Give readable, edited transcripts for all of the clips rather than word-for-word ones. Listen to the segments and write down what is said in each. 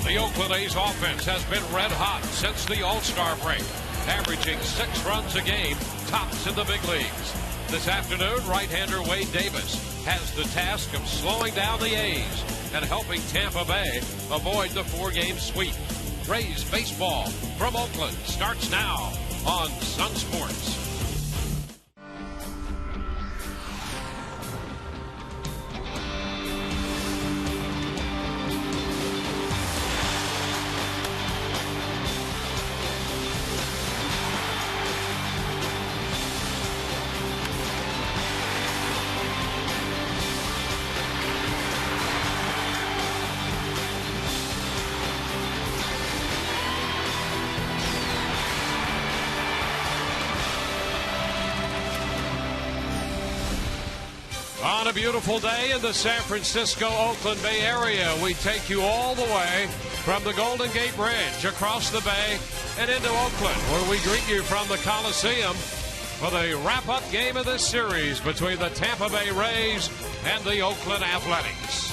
The Oakland A's offense has been red hot since the All-Star break, averaging 6 runs a game, tops in the big leagues. This afternoon, right-hander Wade Davis has the task of slowing down the A's and helping Tampa Bay avoid the 4-game sweep. Rays baseball from Oakland starts now on Sun Sports. On a beautiful day in the San Francisco-Oakland Bay Area, we take you all the way from the Golden Gate Bridge across the bay and into Oakland, where we greet you from the Coliseum for the wrap-up game of this series between the Tampa Bay Rays and the Oakland Athletics.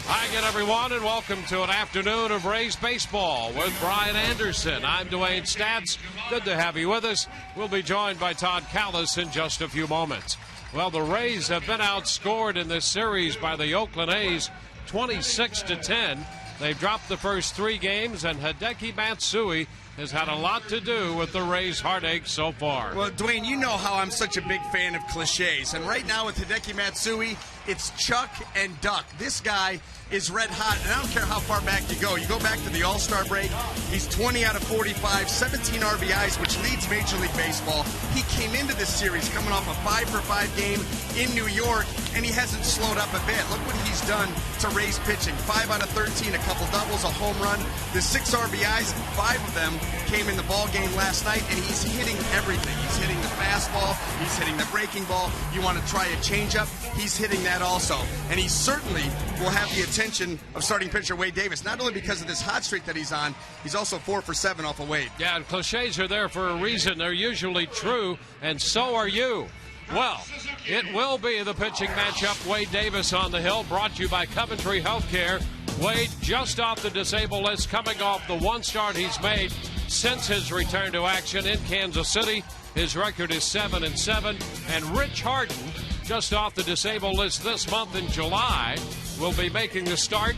Hi again, everyone, and welcome to an afternoon of Rays baseball with Brian Anderson. I'm Dwayne Statz. Good to have you with us. We'll be joined by Todd Callis in just a few moments. Well, the Rays have been outscored in this series by the Oakland A's 26-10. They've dropped the first 3 games, and Hideki Matsui has had a lot to do with the Rays' heartache so far. Well, Dwayne, you know how I'm such a big fan of cliches. And right now with Hideki Matsui, it's Chuck and Duck. This guy is red hot, and I don't care how far back you go. You go back to the All-Star break, he's 20 out of 45, 17 RBIs, which leads Major League Baseball. He came into this series coming off a 5-for-5 game in New York, and he hasn't slowed up a bit. Look what he's done to Rays pitching. 5 out of 13, a couple doubles, a home run. The 6 RBIs, 5 of them came in the ball game last night, and he's hitting everything. He's hitting the fastball, he's hitting the breaking ball. You want to try a changeup, he's hitting that also. And he certainly will have the attention of starting pitcher Wade Davis, not only because of this hot streak that he's on, he's also 4 for 7 off of Wade. Yeah, and cliches are there for a reason. They're usually true, and so are you. Well, it will be the pitching matchup. Wade Davis on the hill, brought to you by Coventry Healthcare. Wade just off the disabled list, coming off the 1 start he's made since his return to action in Kansas City. His record is 7-7, and Rich Harden, just off the disabled list this month in July, will be making the start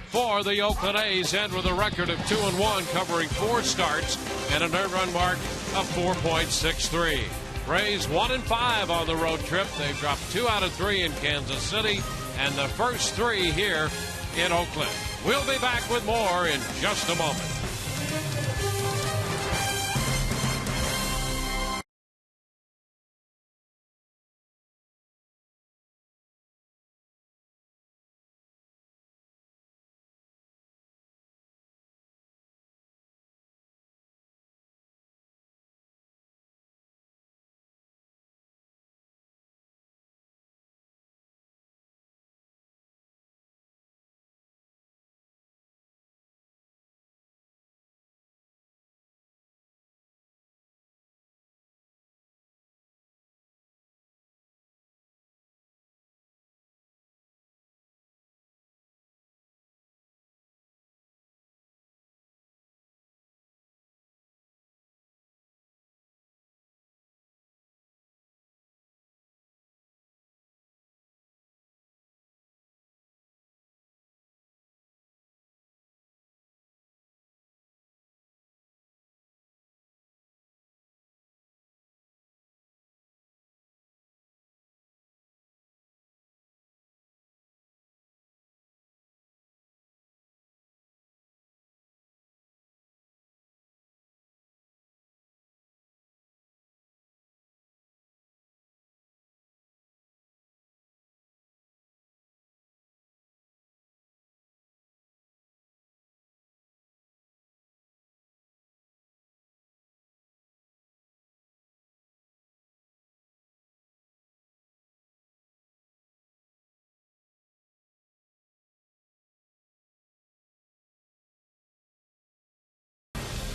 for the Oakland A's, and with a record of 2-1, covering 4 starts and an earned run mark of 4.63. Rays 1-5 on the road trip. They've dropped 2 out of 3 in Kansas City, and the first 3 here in Oakland. We'll be back with more in just a moment.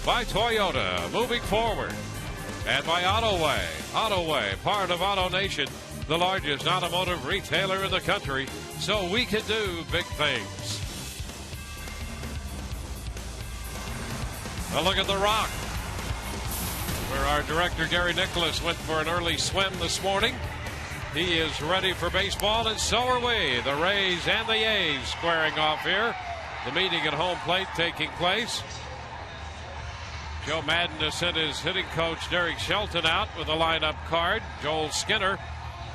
By Toyota, moving forward. And by AutoWay. AutoWay, part of Auto Nation, the largest automotive retailer in the country, so we can do big things. A look at the Rock, where our director Gary Nicholas went for an early swim this morning. He is ready for baseball, and so are we. The Rays and the A's squaring off here. The meeting at home plate taking place. Joe Madden has sent his hitting coach Derek Shelton out with a lineup card. Joel Skinner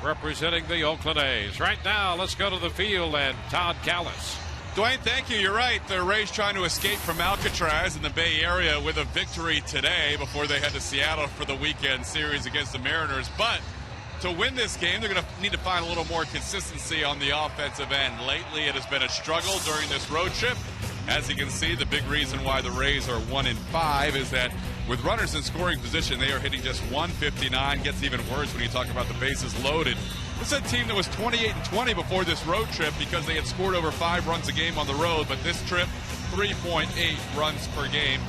representing the Oakland A's. Right now, let's go to the field and Todd Callis. Dwayne, thank you. You're right. The Rays trying to escape from Alcatraz in the Bay Area with a victory today before they head to Seattle for the weekend series against the Mariners. But to win this game, they're going to need to find a little more consistency on the offensive end. Lately, it has been a struggle during this road trip. As you can see, the big reason why the Rays are 1-5 is that with runners in scoring position, they are hitting just .159. Gets even worse when you talk about the bases loaded. This is a team that was 28-20 before this road trip because they had scored over 5 runs a game on the road, but this trip, 3.8 runs per game.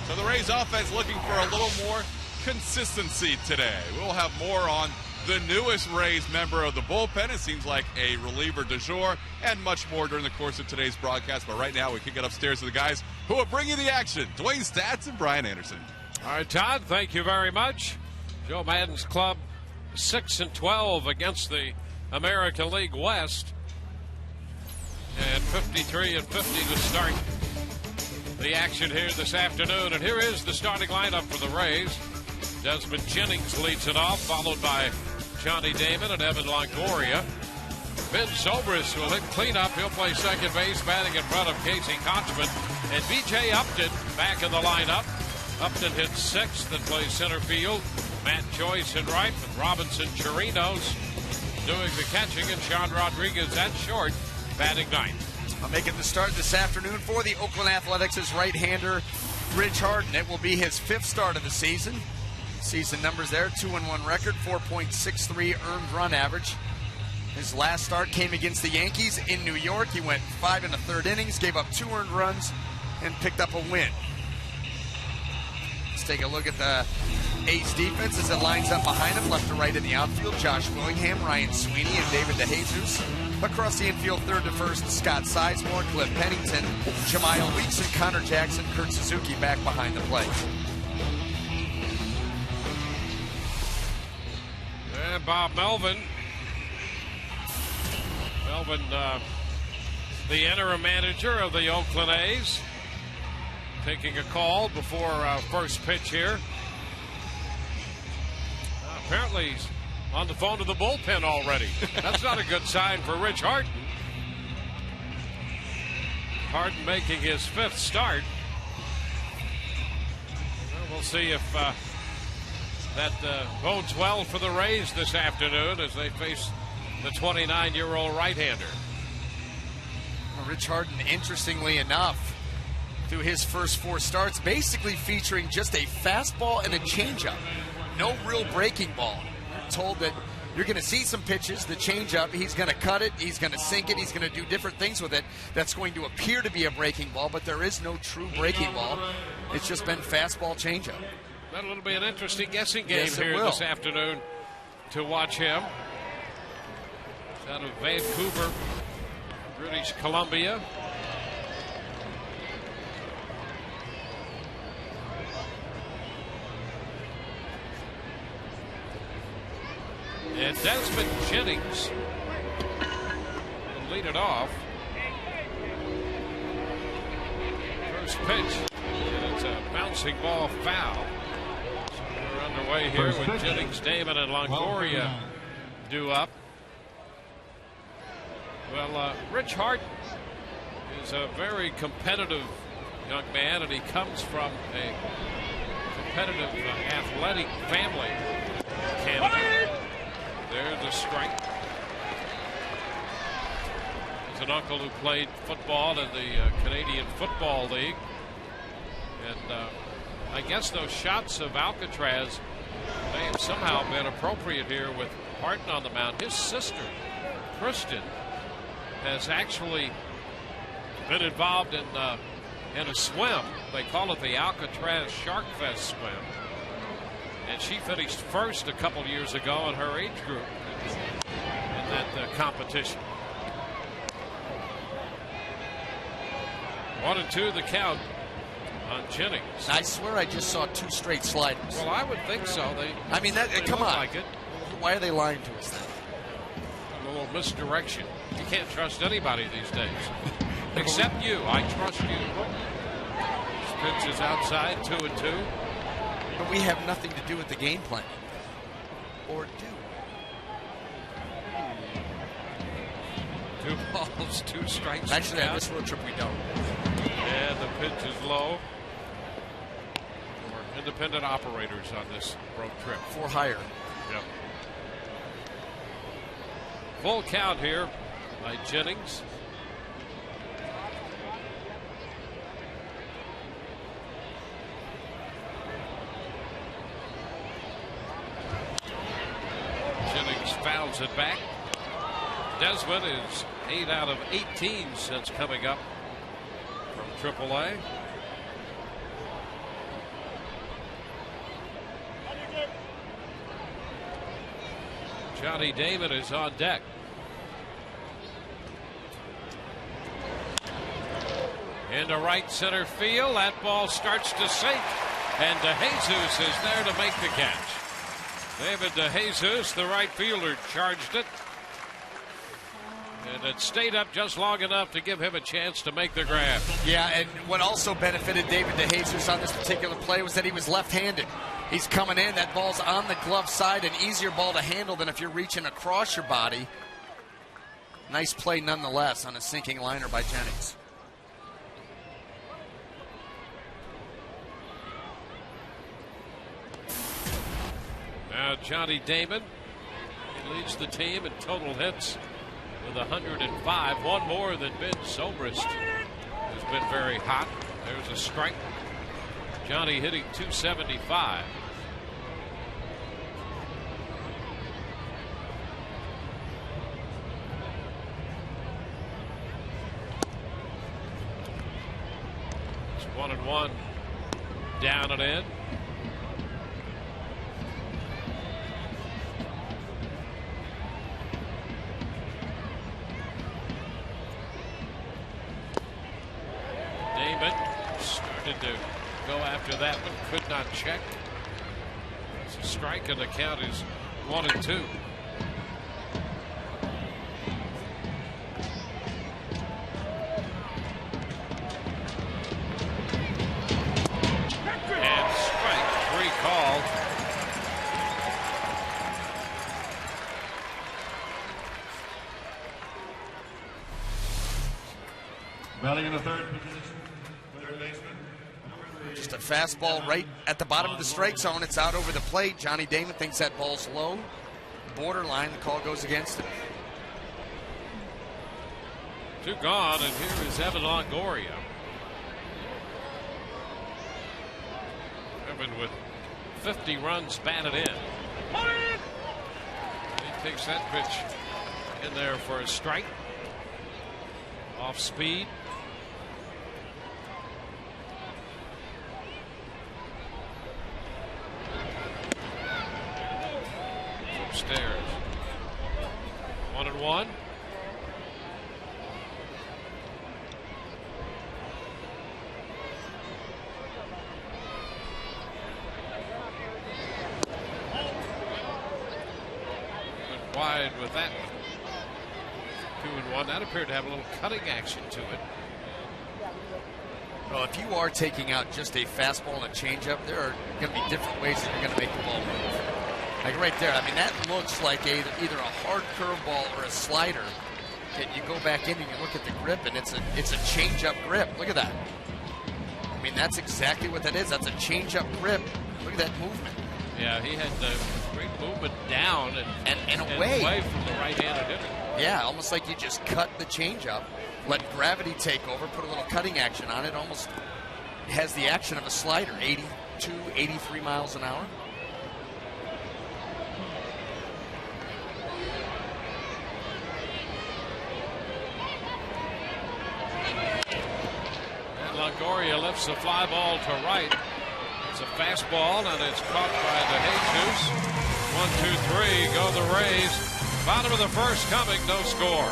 So the Rays offense looking for a little more consistency today. We'll have more on the newest Rays member of the bullpen. It seems like a reliever du jour, and much more during the course of today's broadcast. But right now, we kick it upstairs to the guys who will bring you the action. Dwayne Stats and Brian Anderson. All right, Todd, thank you very much. Joe Madden's club 6-12 against the American League West, and 53-50 to start the action here this afternoon. And here is the starting lineup for the Rays. Desmond Jennings leads it off, followed by Johnny Damon and Evan Longoria. Ben Zobrist will hit cleanup. He'll play second base, batting in front of Casey Kochman. And B.J. Upton back in the lineup. Upton hits sixth and plays center field. Matt Joyce in right, with Robinson Chirinos doing the catching, and Sean Rodriguez at short, batting ninth. Making the start this afternoon for the Oakland Athletics' right-hander, Rich Harden. It will be his 5th start of the season. Season numbers there, 2-1 record, 4.63 earned run average. His last start came against the Yankees in New York. He went 5 1/3 innings, gave up 2 earned runs, and picked up a win. Let's take a look at the A's defense as it lines up behind him, left to right in the outfield. Josh Willingham, Ryan Sweeney, and David DeJesus. Across the infield, third to first, Scott Sizemore, Cliff Pennington, Jemiah Weeks, and Connor Jackson. Kurt Suzuki back behind the plate. And Bob Melvin. Melvin, the interim manager of the Oakland A's, taking a call before first pitch here. Apparently he's on the phone to the bullpen already. That's not a good sign for Rich Harden. Harden making his 5th start. Well, we'll see if that bodes well for the Rays this afternoon as they face the 29-year-old right-hander. Rich Harden, interestingly enough, through his first 4 starts, basically featuring just a fastball and a changeup. No real breaking ball. You're told that you're going to see some pitches, the changeup, he's going to cut it, he's going to sink it, he's going to do different things with it. That's going to appear to be a breaking ball, but there is no true breaking ball. It's just been fastball, changeup. That'll be an interesting guessing game Yes, here this afternoon to watch him. He's out of Vancouver, British Columbia. And Desmond Jennings will lead it off. First pitch, and it's a bouncing ball foul. We're underway here with Jennings, Damon, and Longoria due up. Well, Rich Harden is a very competitive young man, and he comes from a competitive, athletic family in Canada. There's a strike. There's an uncle who played football in the Canadian Football League. And I guess those shots of Alcatraz may have somehow been appropriate here with Harden on the mound. His sister, Kristen, has actually been involved in a swim. They call it the Alcatraz Shark Fest swim. And she finished first a couple years ago in her age group in that competition. 1-2 the count on Jennings. I swear I just saw 2 straight sliders. Well, I would think so. They come on. Like it. Why are they lying to us then? A little misdirection. You can't trust anybody these days. Except you. I trust you. This pitch is outside, 2-2. But we have nothing to do with the game plan. Or do. 2 balls, 2 strikes. Actually, on this road trip, we don't. And the pitch is low. We're independent operators on this road trip. For hire. Yep. Full count here by Jennings. Jennings fouls it back. Desmond is 8 out of 18 since coming up from AAA. Johnny Damon is on deck. Into right center field. That ball starts to sink. And DeJesus is there to make the catch. David DeJesus, the right fielder, charged it. And it stayed up just long enough to give him a chance to make the grab. Yeah, and what also benefited David DeJesus on this particular play was that he was left-handed. He's coming in. That ball's on the glove side, an easier ball to handle than if you're reaching across your body. Nice play nonetheless on a sinking liner by Jennings. Now Johnny Damon, he leads the team in total hits with 105, one more than Ben Sobrist, who's been very hot. There's a strike. Johnny hitting .275. It's 1-1, down and in. Started to go after that one, could not check. It's a strike, and the count is 1-2. And strike 3 called. Batting in the third position. Just a fastball right at the bottom of the strike zone. It's out over the plate. Johnny Damon thinks that ball's low. Borderline. The call goes against him. 2 gone, and here is Evan Longoria. Evan with 50 runs batted in. He takes that pitch in there for a strike. Off speed. Upstairs. 1-1. Wide with that one. 2-1. That appeared to have a little cutting action to it. Well, if you are taking out just a fastball and a changeup, there are going to be different ways that you're going to make the ball move. Like right there, I mean, that looks like either a hard curveball or a slider. And you go back in and you look at the grip, and it's a changeup grip. Look at that. I mean, that's exactly what that is. That's a changeup grip. Look at that movement. Yeah, he had the great movement down and away from the right-handed hitter. Yeah, almost like you just cut the changeup, let gravity take over, put a little cutting action on it. Almost has the action of a slider, 82, 83 miles an hour. And Longoria lifts the fly ball to right. It's a fastball, and it's caught by DeJesus. 1-2-3, go the Rays. Bottom of the first coming, no score.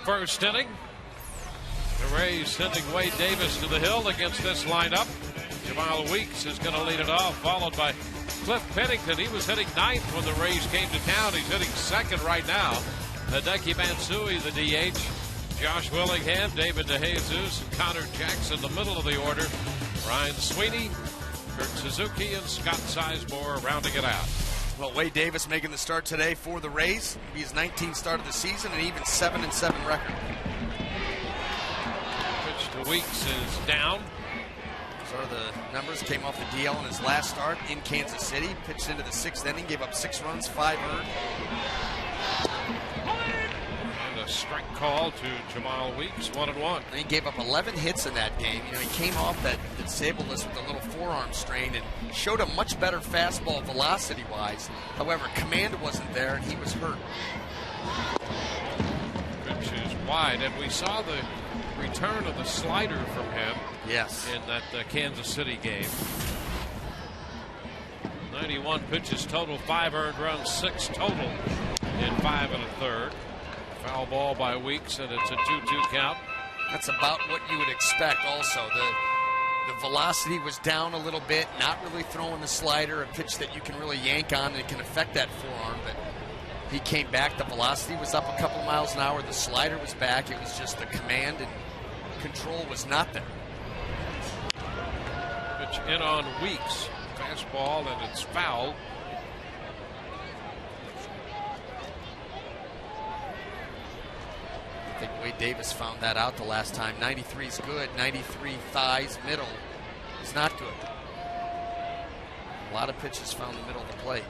first inning. The Rays sending Wade Davis to the hill against this lineup. Jamal Weeks is going to lead it off, followed by Cliff Pennington. He was hitting ninth when the Rays came to town. He's hitting second right now. Hideki Matsui, the DH. Josh Willingham, David DeJesus, and Connor Jackson, the middle of the order. Ryan Sweeney, Kurt Suzuki, and Scott Sizemore rounding it out. Well, Wade Davis making the start today for the Rays. He's 19th start of the season and even 7-7 record. Pitch to Weeks is down. So the numbers came off the DL in his last start in Kansas City. Pitched into the 6th inning, gave up 6 runs, 5 earned. And a strike call to Jamal Weeks, 1-1. And he gave up 11 hits in that game. You know, he came off that disabled list with a little forearm strain and showed a much better fastball velocity-wise. However, command wasn't there, and he was hurt. Pitch is wide, and we saw the return of the slider from him. Yes. In that Kansas City game. 91 pitches total, 5 earned runs, 6 total in 5 1/3. Foul ball by Weeks, and it's a 2-2 count. That's about what you would expect also. The velocity was down a little bit, not really throwing the slider, a pitch that you can really yank on and it can affect that forearm, but he came back. The velocity was up a couple miles an hour. The slider was back. It was just the command and control was not there. Pitch in on Weeks. Fastball, and it's foul. I think Wade Davis found that out the last time. 93 is good. 93 thighs, middle is not good. A lot of pitches found the middle of the plate.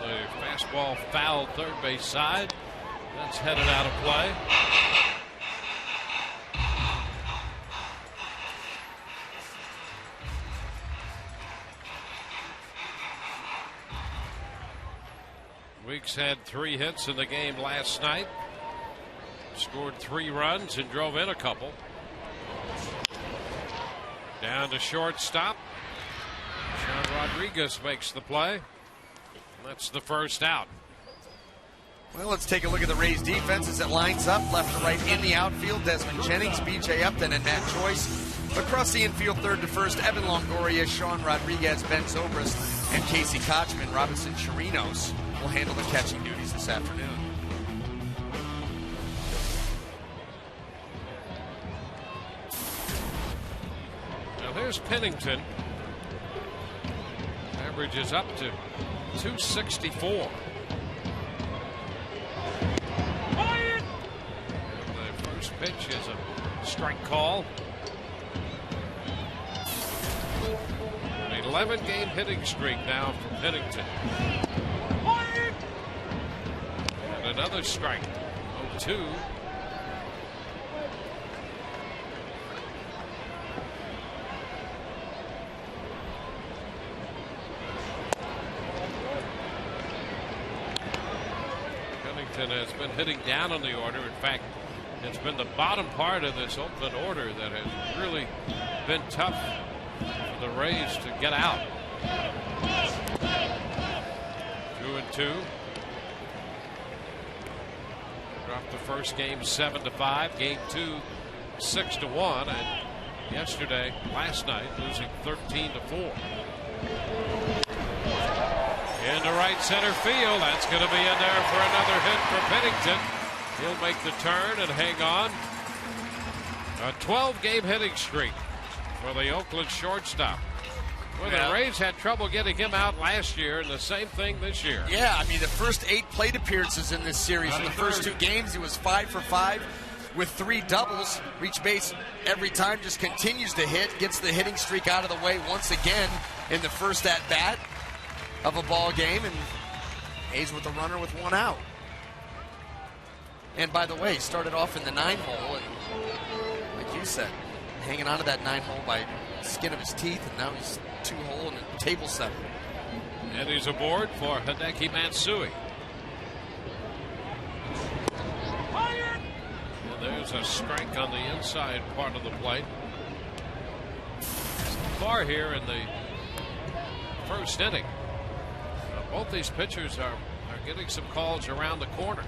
The fastball fouled third base side. That's headed out of play. Weeks had 3 hits in the game last night. Scored 3 runs and drove in a couple. Down to shortstop. Sean Rodriguez makes the play. That's the first out. Well, let's take a look at the Rays defense as it lines up left to right in the outfield. Desmond Jennings, B.J. Upton, and Matt Joyce. Across the infield, third to first, Evan Longoria, Sean Rodriguez, Ben Zobrist, and Casey Kochman. Robinson Chirinos will handle the catching duties this afternoon. Now there's Pennington. Average is up to 264. The first pitch is a strike call. An 11-game hitting streak now for Pennington. And another strike. 0-2. Pennington has been hitting down on the order. In fact, it's been the bottom part of this Oakland order that has really been tough for the Rays to get out. 2-2. Dropped the first game 7-5. Game 2 6-1. And yesterday, last night, losing 13-4. Into right center field. That's going to be in there for another hit for Pennington. He'll make the turn and hang on. A 12-game hitting streak for the Oakland shortstop. Well, the Rays had trouble getting him out last year, and the same thing this year. Yeah, I mean, the first 8 plate appearances in this series. In the first 2 games, he was 5 for 5 with 3 doubles. Reach base every time, just continues to hit, gets the hitting streak out of the way once again in the first at-bat of a ball game, and Hayes with a runner with 1 out. And by the way, he started off in the 9-hole, and like you said, hanging on to that 9-hole by the skin of his teeth, and now he's 2-hole and a table setter. And he's aboard for Hideki Matsui. And there's a strike on the inside part of the plate. Far here in the first inning. Both these pitchers are getting some calls around the corner.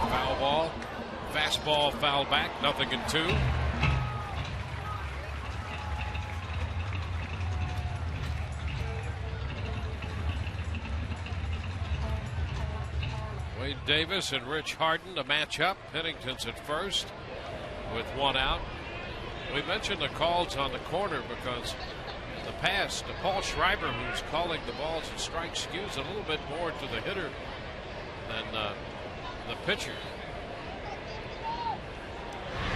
Foul ball. Fastball fouled back. 0-2. Wade Davis and Rich Harden to match up. Pennington's at first with one out. We mentioned the calls on the corner because in the past, Paul Schreiber, who's calling the balls and strikes, skews a little bit more to the hitter than the pitcher.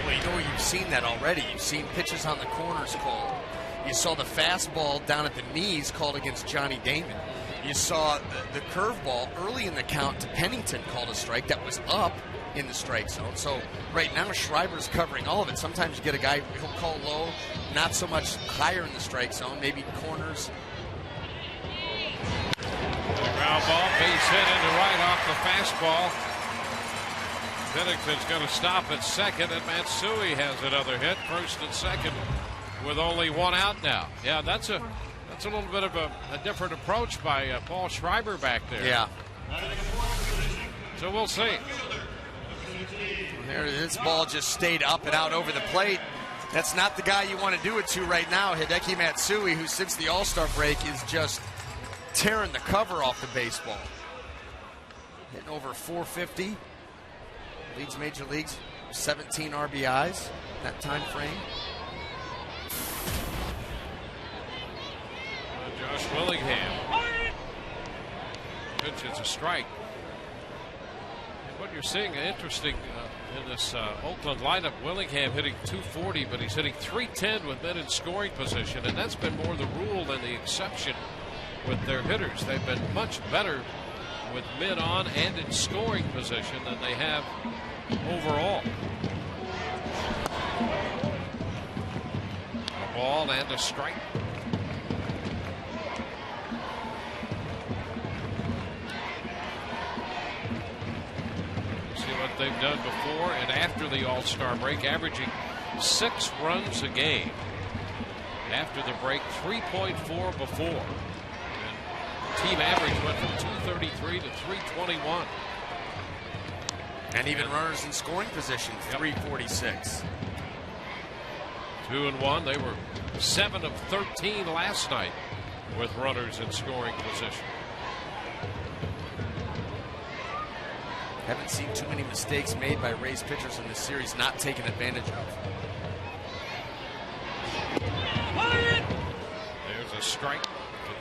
Well, you know, you've seen that already. You've seen pitches on the corners called. You saw the fastball down at the knees called against Johnny Damon. You saw the curveball early in the count to Pennington called a strike that was up in the strike zone. So right now Schreiber's covering all of it. Sometimes you get a guy, he'll call low, not so much higher in the strike zone, maybe corners. Ground ball, base hit into right off the fastball. Pennington's going to stop at second, and Matsui has another hit, first and second, with only one out now. Yeah, that's a little bit of a different approach by Paul Schreiber back there. Yeah. So we'll see. This ball just stayed up and out over the plate. That's not the guy you want to do it to right now. Hideki Matsui, who since the All-Star break is just tearing the cover off the baseball. Hitting over 450. Leads major leagues, 17 RBIs that time frame. Josh Willingham. Pitch is a strike. And what you're seeing interesting in this Oakland lineup, Willingham hitting 240, but he's hitting 310 with men in scoring position, and that's been more the rule than the exception with their hitters. They've been much better with men on and in scoring position than they have overall. A ball and a strike. See what they've done before and after the All-Star break, averaging 6 runs a game. After the break, 3.4 before. And team average went from 233 to 321. And even runners in scoring position, 346. 2-1. They were 7 of 13 last night with runners in scoring position. Haven't seen too many mistakes made by Rays pitchers in this series not taken advantage of. There's a strike to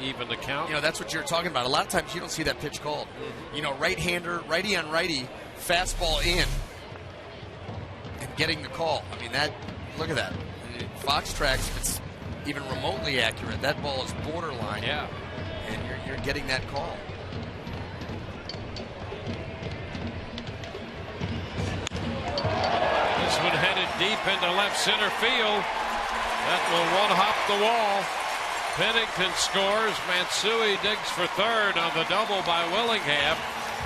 even the count. You know, that's what you're talking about. A lot of times you don't see that pitch called. You know, right-hander, righty on righty, fastball in, and getting the call. I mean, that, look at that. Fox Tracks, if it's even remotely accurate, that ball is borderline. Yeah. And you're getting that call. This one headed deep into left center field. That will one-hop the wall. Pennington scores. Matsui digs for third on the double by Willingham.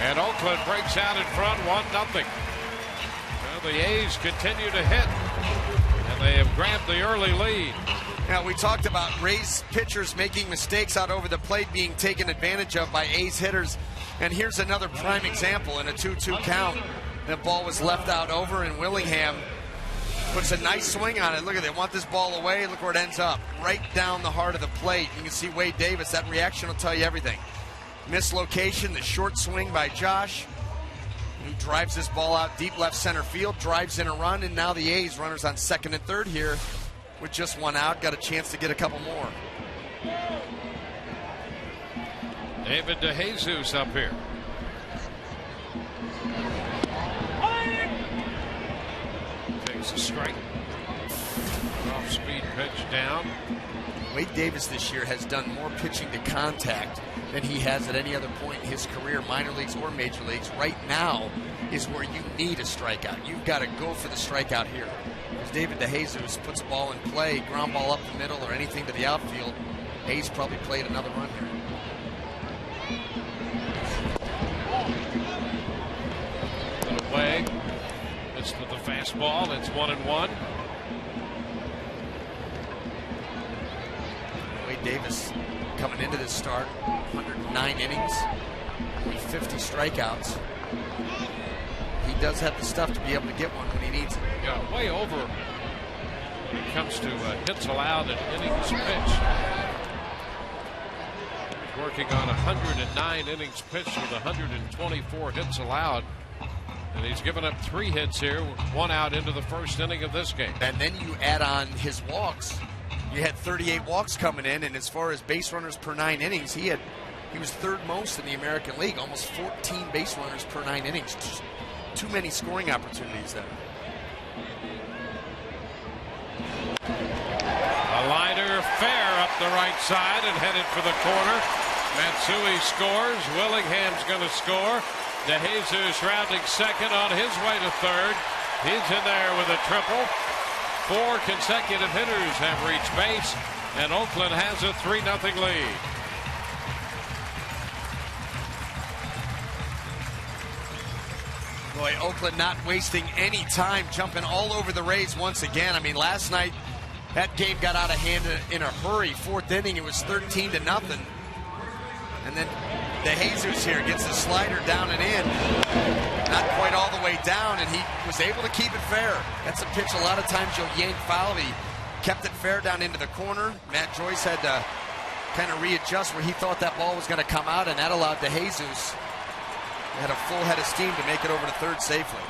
And Oakland breaks out in front 1-0. Well, the A's continue to hit. And they have grabbed the early lead. Now, we talked about Rays pitchers making mistakes out over the plate being taken advantage of by A's hitters. And here's another prime example in a 2-2 count. The ball was left out over, and Willingham puts a nice swing on it. Look at it. They want this ball away. Look where it ends up. Right down the heart of the plate. You can see Wade Davis. That reaction will tell you everything. Mislocation, the short swing by Josh, who drives this ball out deep left center field, drives in a run, and now the A's runners on second and third here with just one out. Got a chance to get a couple more. David DeJesus up here. Takes a strike. Off-speed pitch down. Wade Davis this year has done more pitching to contact than he has at any other point in his career, minor leagues or major leagues. Right now is where you need a strikeout. You've got to go for the strikeout here. Because David DeJesus puts a ball in play, ground ball up the middle or anything to the outfield, Hayes probably played another run here. Way gets to the fastball. It's 1-1. Wade Davis coming into this start, 109 innings, only 50 strikeouts. He does have the stuff to be able to get one when he needs it. Yeah, way over when it comes to hits allowed and innings pitched. He's working on 109 innings pitched with 124 hits allowed. And he's given up 3 hits here, 1 out into the first inning of this game. And then you add on his walks. You had 38 walks coming in, and as far as base runners per 9 innings, he was third most in the American League, almost 14 base runners per 9 innings. Just too many scoring opportunities there. A liner fair up the right side and headed for the corner. Matsui scores. Willingham's going to score. DeJesus rounding second on his way to third. He's in there with a triple. 4 consecutive hitters have reached base, and Oakland has a 3-0 lead. Boy, Oakland not wasting any time, jumping all over the Rays once again. I mean, last night that game got out of hand in a hurry. 4th inning, it was 13-0. And then DeJesus here gets the slider down and in. Not quite all the way down, and he was able to keep it fair. That's a pitch a lot of times you'll yank foul. He kept it fair down into the corner. Matt Joyce had to kind of readjust where he thought that ball was going to come out, and that allowed DeJesus, he had a full head of steam, to make it over to third safely.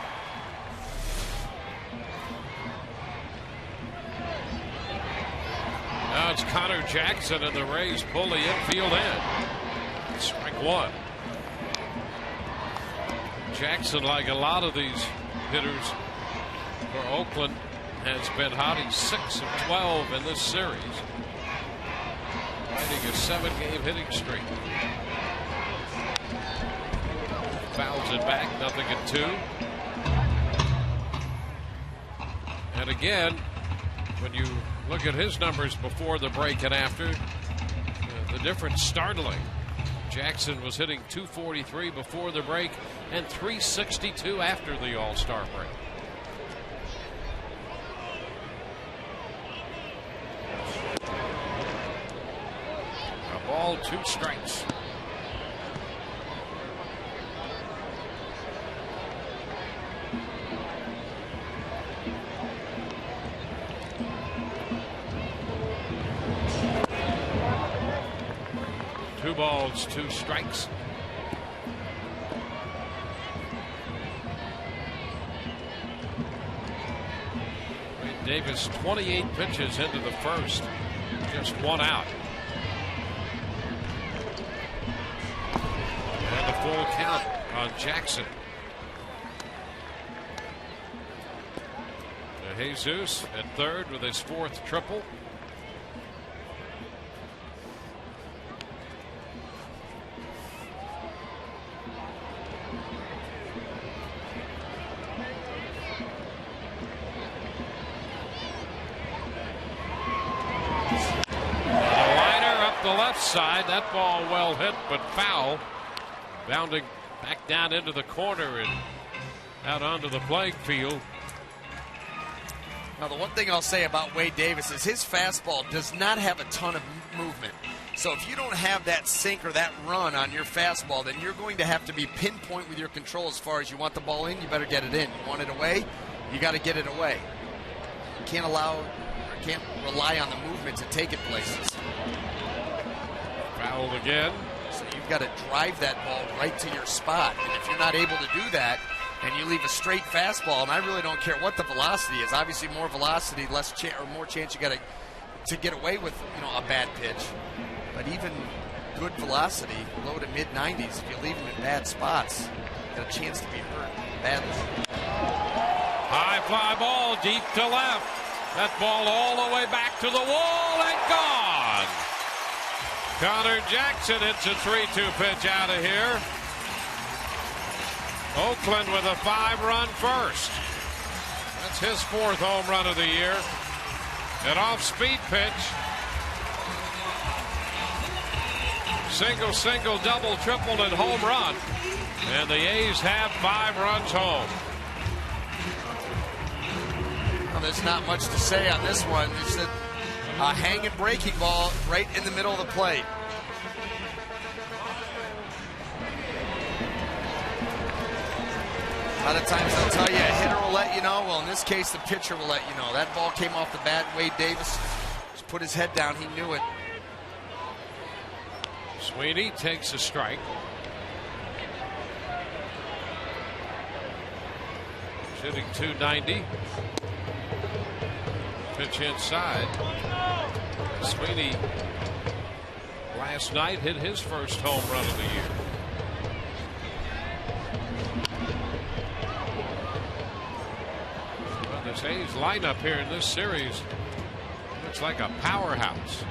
Now it's Connor Jackson, and the Rays pull the infield in. Strike 1. Jackson, like a lot of these hitters for Oakland, has been hot. He's 6 of 12 in this series, riding a 7-game hitting streak. Fouls it back, 0-2. And again, when you look at his numbers before the break and after, the difference startling. Jackson was hitting .243 before the break and .362 after the All-Star break. A ball, 2 strikes. Two balls, 2 strikes. Wade Davis, 28 pitches into the first, just 1 out. And a full count on Jackson. DeJesus at third with his 4th triple. Side, that ball well hit but foul, bounding back down into the corner and out onto the playing field. Now, the one thing I'll say about Wade Davis is his fastball does not have a ton of movement. So if you don't have that sink or that run on your fastball, then you're going to have to be pinpoint with your control. As far as you want the ball in, you better get it in. You want it away, you got to get it away. You can't rely on the movement to take it places. Fouled again. So you've got to drive that ball right to your spot. And if you're not able to do that, and you leave a straight fastball, and I really don't care what the velocity is. Obviously, more velocity, more chance you got to get away with, a bad pitch. But even good velocity, low to mid 90s, if you leave them in bad spots, you got a chance to be hurt badly. High fly ball deep to left. That ball all the way back to the wall and gone. Connor Jackson hits a 3-2 pitch out of here. Oakland with a 5-run first. That's his 4th home run of the year. An off-speed pitch. Single, double, triple, and home run. And the A's have 5 runs home. there's not much to say on this one. It's a hanging breaking ball right in the middle of the plate. A lot of times they'll tell you a hitter will let you know. Well, in this case, the pitcher will let you know. That ball came off the bat. Wade Davis just put his head down. He knew it. Sweeney takes a strike. Hitting 290. Pitch inside. Sweeney last night hit his first home run of the year. Well, this A's lineup here in this series looks like a powerhouse.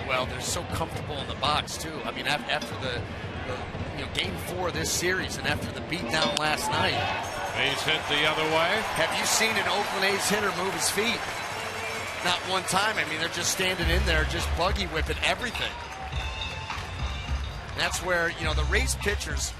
Well, they're so comfortable in the box too. I mean, after the game 4 of this series and after the beatdown last night. A's hit the other way. Have you seen an Oakland A's hitter move his feet? Not one time. I mean, they're just standing in there, just buggy whipping everything. And that's where, the Rays pitchers,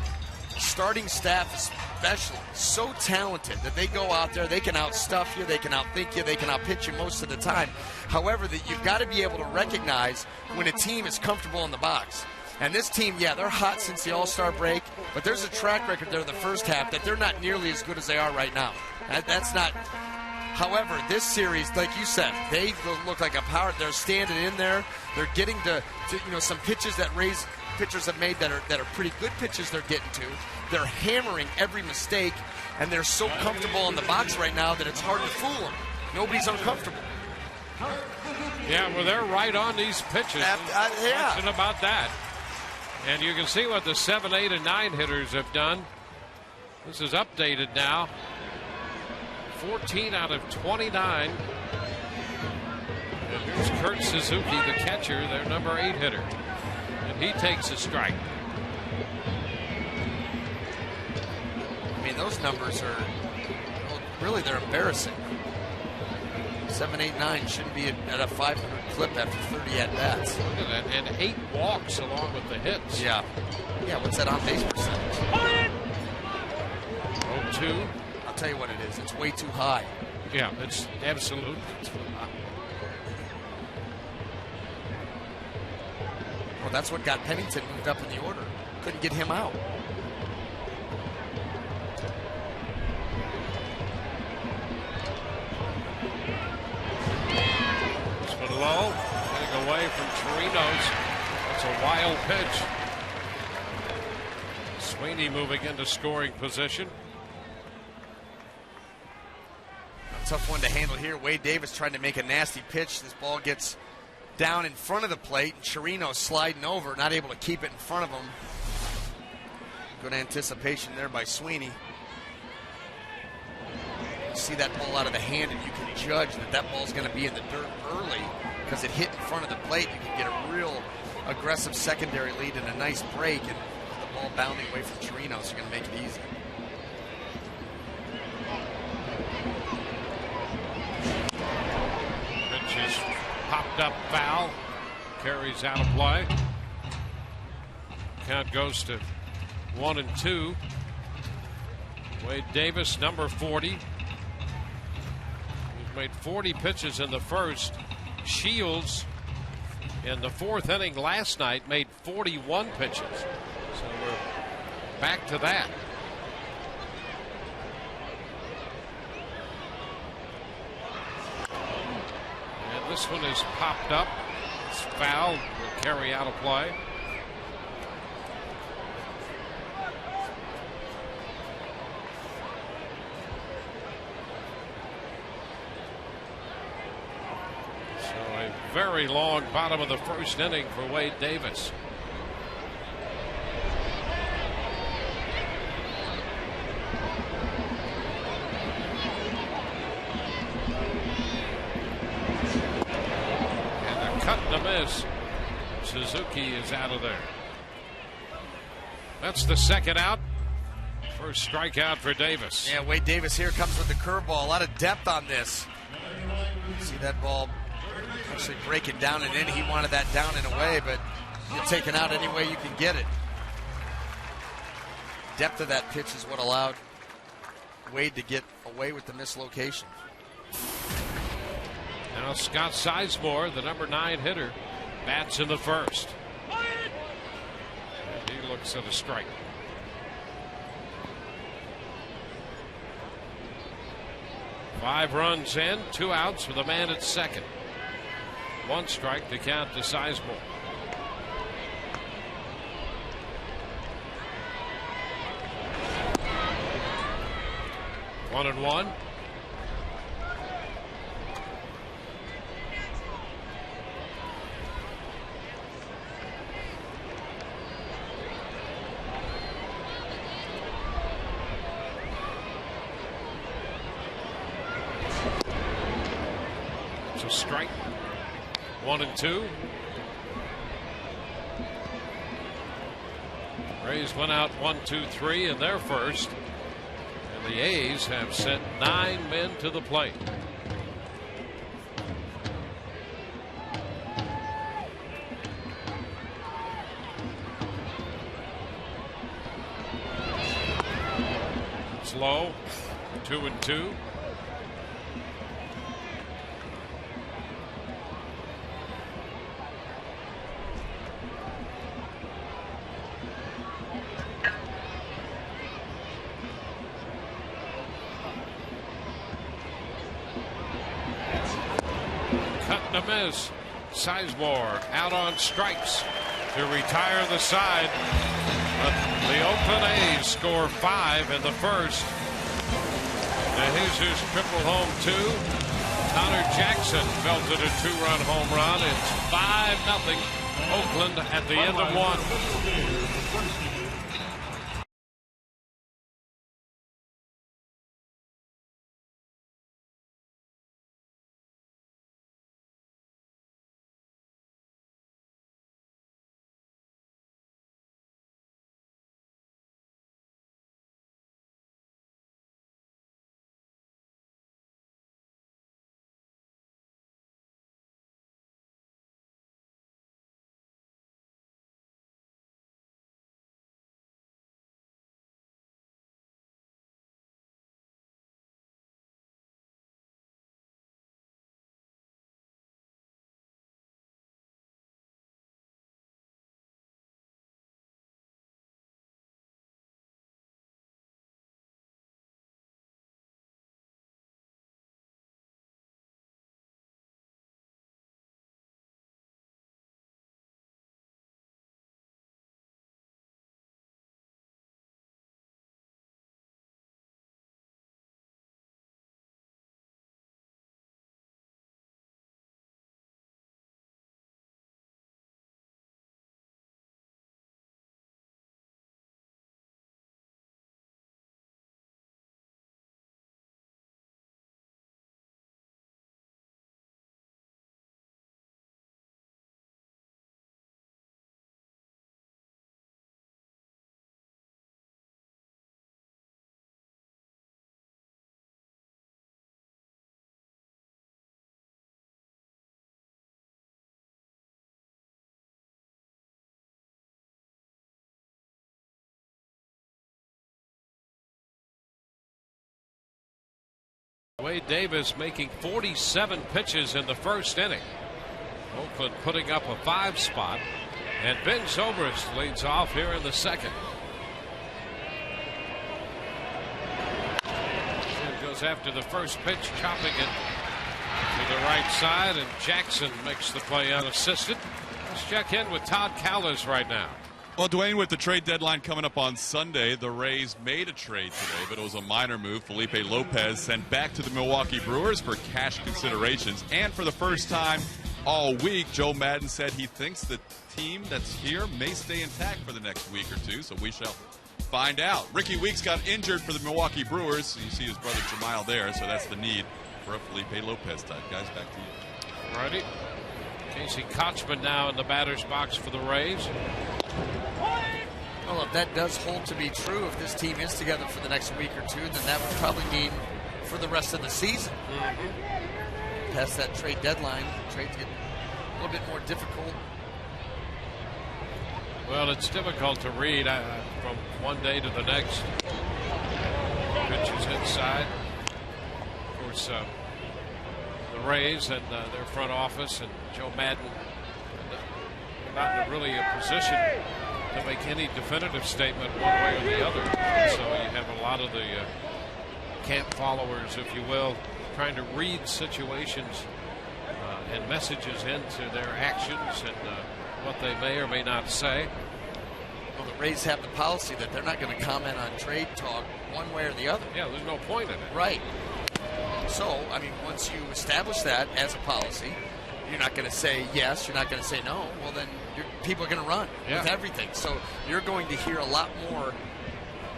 starting staff especially, so talented that they go out there, they can outstuff you, they can outthink you, they can outpitch you most of the time. However, that you've got to be able to recognize when a team is comfortable in the box. And this team, yeah, they're hot since the All-Star break, but there's a track record there in the first half that they're not nearly as good as they are right now. That's not. However, this series, like you said, they look like a power. They're standing in there. They're getting to some pitches that Rays pitchers have made that are pretty good pitches they're getting to. They're hammering every mistake, and they're so comfortable in the box right now that it's hard to fool them. Nobody's uncomfortable. Yeah, well, they're right on these pitches. Yeah. Question about that. And you can see what the 7, 8, and 9 hitters have done. This is updated now. 14 out of 29. And here's Kurt Suzuki, the catcher, their number 8 hitter. And he takes a strike. I mean, those numbers are, really, they're embarrassing. 7, 8, 9 shouldn't be at a 500 clip after 30 at-bats. Look at that. And 8 walks along with the hits. Yeah. Yeah, what's that on-base percentage? 0-2. I'll tell you what it is. It's way too high. Yeah, it's absolutely too high. Well, that's what got Pennington moved up in the order. Couldn't get him out. Low, getting away from Chirinos. That's a wild pitch. Sweeney moving into scoring position. A tough one to handle here. Wade Davis trying to make a nasty pitch. This ball gets down in front of the plate. And Chirinos sliding over, not able to keep it in front of him. Good anticipation there by Sweeney. You see that ball out of the hand, and you can judge that ball's going to be in the dirt early because it hit in front of the plate. You can get a real aggressive secondary lead and a nice break, and the ball bounding away from Chirinos, you're going to make it easy. Pitch is popped up foul. Carries out of play. Count goes to 1-2. Wade Davis, number 40. Made 40 pitches in the first. Shields in the 4th inning last night made 41 pitches. So we're back to that. And this one is popped up. It's foul. Will carry out of play. Very long bottom of the first inning for Wade Davis. And a cut and a miss. Suzuki is out of there. That's the second out. First strikeout for Davis. Yeah, Wade Davis here comes with the curveball. A lot of depth on this. See that ball actually break it down and in. He wanted that down and away, but you're taken out any way you can get it. Depth of that pitch is what allowed Wade to get away with the mislocation. Now Scott Sizemore, the number 9 hitter, bats in the first. And he looks at a strike. Five runs in, 2 outs with a man at second. 1 strike to count to Sizemore. 1-1. It's a strike. 1-2. Rays went out 1-2-3 in their first. The A's have sent 9 men to the plate. It's low. 2-2. Miss. Sizemore out on strikes to retire the side. But the Oakland A's score 5 in the first. The Jesus triple home 2. Connor Jackson belted a 2-run home run. It's 5-0 Oakland at the end of 1. Wade Davis making 47 pitches in the first inning. Oakland putting up a 5 spot. And Ben Zobrist leads off here in the second. And goes after the first pitch, chopping it to the right side, and Jackson makes the play unassisted. Let's check in with Todd Callis right now. Well, Dwayne, with the trade deadline coming up on Sunday, the Rays made a trade today, but it was a minor move. Felipe Lopez sent back to the Milwaukee Brewers for cash considerations. And for the first time all week, Joe Maddon said he thinks the team that's here may stay intact for the next week or two, so we shall find out. Ricky Weeks got injured for the Milwaukee Brewers. You see his brother Jamal there, so that's the need for a Felipe Lopez type. Guys, back to you. Righty. Casey Kochman now in the batter's box for the Rays. Well, if that does hold to be true, if this team is together for the next week or two, then that would probably mean for the rest of the season. Past that trade deadline, trades get a little bit more difficult. Well, it's difficult to read from one day to the next. Pitches inside. Of course, the the Rays and their front office and Joe Madden not in really a position to make any definitive statement one way or the other. So you have a lot of the camp followers, if you will, trying to read situations and messages into their actions and what they may or may not say. Well, the Rays have the policy that they're not going to comment on trade talk one way or the other. Yeah, there's no point in it. Right. So, I mean, once you establish that as a policy, you're not going to say yes, you're not going to say no, well, then people are going to run with everything. So you're going to hear a lot more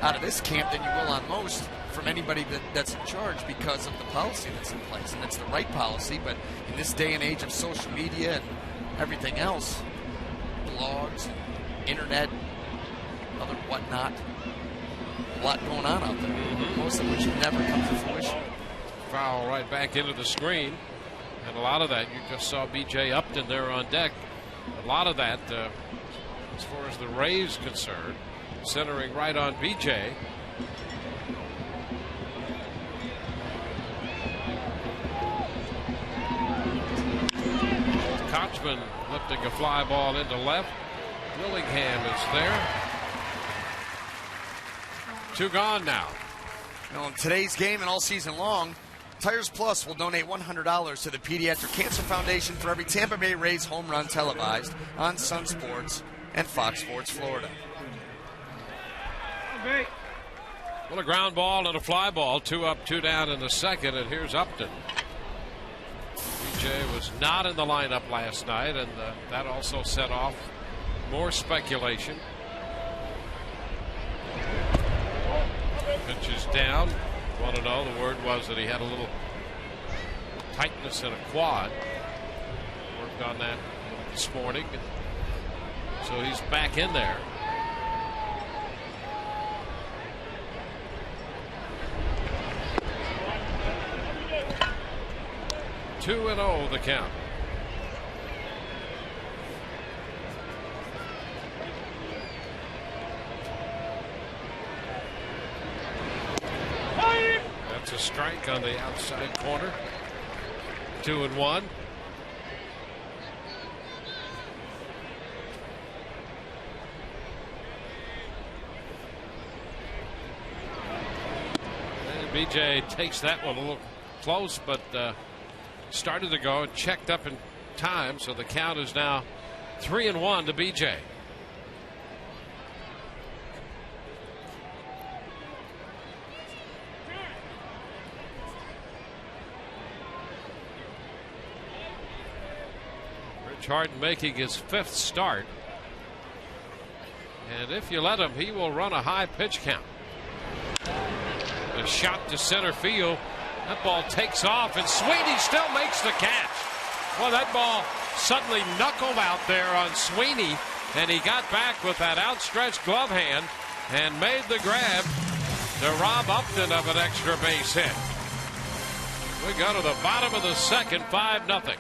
out of this camp than you will on most from anybody that's in charge because of the policy that's in place. And it's the right policy, but in this day and age of social media and everything else, blogs, internet, other whatnot, a lot going on out there, most of which never comes to fruition. Foul right back into the screen. And a lot of that, you just saw B.J. Upton there on deck. A lot of that, as far as the Rays concerned, centering right on B.J. Kochman lifting a fly ball into left. Willingham is there. 2 gone now. In today's game and all season long, Tires Plus will donate $100 to the Pediatric Cancer Foundation for every Tampa Bay Rays home run televised on Sun Sports and Fox Sports Florida. Well, a ground ball and a fly ball, 2 up, 2 down in the second, and here's Upton. BJ was not in the lineup last night, and that also set off more speculation. Pitch is down. Want to know, the word was that he had a little tightness in a quad. Worked on that this morning. So he's back in there. Two and 0 the count. That's a strike on the outside corner. 2 and 1. And BJ takes that one a little close, but started to go and checked up in time, so the count is now 3 and 1 to BJ. Harden making his 5th start, and if you let him, he will run a high pitch count. A shot to center field. That ball takes off, and Sweeney still makes the catch. Well, that ball suddenly knuckled out there on Sweeney, and he got back with that outstretched glove hand and made the grab to rob Upton of an extra base hit. We go to the bottom of the second, 5-0.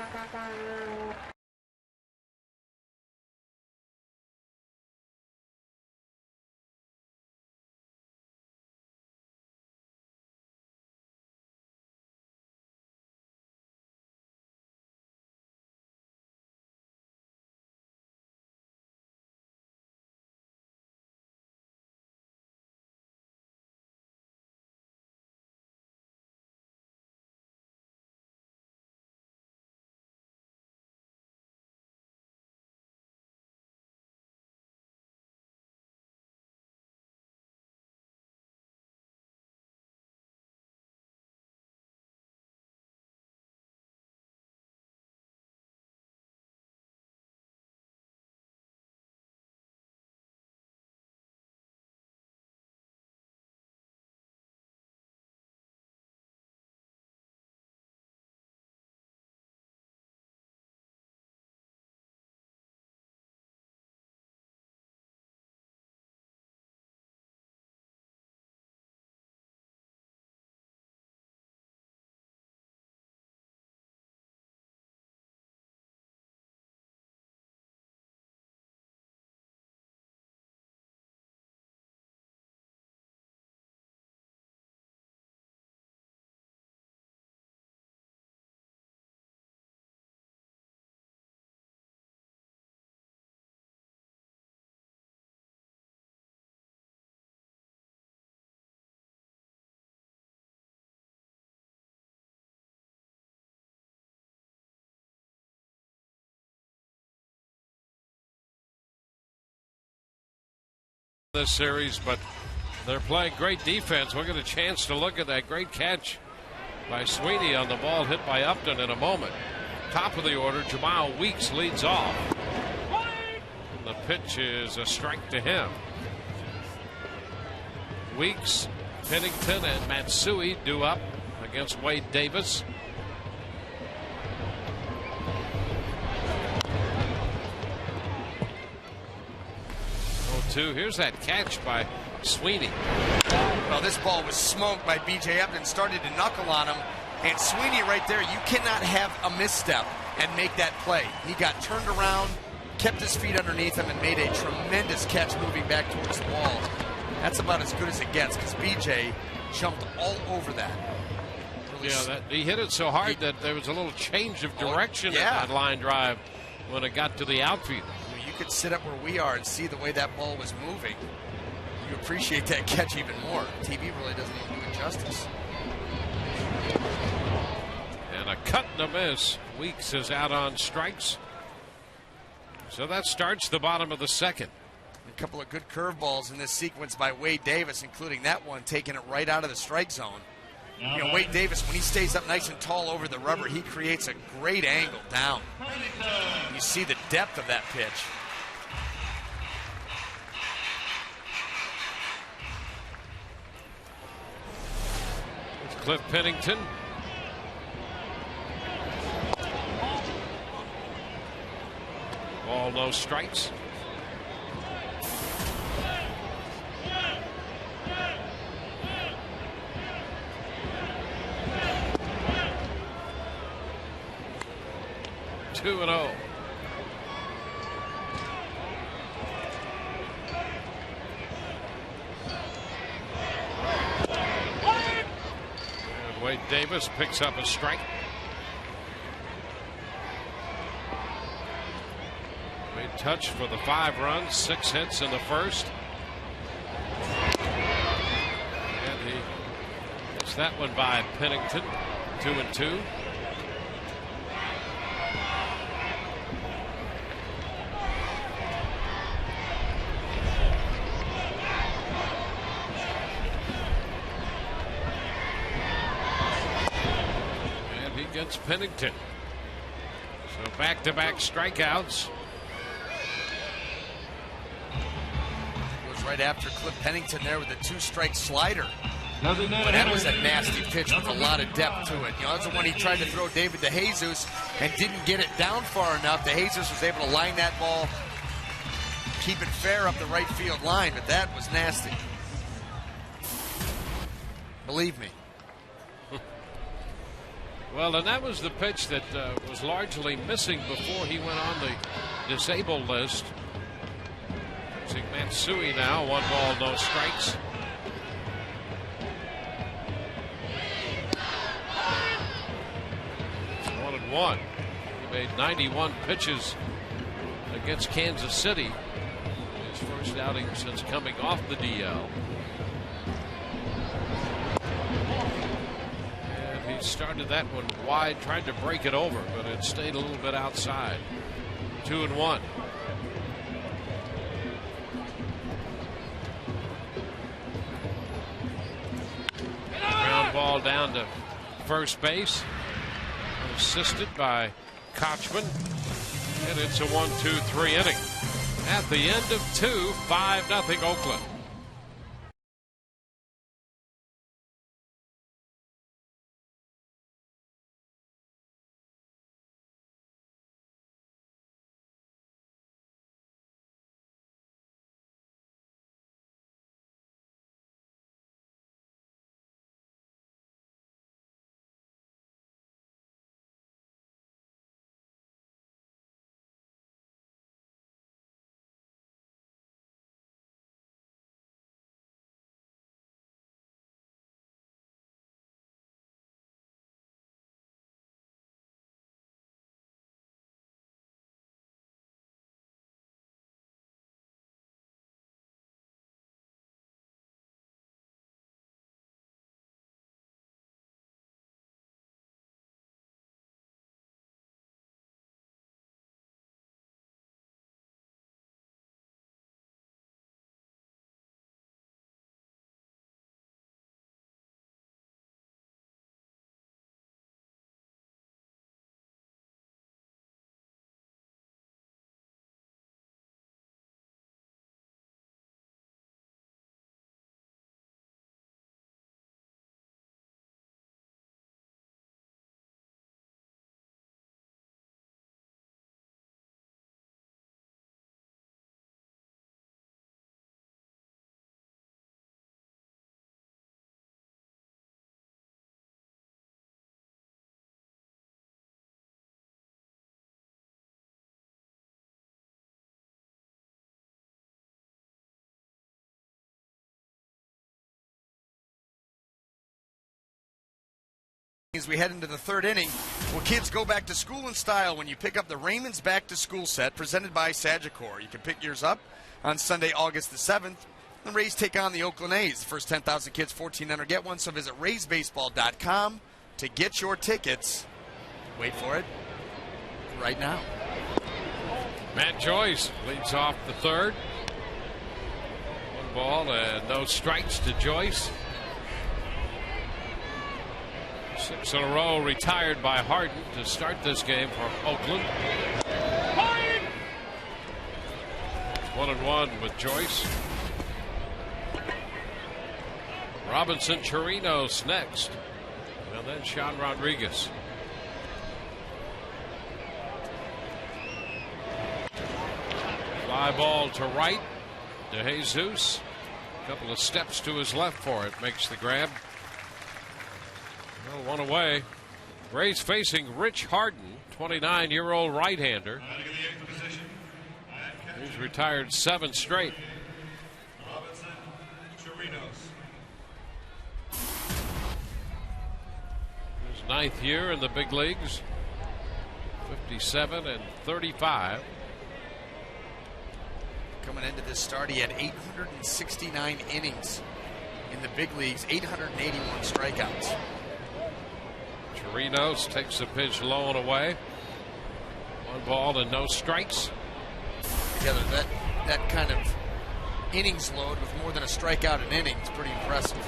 this series, but they're playing great defense. We'll get a chance to look at that great catch by Sweeney on the ball hit by Upton in a moment. Top of the order, Jamal Weeks leads off. And the pitch is a strike to him. Weeks, Pennington, and Matsui due up against Wade Davis. 0-2. Here's that catch by Sweeney. Well, this ball was smoked by B.J. Upton, started to knuckle on him. And Sweeney right there, you cannot have a misstep and make that play. He got turned around, kept his feet underneath him, and made a tremendous catch moving back towards the wall. That's about as good as it gets because B.J. jumped all over that. Yeah, he hit it so hard that there was a little change of direction in that line drive when it got to the outfield. You could sit up where we are and see the way that ball was moving. You appreciate that catch even more. TV really doesn't even do it justice. And a cut and a miss. Weeks is out on strikes. So that starts the bottom of the second. A couple of good curveballs in this sequence by Wade Davis, including that one taking it right out of the strike zone. You know, Wade Davis, when he stays up nice and tall over the rubber, he creates a great angle down. You see the depth of that pitch. It's Cliff Pennington. Ball, no strikes. Two and 0. And Wade Davis picks up a strike. Made touch for the 5 runs, 6 hits in the first. And he gets that one by Pennington. 2-2. Against Pennington. So back-to-back strikeouts. Goes right after Cliff Pennington there with a 2-strike slider. But that was a nasty pitch with a lot of depth to it. You know, that's the one he tried to throw David DeJesus and didn't get it down far enough. DeJesus was able to line that ball, keep it fair up the right field line, but that was nasty. Believe me. Well, and that was the pitch that was largely missing before he went on the disabled list. See Matsui now, 1 ball, no strikes. It's 1-1. He made 91 pitches against Kansas City. His first outing since coming off the DL. Started that one wide, tried to break it over, but it stayed a little bit outside. 2-1. Ground ball down to first base, assisted by Kochman, and it's a 1-2-3 inning. At the end of 2, 5-0 Oakland. As we head into the third inning, well, kids, go back to school in style when you pick up the Raymond's Back to School set presented by Sagicor. You can pick yours up on Sunday, August the 7th. The Rays take on the Oakland A's. The first 10,000 kids, 14 under, get one. So visit RaysBaseball.com to get your tickets. Wait for it. Right now. Matt Joyce leads off the third. 1 ball and no strikes to Joyce. 6 in a row retired by Harden to start this game for Oakland. 1-1 with Joyce. Robinson Chirinos next. And then Sean Rodriguez. Fly ball to right. De Jesus. A couple of steps to his left for it. Makes the grab. Well, 1 away. Rays facing Rich Harden, 29-year-old right-hander. He's retired 7 straight. Robinson Chirinos. His 9th year in the big leagues. 57 and 35. Coming into this start, he had 869 innings in the big leagues, 881 strikeouts. Chirinos takes the pitch low and away. 1 ball and no strikes. Together, that kind of innings load with more than a strikeout an inning is pretty impressive.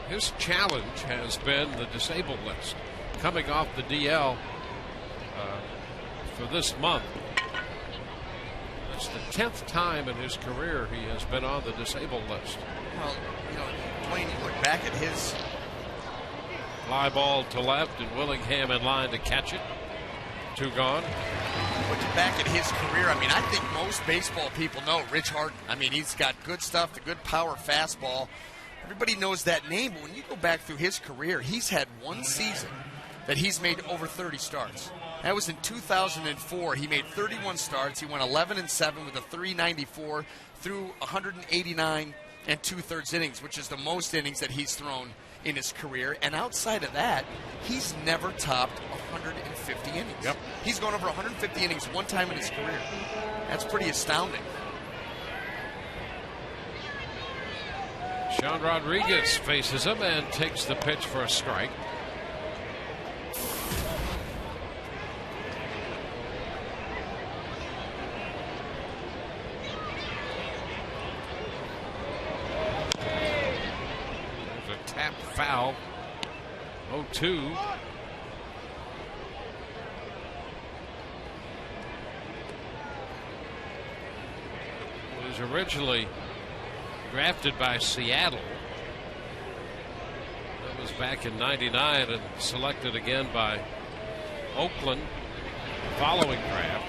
His challenge has been the disabled list. Coming off the DL for this month. It's the 10th time in his career he has been on the disabled list. Well, you know, Dwayne, you look back at his fly ball to left and Willingham in line to catch it. 2 gone. Looking back at his career, I mean, I think most baseball people know Rich Harden. I mean, he's got good stuff, the good power fastball. Everybody knows that name, but when you go back through his career, he's had 1 season that he's made over 30 starts. That was in 2004. He made 31 starts. He went 11-7 with a 394 through 189 and 2/3 innings, which is the most innings that he's thrown in his career. And outside of that, he's never topped 150 innings. Yep. He's gone over 150 innings 1 time in his career. That's pretty astounding. Sean Rodriguez faces him and takes the pitch for a strike. There's a tap foul. 0-2. Was originally drafted by Seattle. That was back in '99 and selected again by Oakland the following draft.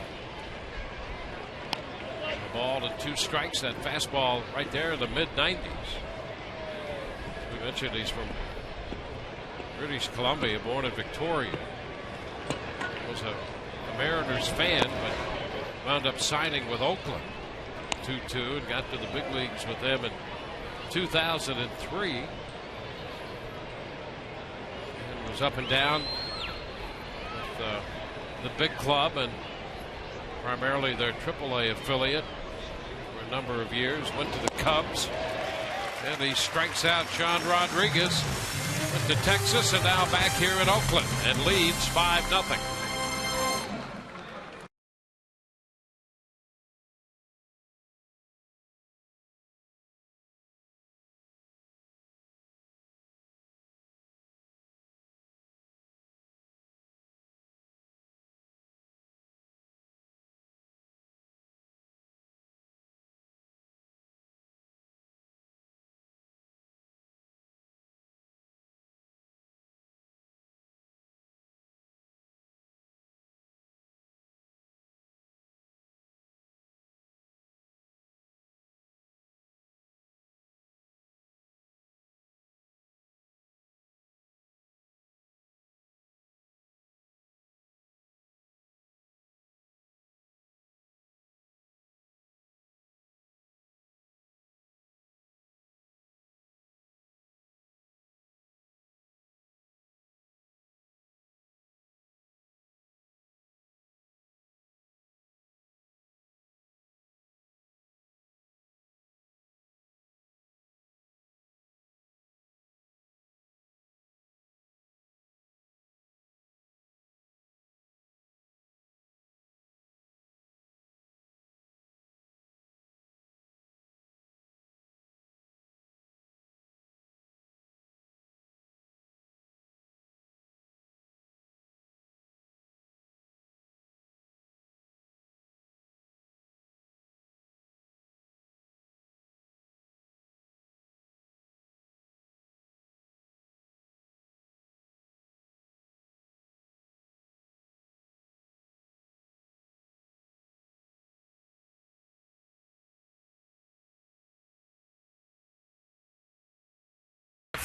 A ball and 2 strikes. That fastball right there in the mid-90s. We mentioned he's from British Columbia, born in Victoria. Was a Mariners fan, but wound up signing with Oakland. 2-2 and got to the big leagues with them in 2003 and was up and down with the big club and primarily their AAA affiliate for a number of years. Went to the Cubs and he strikes out Sean Rodriguez. Went to Texas and now back here in Oakland and leads 5-0.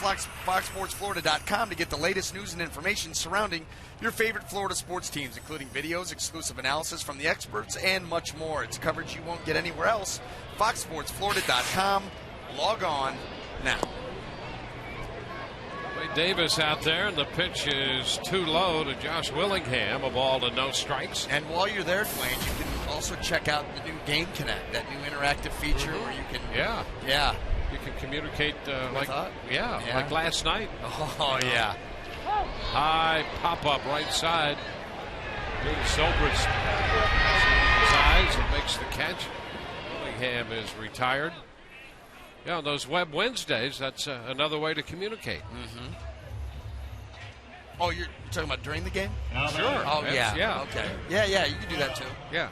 FoxSportsFlorida.com to get the latest news and information surrounding your favorite Florida sports teams, including videos, exclusive analysis from the experts, and much more. It's coverage you won't get anywhere else. FoxSportsFlorida.com. Log on now. Wade Davis out there, and the pitch is too low to Josh Willingham. A ball to no strikes. And while you're there, Dwayne, you can also check out the new Game Connect, that new interactive feature where you can... Yeah. Yeah. You can communicate like last night. Oh, yeah. High pop-up right side. Silbert's his eyes and makes the catch. Willingham is retired. Yeah, on those Web Wednesdays, that's another way to communicate. Mm-hmm. Oh, you're talking about during the game? Sure. Oh, yeah. Yeah. Okay. Yeah, you can do that too. Yeah.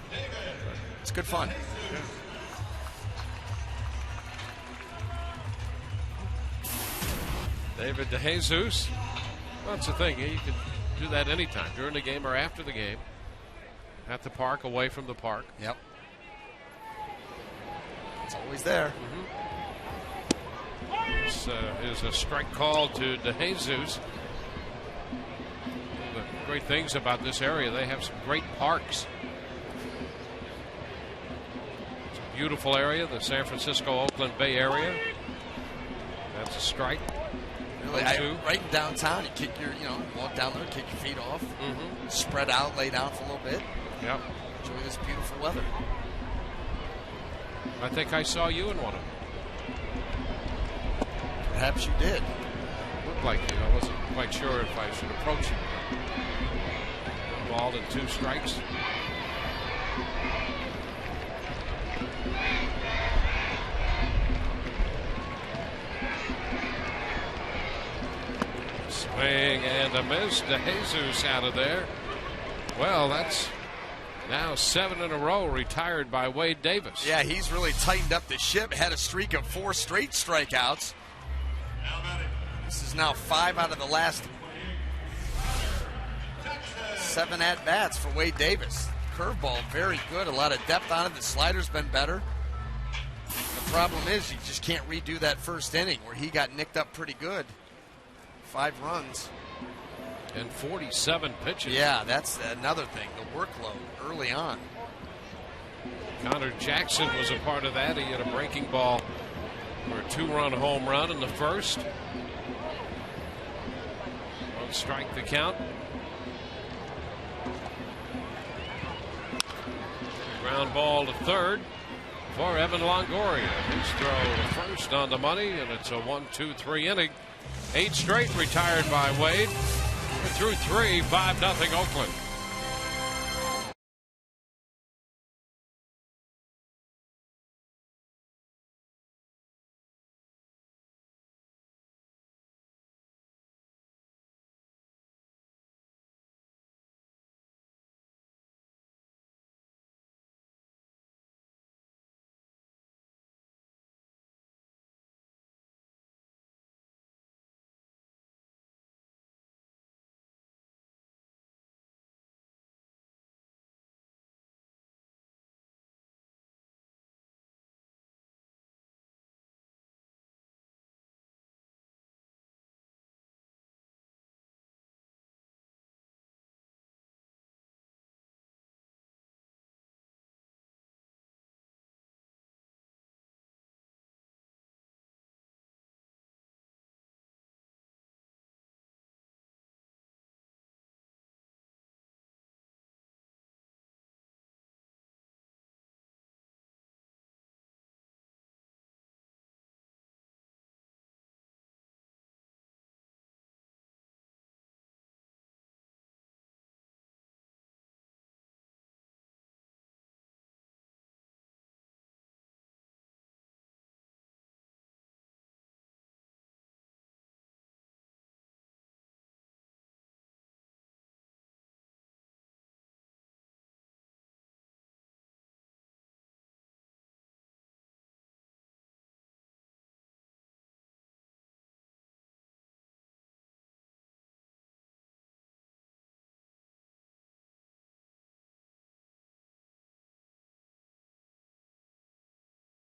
It's good fun. Yeah. David DeJesus. Well, that's the thing. You can do that anytime, during the game or after the game. At the park, away from the park. Yep. It's always there. This is a strike call to DeJesus. The great things about this area, they have some great parks. It's a beautiful area, the San Francisco-Oakland Bay Area. That's a strike. Really, right in downtown, you kick your, walk down there, kick your feet off, spread out, lay down for a little bit. Yep. Enjoy this beautiful weather. I think I saw you in one of them. Perhaps you did. Looked like you. I wasn't quite sure if I should approach you. One ball and 2 strikes. Swing and a miss. DeJesus out of there. Well, that's now 7 in a row retired by Wade Davis. Yeah, he's really tightened up the ship. Had a streak of 4 straight strikeouts. This is now 5 out of the last 7 at-bats for Wade Davis. Curveball, very good. A lot of depth on it. The slider's been better. The problem is you just can't redo that first inning where he got nicked up pretty good. 5 runs. And 47 pitches. Yeah, that's another thing. The workload early on. Connor Jackson was a part of that. He had a breaking ball for a 2-run home run in the first. 1 strike the count. Ground ball to third for Evan Longoria. His throw to first on the money, and it's a 1-2-3 inning. 8 straight retired by Wade. Through 3, 5-0 Oakland.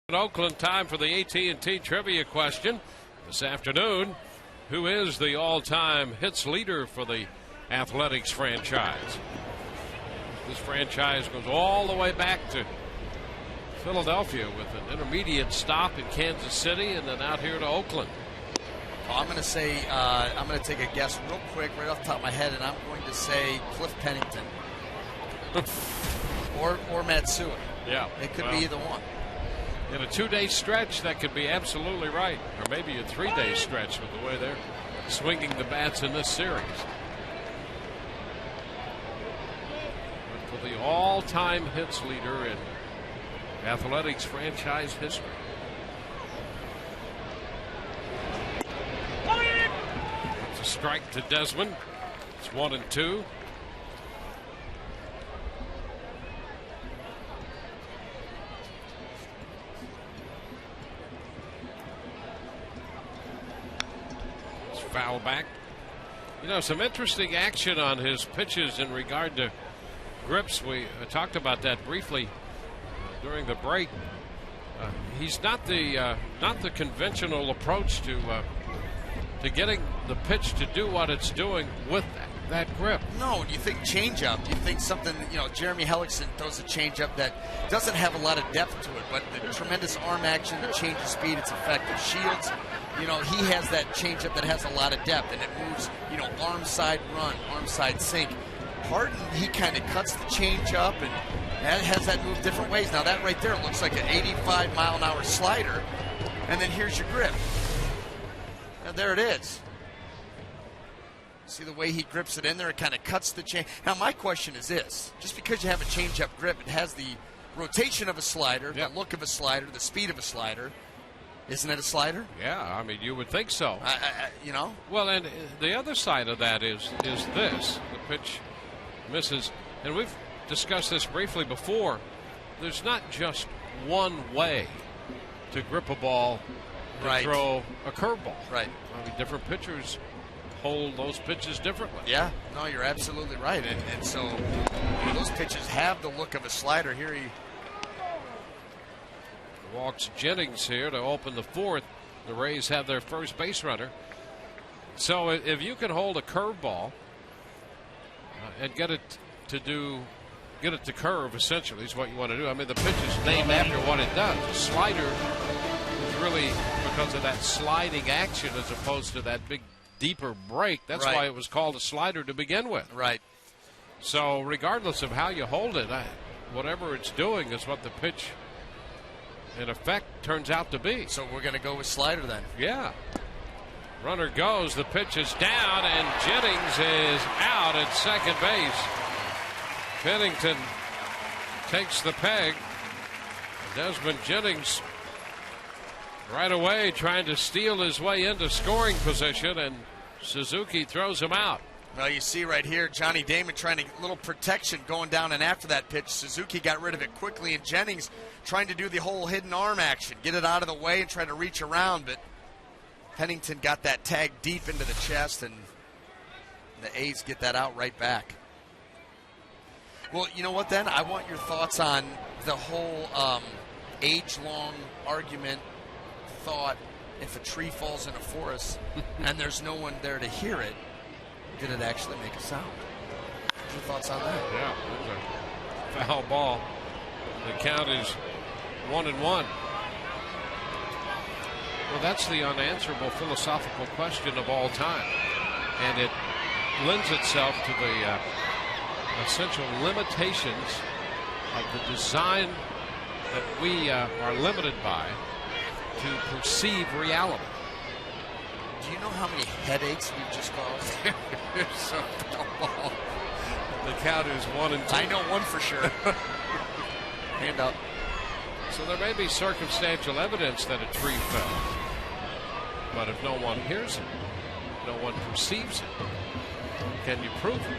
Oakland, time for the AT&T trivia question this afternoon. who is the all-time hits leader for the Athletics franchise. This franchise goes all the way back to Philadelphia with an intermediate stop in Kansas City and then out here to Oakland. Well, I'm going to say, I'm going to take a guess real quick right off the top of my head, and I'm going to say Cliff Pennington or Matsui. Yeah. It could be either one. In a 2-day stretch, that could be absolutely right. Or maybe a 3-day stretch with the way they're swinging the bats in this series. But for the all-time hits leader in Athletics franchise history. It's a strike to Desmond. It's 1-2. It's foul back. You know, some interesting action on his pitches in regard to grips. We talked about that briefly during the break. He's not the conventional approach to getting the pitch to do what it's doing with that grip. No, you think changeup. You think something, Jeremy Hellickson throws a changeup that doesn't have a lot of depth to it, but the tremendous arm action, the change of speed, it's effective. Shields, he has that changeup that has a lot of depth, and it moves, arm side run, arm side sink. Harden, he kind of cuts the changeup and has that move different ways. Now that right there looks like an 85-mile-an-hour slider, and then here's your grip. Now there it is. See the way he grips it in there? It kind of cuts the change. Now my question is this. Just because you have a changeup grip, it has the rotation of a slider, the look of a slider, the speed of a slider. Isn't it a slider? Yeah, I mean, you would think so. Well, and the other side of that is this. The pitch misses. And we've discussed this briefly before. There's not just one way to grip a ball and throw a curveball. Right. I mean, different pitchers hold those pitches differently. Yeah, no, you're absolutely right. And so those pitches have the look of a slider. Here he walks Jennings here to open the fourth. The Rays have their first base runner. So if you can hold a curveball and get it to curve, essentially, is what you want to do. I mean, the pitch is named after what it does. The slider is really because of that sliding action as opposed to that big, deeper break. That's why it was called a slider to begin with. Right. So regardless of how you hold it, whatever it's doing is what the pitch, in effect, turns out to be. So we're going to go with slider then. Yeah. Runner goes. The pitch is down, and Jennings is out at second base. Pennington takes the peg. Desmond Jennings right away trying to steal his way into scoring position, and Suzuki throws him out. Well, you see right here, Johnny Damon trying to get a little protection going down and after that pitch. Suzuki got rid of it quickly, and Jennings trying to do the whole hidden arm action, get it out of the way and try to reach around, but Pennington got that tag deep into the chest, and the A's get that out right back. Well, you know what then? I want your thoughts on the whole age-long argument, thought, if a tree falls in a forest and there's no one there to hear it, did it actually make a sound? What's your thoughts on that? Yeah, it was a foul ball. The count is 1-1. Well, that's the unanswerable philosophical question of all time. And it lends itself to the essential limitations of the design that we are limited by to perceive reality. Do you know how many headaches we've just caused? So, the count is 1-2. I know one for sure. Hand up. So there may be circumstantial evidence that a tree fell. But if no one hears it, no one perceives it, can you prove it?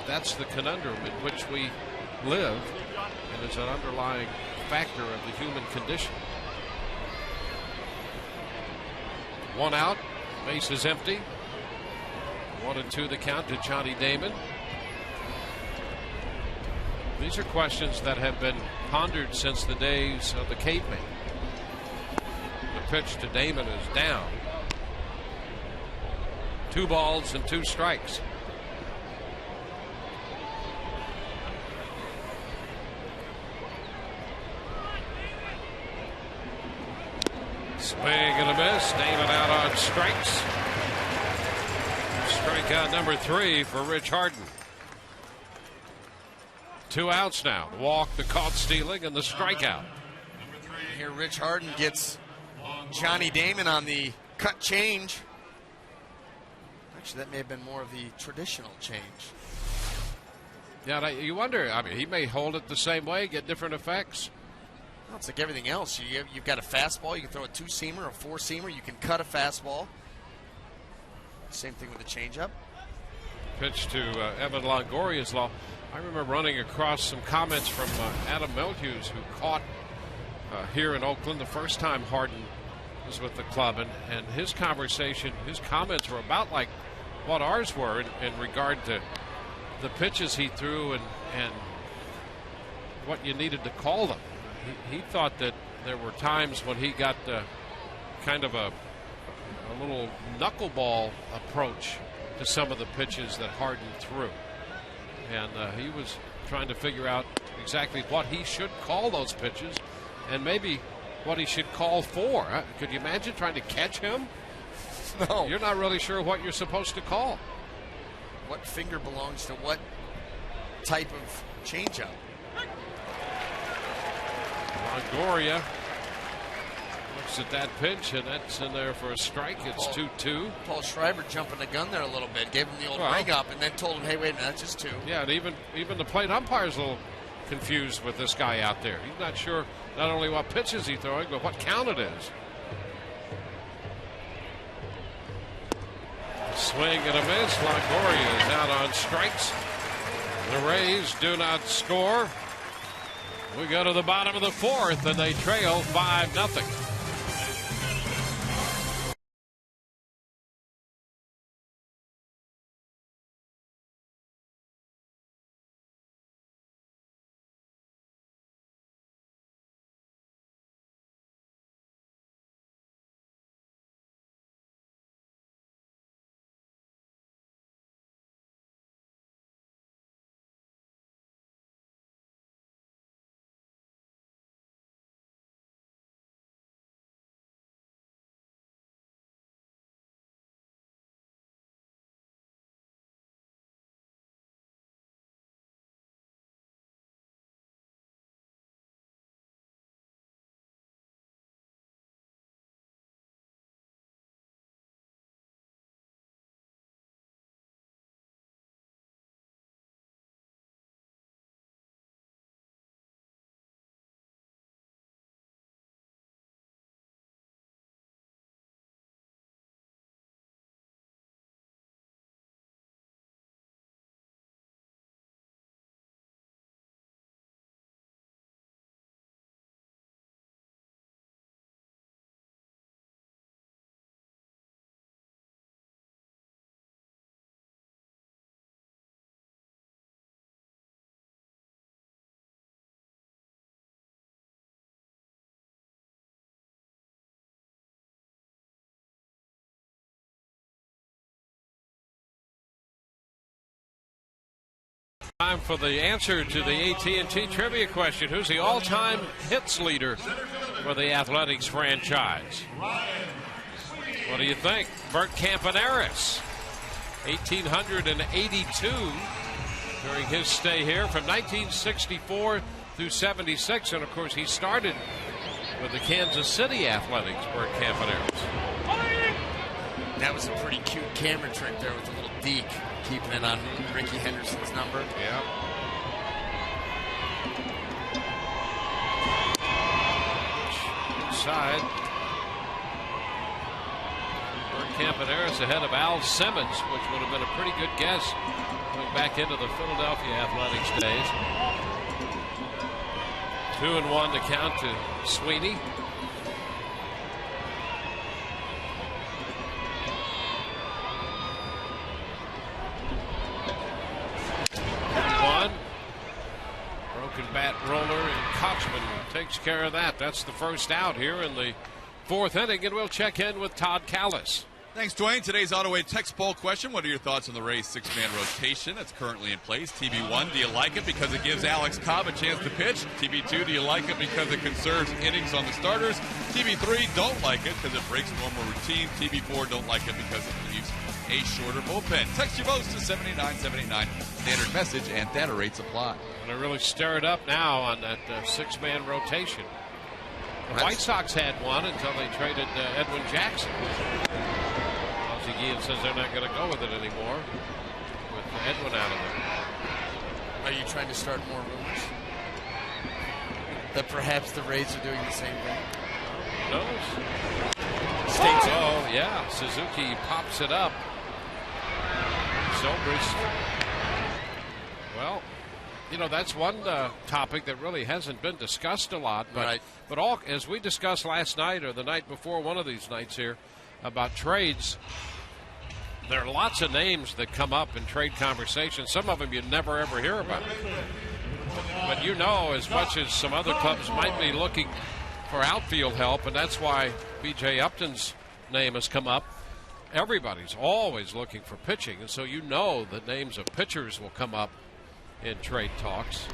That's the conundrum in which we live, and is an underlying factor of the human condition. One out, base is empty. 1-2 the count to Johnny Damon. These are questions that have been pondered since the days of the caveman. The pitch to Damon is down. 2 balls and 2 strikes. Swing and a miss. Damon out on strikes. Strikeout number 3 for Rich Harden. 2 outs now. The walk, the caught stealing, and the strikeout. Here Rich Harden gets Johnny Damon on the cut change. Actually, that may have been more of the traditional change. Yeah, you wonder. I mean, he may hold it the same way, get different effects. Well, it's like everything else. You've got a fastball. You can throw a 2-seamer, a 4-seamer. You can cut a fastball. Same thing with the changeup. Pitch to Evan Longoria's law. I remember running across some comments from Adam Melhuse, who caught here in Oakland the first time Harden was with the club, and his comments were about like what ours were in regard to the pitches he threw and what you needed to call them. He thought that there were times when he got kind of a little knuckleball approach to some of the pitches that Harden threw. And he was trying to figure out exactly what he should call those pitches and maybe what he should call for. Could you imagine trying to catch him? No. You're not really sure what you're supposed to call. What finger belongs to what type of changeup? Longoria looks at that pitch, and that's in there for a strike. It's 2-2. Paul Schreiber jumping the gun there a little bit, gave him the old ring up, and then told him, hey, wait a minute, that's just 2. Yeah, and even the plate umpire's a little confused with this guy out there. He's not sure not only what pitches he's throwing, but what count it is. Swing and a miss. Longoria is out on strikes. The Rays do not score. We go to the bottom of the 4th, and they trail 5-0. Time for the answer to the AT&T trivia question. Who's the all-time hits leader for the Athletics franchise? What do you think? Bert Campaneris, 1,882 during his stay here from 1964 through 76. And, of course, he started with the Kansas City Athletics, Bert Campaneris. That was a pretty cute camera trick there with a little deke, keeping it on Ricky Henderson's number. Yeah. Inside. Bert Campaneris ahead of Al Simmons, which would have been a pretty good guess going back into the Philadelphia Athletics days. 2-1 to count to Sweeney. Broken bat roller, and Kochman takes care of that. That's the first out here in the 4th inning, and we'll check in with Todd Callis. Thanks, Dwayne. Today's AutoWay text poll question: what are your thoughts on the Rays 6-man rotation that's currently in place? TB1, do you like it because it gives Alex Cobb a chance to pitch? TB2, do you like it because it conserves innings on the starters? TB3, don't like it because it breaks normal routine. TB4, don't like it because it leaves a shorter bullpen. Text your votes to 789-789. Standard message and data rates apply. And they're really stirred up now on that 6-man rotation. The White Sox had one until they traded Edwin Jackson. Ian says they're not going to go with it anymore with Edwin out of it. Are you trying to start more rumors that perhaps the Rays are doing the same thing? Who knows? Stay tuned. Oh, yeah. Suzuki pops it up. Zobrist. Well, you know, that's one topic that really hasn't been discussed a lot. But, right. But all, as we discussed last night or the night before, one of these nights here, about trades, there are lots of names that come up in trade conversations. Some of them you never ever hear about. But you know, as much as some other clubs might be looking for outfield help, and that's why B.J. Upton's name has come up, everybody's always looking for pitching. And so you know the names of pitchers will come up in trade talks.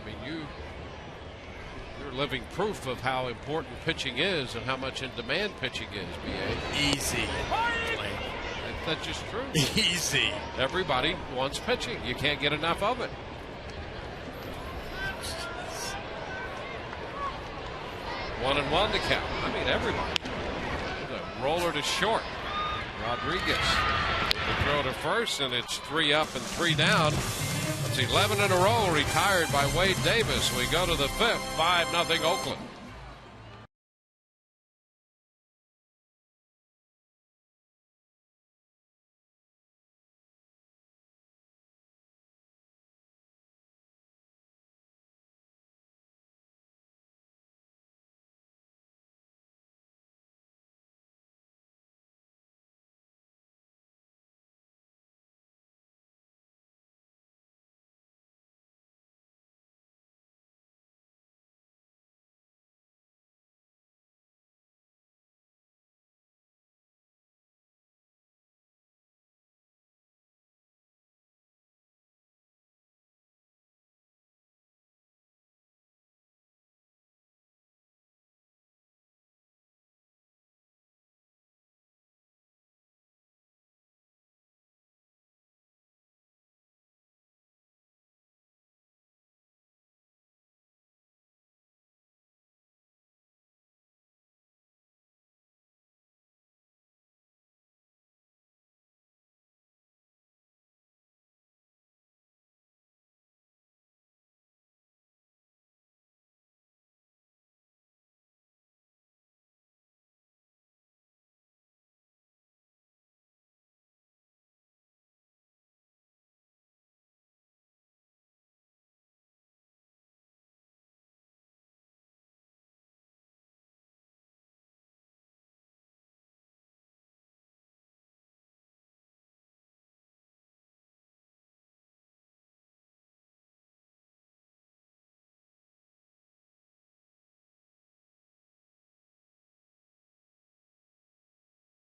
I mean, you're living proof of how important pitching is and how much in demand pitching is, B.A. Easy. That's just true. Easy. Everybody wants pitching. You can't get enough of it. 1-1 to count. I mean, everybody. The roller to short. Rodriguez. The throw to first, and it's 3 up and 3 down. That's 11 in a row retired by Wade Davis. We go to the 5th, 5-0 Oakland.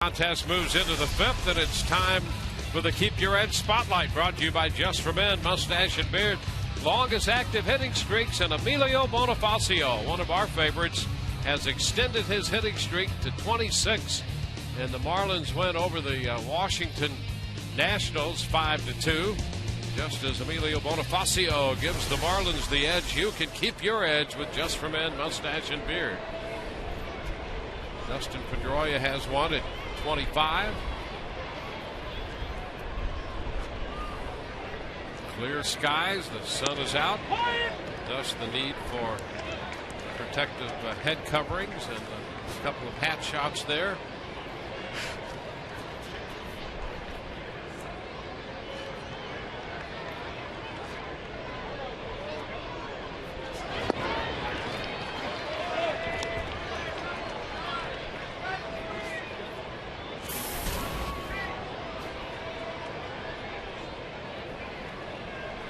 Contest moves into the 5th, and it's time for the Keep Your Edge Spotlight, brought to you by Just for Men, Mustache and Beard. Longest active hitting streaks, and Emilio Bonifacio, one of our favorites, has extended his hitting streak to 26. And the Marlins win over the Washington Nationals 5-2. Just as Emilio Bonifacio gives the Marlins the edge, you can keep your edge with Just for Men, Mustache and Beard. Dustin Pedroia has one at 25. Clear skies, the sun is out. Thus the need for protective head coverings and a couple of hat shots there.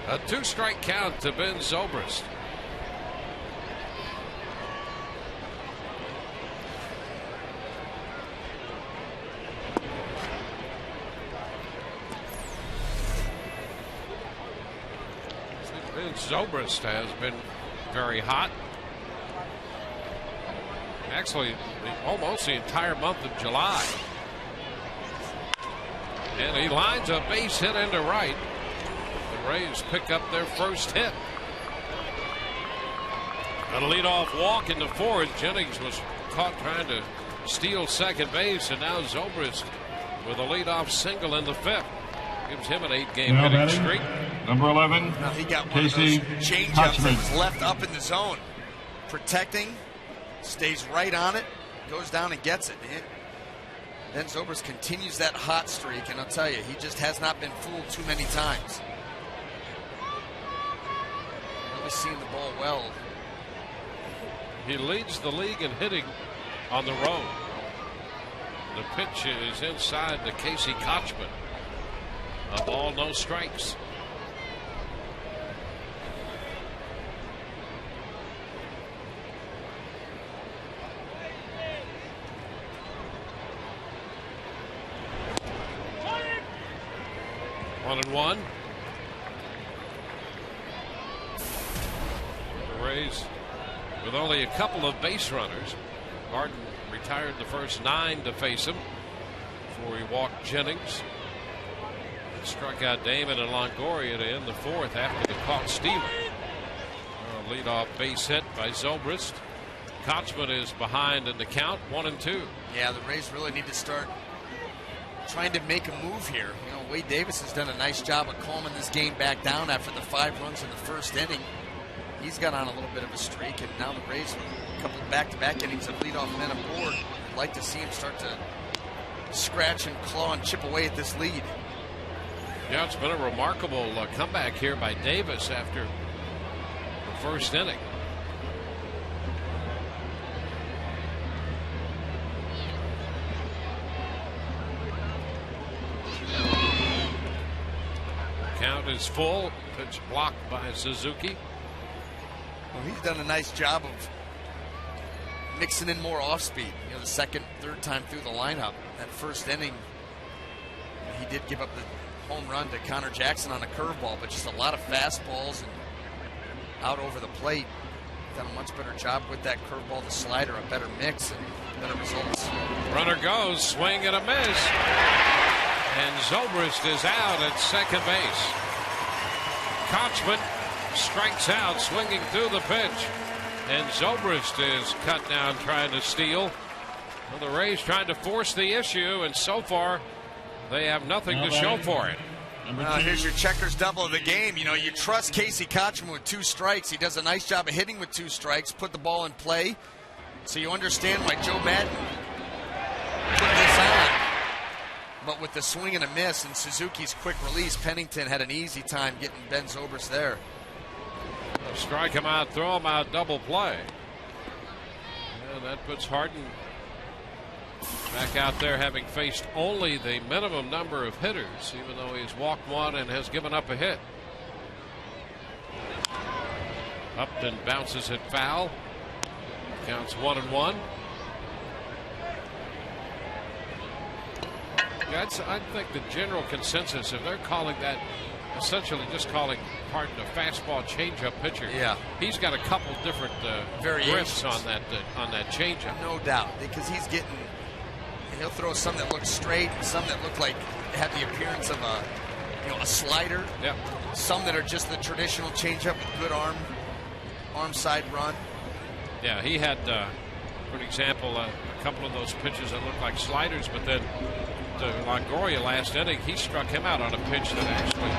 A 2-strike count to Ben Zobrist. Zobrist has been very hot. Actually, almost the entire month of July. And he lines a base hit into right. The Rays pick up their first hit. A leadoff walk in the fourth. Jennings was caught trying to steal second base, and now Zobrist with a leadoff single in the fifth. Gives him an 8-game hitting streak. Number 11. Now he got one of those changeups that was left up in the zone. Protecting, stays right on it, goes down and gets it. Then Zobrist continues that hot streak, and I'll tell you, he just has not been fooled too many times. Really seeing the ball well. He leads the league in hitting on the road. The pitch is inside to Casey Kochman. A ball, no strikes. One and one. The Rays with only a couple of base runners. Harden retired the first 9 to face him before he walked Jennings. Struck out Damon and Longoria to end the fourth after the caught stealer. A leadoff base hit by Zobrist. Kochman is behind in the count, 1 and 2. Yeah, the Rays really need to start trying to make a move here. You know, Wade Davis has done a nice job of calming this game back down after the 5 runs in the first inning. He's got on a little bit of a streak, and now the Rays, a couple of back-to-back innings of leadoff men aboard. I'd like to see him start to scratch and claw and chip away at this lead. Yeah, it's been a remarkable comeback here by Davis after the first inning. Count is full. Pitch blocked by Suzuki. Well, he's done a nice job of mixing in more off speed. You know, the second, third time through the lineup. That first inning, he did give up the home run to Connor Jackson on a curveball, but just a lot of fastballs and out over the plate. Done a much better job with that curveball, the slider, a better mix and better results. Runner goes, swing and a miss. And Zobrist is out at second base. Kochman strikes out, swinging through the pitch. And Zobrist is cut down trying to steal. Well, the Rays trying to force the issue, and so far they have nothing to show for it. Here's your checkers double of the game. You know, you trust Casey Kochman with 2 strikes. He does a nice job of hitting with 2 strikes, put the ball in play. So you understand why Joe Madden put this on. But with the swing and a miss and Suzuki's quick release, Pennington had an easy time getting Ben Zobrist there. Strike him out, throw him out, double play. And that puts Harden back out there, having faced only the minimum number of hitters, even though he's walked 1 and has given up a hit. Upton bounces it foul. Counts 1 and 1. Yeah, I think the general consensus, if they're calling that, essentially just calling Harden a fastball changeup pitcher. Yeah, he's got a couple different variations on that changeup. No doubt, because he's getting. He'll throw some that look straight, some that look like have the appearance of a slider. Yep. Some that are just the traditional changeup with good arm side run. Yeah, he had, for example, a couple of those pitches that looked like sliders, but then to Longoria last inning, he struck him out on a pitch that actually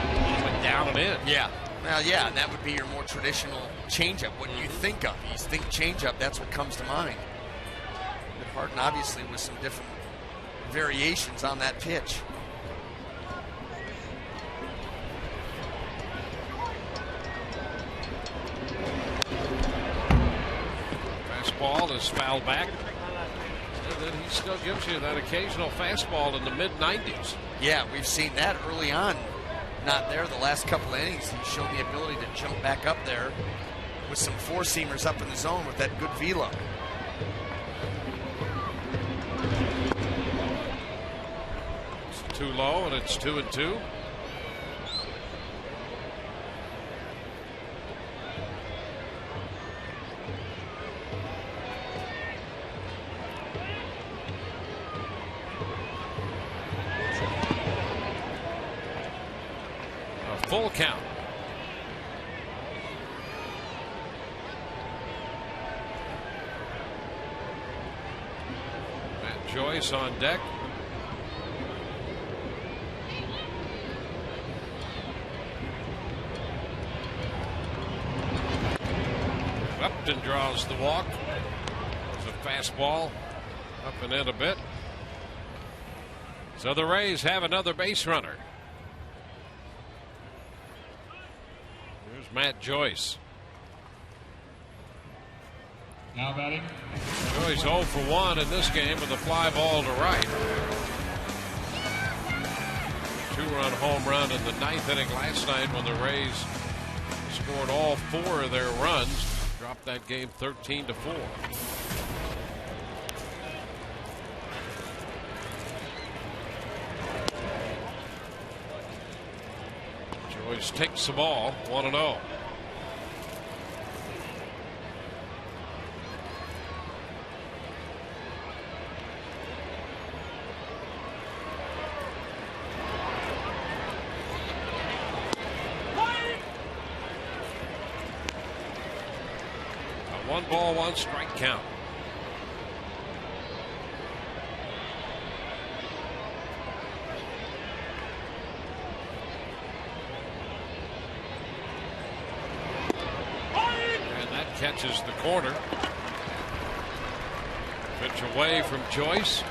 went down and in. Yeah. Well, yeah, and that would be your more traditional changeup. What you think of, you think changeup, that's what comes to mind. But Harden obviously with some different variations on that pitch. Fastball is fouled back. And then he still gives you that occasional fastball in the mid-90s. Yeah, we've seen that early on. Not there the last couple of innings. He's shown the ability to jump back up there with some four-seamers up in the zone with that good velo. It's too low, and it's 2-2. count. Matt Joyce on deck. Upton draws the walk. It's a fastball up and in a bit. So the Rays have another base runner. Here's Matt Joyce. Now batting. Joyce 0 for 1 in this game with a fly ball to right. 2-run home run in the 9th inning last night when the Rays scored all 4 of their runs. Dropped that game 13-4. Joyce takes the ball, 1-0. A 1-1 strike count. Catches the corner. Pitch away from Joyce.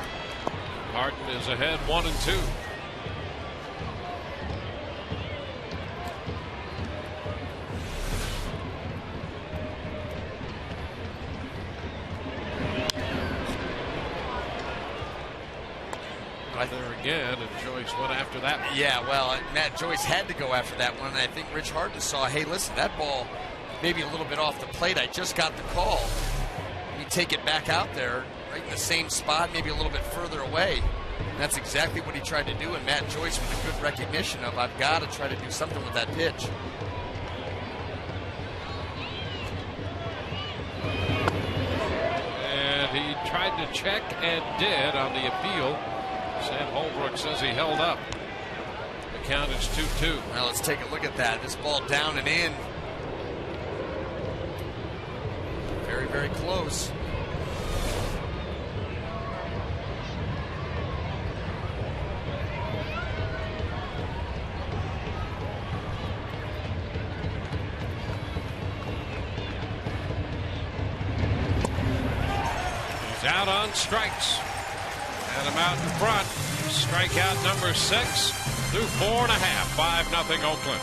Harden is ahead 1-2. There again, and Joyce went after that one. Yeah, well, Matt Joyce had to go after that one, and I think Rich Harden saw, hey, listen, that ball maybe a little bit off the plate. I just got the call. You take it back out there, right in the same spot, maybe a little bit further away. And that's exactly what he tried to do, and Matt Joyce with a good recognition of, I've got to try to do something with that pitch. And he tried to check and did on the appeal. Sam Holbrook says he held up. The count is 2-2. Now let's take a look at that. This ball down and in. Very, very close. He's out on strikes. And him out in front. Strikeout number 6 through 4.5. 5-0 Oakland.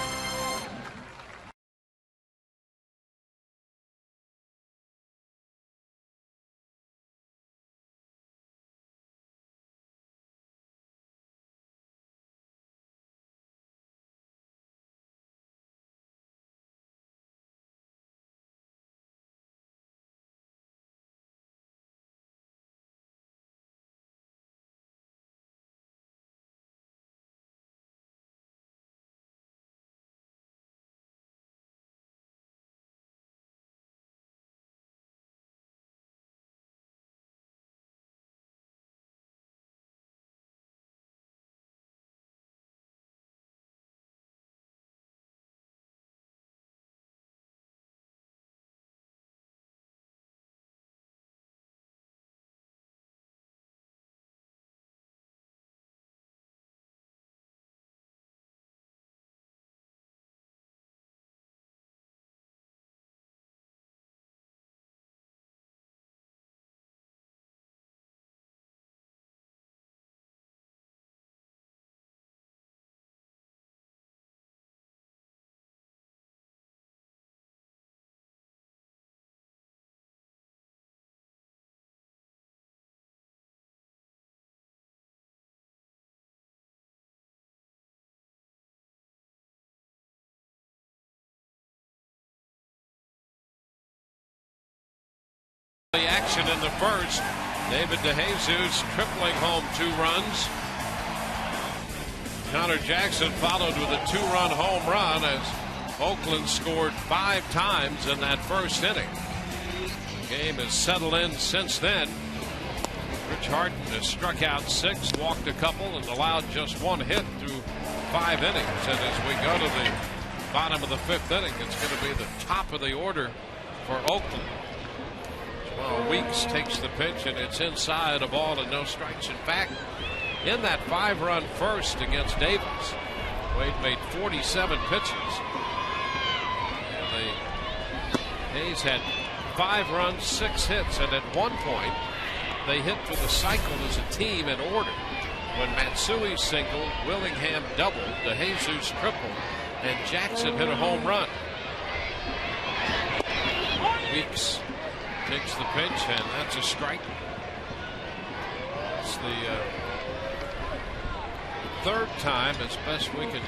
The action in the first. David DeJesus tripling home 2 runs. Connor Jackson followed with a 2-run home run as Oakland scored 5 times in that first inning. The game has settled in since then. Rich Harden has struck out 6, walked a couple, and allowed just 1 hit through 5 innings. And as we go to the bottom of the 5th inning. It's going to be the top of the order for Oakland. Well, Weeks takes the pitch, and it's inside, a ball and no strikes. In fact, in that 5-run first against Davis, Wade made 47 pitches. And the A's had 5 runs, 6 hits, and at one point they hit for the cycle as a team in order when Matsui singled, Willingham doubled, DeJesus tripled, and Jackson hit a home run. Weeks takes the pitch, and that's a strike. It's the third time, as best we can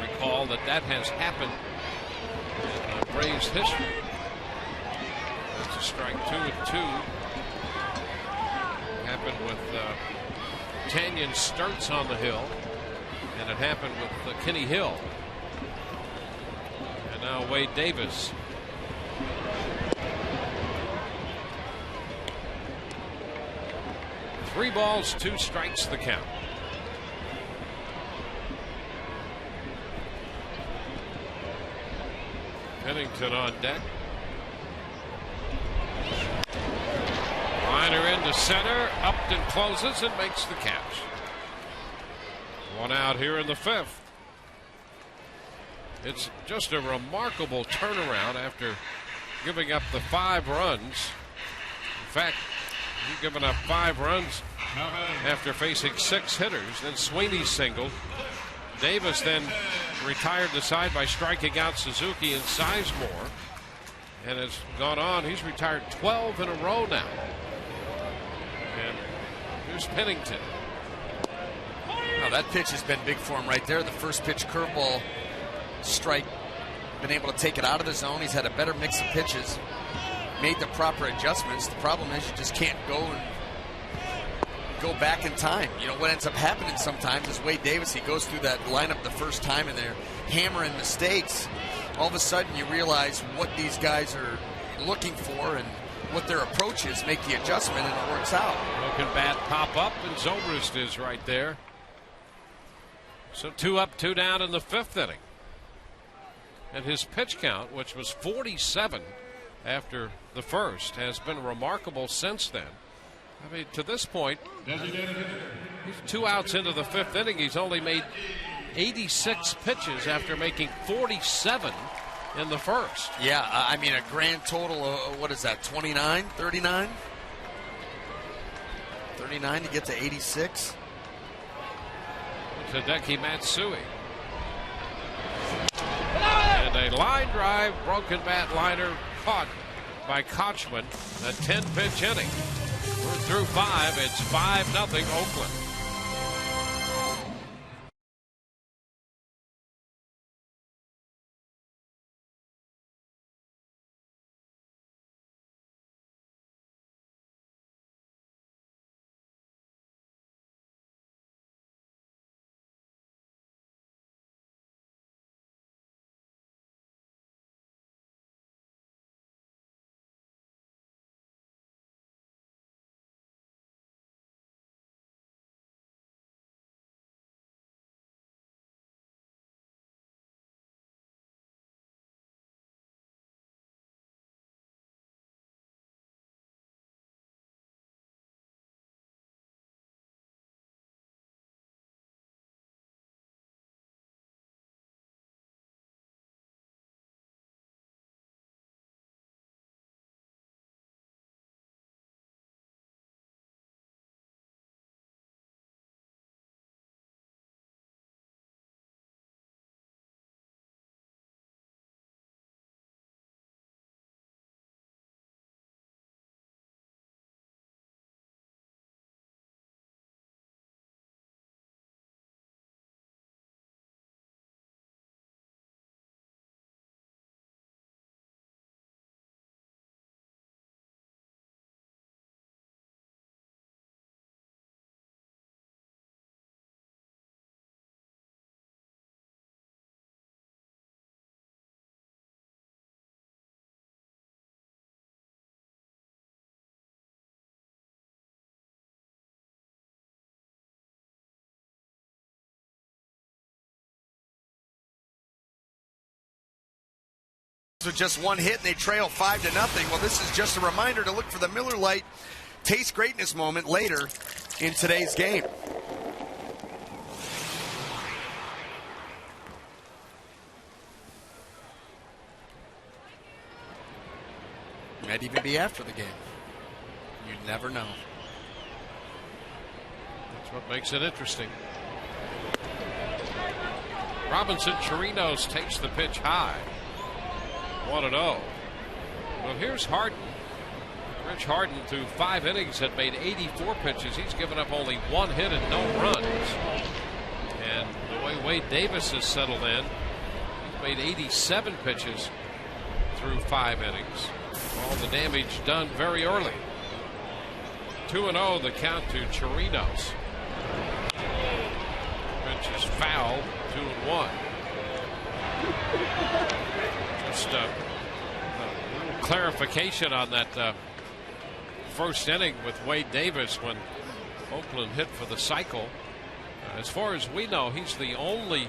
recall, that has happened in Braves history. That's a strike. 2-2. Happened with Tanyan Sturtz on the hill, and it happened with Kenny Hill. And now Wade Davis. Three balls, 2 strikes, the count. Pennington on deck. Liner into center. Upton closes and makes the catch. 1 out here in the 5th. It's just a remarkable turnaround after giving up the 5 runs. In fact, you've given up 5 runs after facing 6 hitters. Then Sweeney singled. Davis then retired the side by striking out Suzuki and Sizemore, and has gone on. He's retired 12 in a row now. And here's Pennington. Now that pitch has been big for him right there. The first pitch curveball strike, been able to take it out of the zone. He's had a better mix of pitches, made the proper adjustments. The problem is you just can't go back in time. You know what ends up happening sometimes is Wade Davis, he goes through that lineup the first time and they're hammering mistakes. All of a sudden you realize what these guys are looking for and what their approach is, make the adjustment, and it works out. Broken bat pop up, and Zobrist is right there. So 2 up, 2 down in the 5th inning. And his pitch count, which was 47 after the first, has been remarkable since then. I mean, to this point, he's 2 outs into the 5th inning. He's only made 86 pitches after making 47 in the first. Yeah, I mean, a grand total of, what is that, 29, 39? 39 to get to 86. Hideki Matsui. And a line drive, broken bat liner caught by Kochman. A 10-pitch inning. We're through 5. It's 5-0 Oakland. with just one hit, and they trail 5-0. Well, this is just a reminder to look for the Miller Lite Taste Greatness moment later in today's game. Might even be after the game. You never know. That's what makes it interesting. Robinson Chirinos takes the pitch high. 1-0. Well, here's Harden. Rich Harden, through 5 innings, had made 84 pitches. He's given up only 1 hit and no runs. And the way Wade Davis has settled in, he's made 87 pitches through 5 innings. All the damage done very early. 2-0 the count to Chirinos. Pitch is foul. 2-1. Just a little clarification on that first inning with Wade Davis when Oakland hit for the cycle. As far as we know, he's the only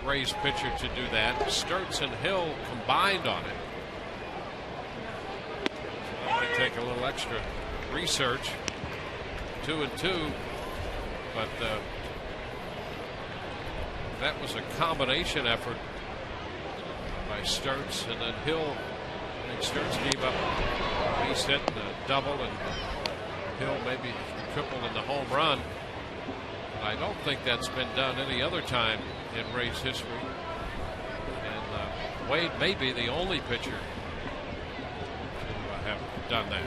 Rays pitcher to do that. Sturts and Hill combined on it. Might take a little extra research. 2-2, but that was a combination effort by Sturts, and then Hill. I think Sturts gave up a base hit and a double, and Hill maybe triple in the home run. But I don't think that's been done any other time in Rays history. And Wade may be the only pitcher to have done that.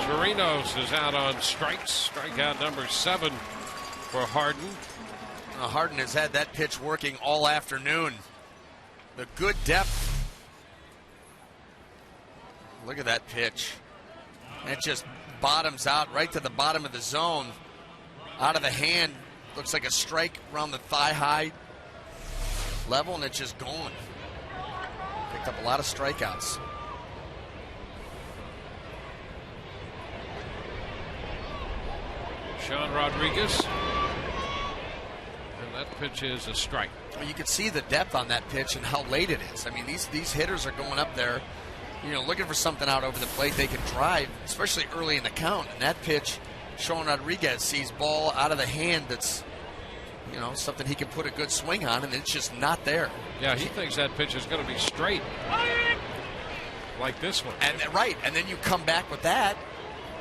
Chirinos is out on strikes. Strikeout number 7 for Harden. Harden has had that pitch working all afternoon. The good depth. Look at that pitch. It just bottoms out right to the bottom of the zone. Out of the hand. Looks like a strike around the thigh-high level, and it's just gone. Picked up a lot of strikeouts. Sean Rodriguez. And that pitch is a strike. Well, you can see the depth on that pitch and how late it is. I mean, these hitters are going up there, looking for something out over the plate they can drive, especially early in the count. And that pitch, Sean Rodriguez sees ball out of the hand that's, something he can put a good swing on, and it's just not there. Yeah, he thinks that pitch is going to be straight. Like this one. And then you come back with that.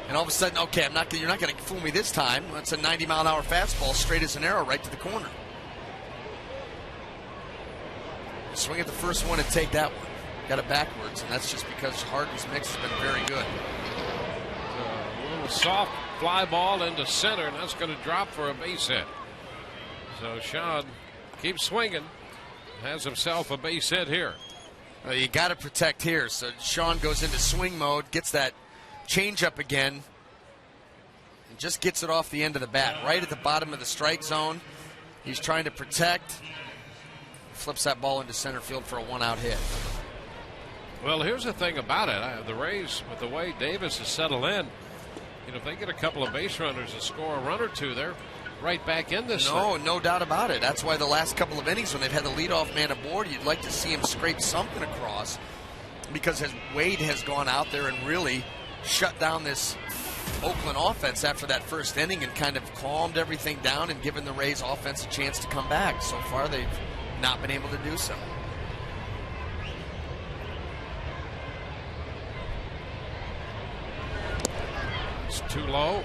And all of a sudden, okay, you're not going to fool me this time. It's a 90-mile-an-hour fastball, straight as an arrow, right to the corner. Swing at the first one and take that one. Got it backwards, and that's just because Harden's mix has been very good. A little soft fly ball into center, and that's going to drop for a base hit. So Sean keeps swinging, has himself a base hit here. Well, you got to protect here. So Sean goes into swing mode, gets that change up again, and just gets it off the end of the bat, right at the bottom of the strike zone. He's trying to protect, flips that ball into center field for a 1-out hit. Well, here's the thing about it. The Rays, with the way Davis has settled in, if they get a couple of base runners and score a run or two, they're right back in this thing. No doubt about it. That's why the last couple of innings when they've had the leadoff man aboard, you'd like to see him scrape something across, because Wade has gone out there and really shut down this Oakland offense after that first inning and kind of calmed everything down and given the Rays offense a chance to come back. So far, they've not been able to do so. It's too low.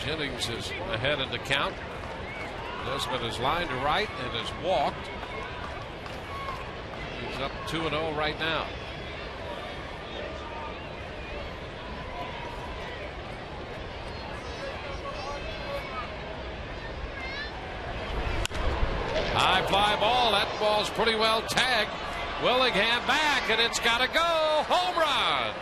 Jennings is ahead in the count. Desmond is lined to right and has walked. He's up 2-0 right now. High fly ball. That ball's pretty well tagged. Willingham back, and it's got to go. Home run.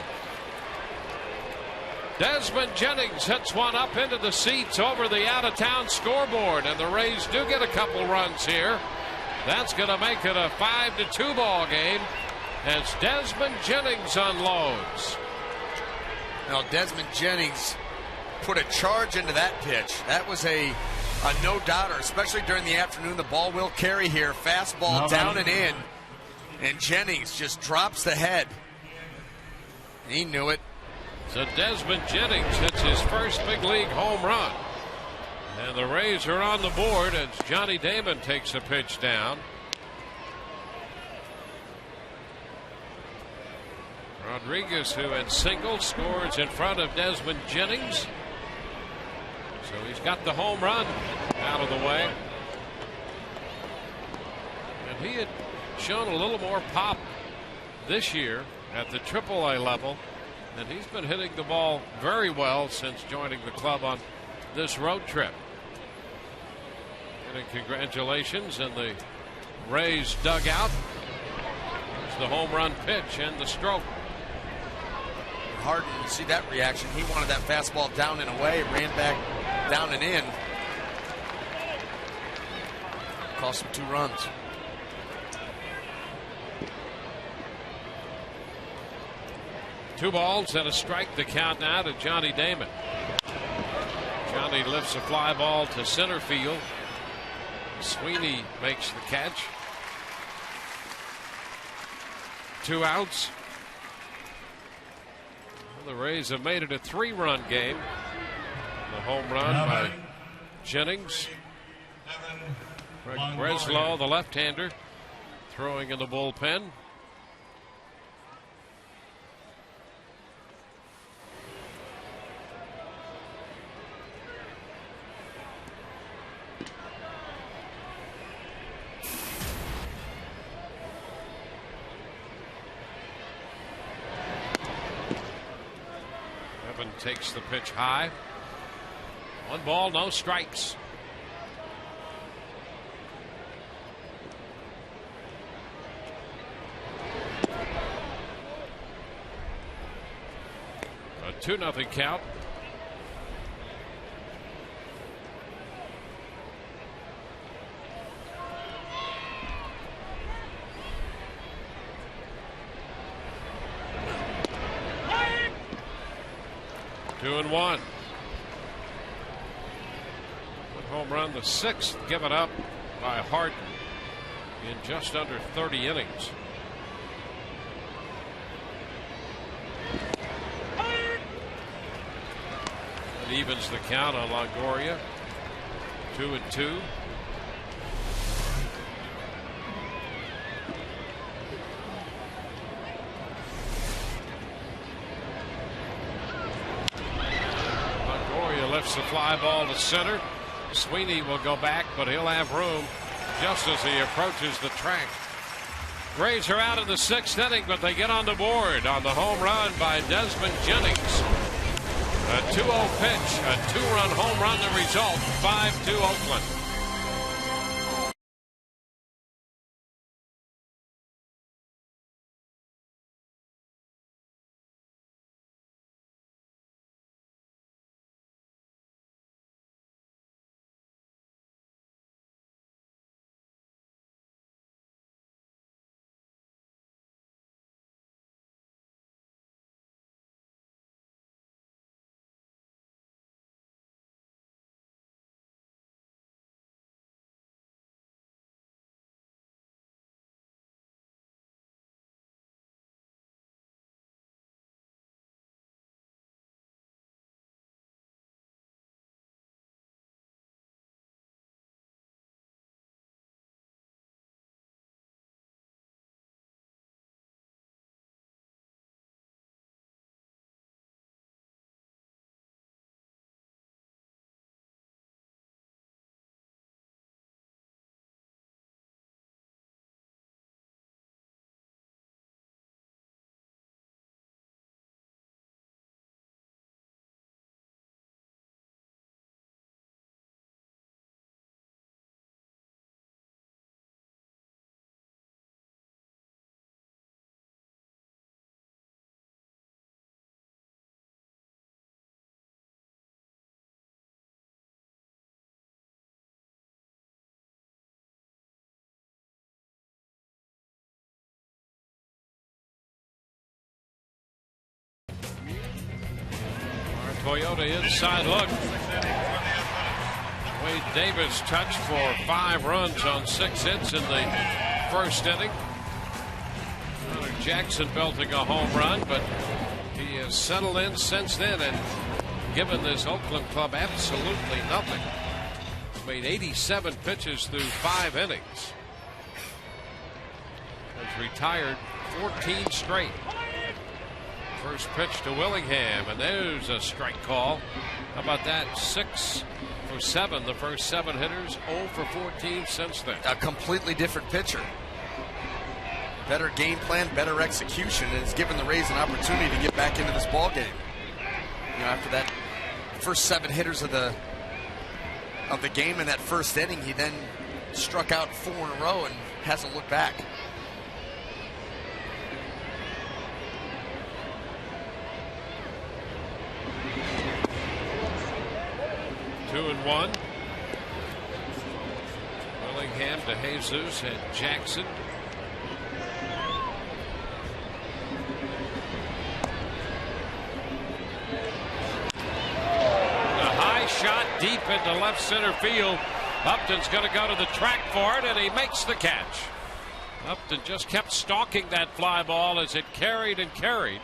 Desmond Jennings hits one up into the seats over the out-of-town scoreboard, and the Rays do get a couple runs here. That's going to make it a 5-2 ball game as Desmond Jennings unloads. Now, Desmond Jennings put a charge into that pitch. That was a a no-doubter, especially during the afternoon. The ball will carry here. Fastball down and in. And Jennings just drops the head. He knew it. So Desmond Jennings hits his first big league home run. And the Rays are on the board as Johnny Damon takes a pitch down. Rodriguez, who had singled, scores in front of Desmond Jennings. So he's got the home run out of the way. And he had shown a little more pop this year at the AAA level. And he's been hitting the ball very well since joining the club on this road trip. And congratulations in the Rays dugout. It's the home run pitch and the stroke. Harden, you see that reaction. He wanted that fastball down and away. Ran back down and in. Cost him 2 runs. Two balls and a strike, the count now to Johnny Damon. Johnny lifts a fly ball to center field. Sweeney makes the catch. 2 outs. The Rays have made it a 3-run game. The home run by Jennings. Greg Breslow, the left-hander, throwing in the bullpen. Takes the pitch high. 1 ball, no strikes. A 2-0 count. Two and one. Home run, the 6th given up by Harden in just under 30 innings. It evens the count on Longoria. 2-2. Lifts the fly ball to center. Sweeney will go back, but he'll have room just as he approaches the track. Rays are out in the 6th inning, but they get on the board on the home run by Desmond Jennings. A 2-0 pitch, a 2-run home run, the result, 5-2 Oakland. Toyota inside look. Wade Davis touched for 5 runs on 6 hits in the first inning. Connor Jackson belting a home run, but he has settled in since then and given this Oakland club absolutely nothing. He's made 87 pitches through 5 innings. Has retired 14 straight. First pitch to Willingham, and there's a strike call. How about that? 6 for 7, the first 7 hitters, 0 for 14 since then. A completely different pitcher. Better game plan, better execution, and it's given the Rays an opportunity to get back into this ball game. You know, after that first 7 hitters of the game in that first inning, he then struck out 4 in a row and hasn't looked back. Two and one. Willingham to Jesus and Jackson. A high shot deep into left center field. Upton's going to go to the track for it, and he makes the catch. Upton just kept stalking that fly ball as it carried and carried.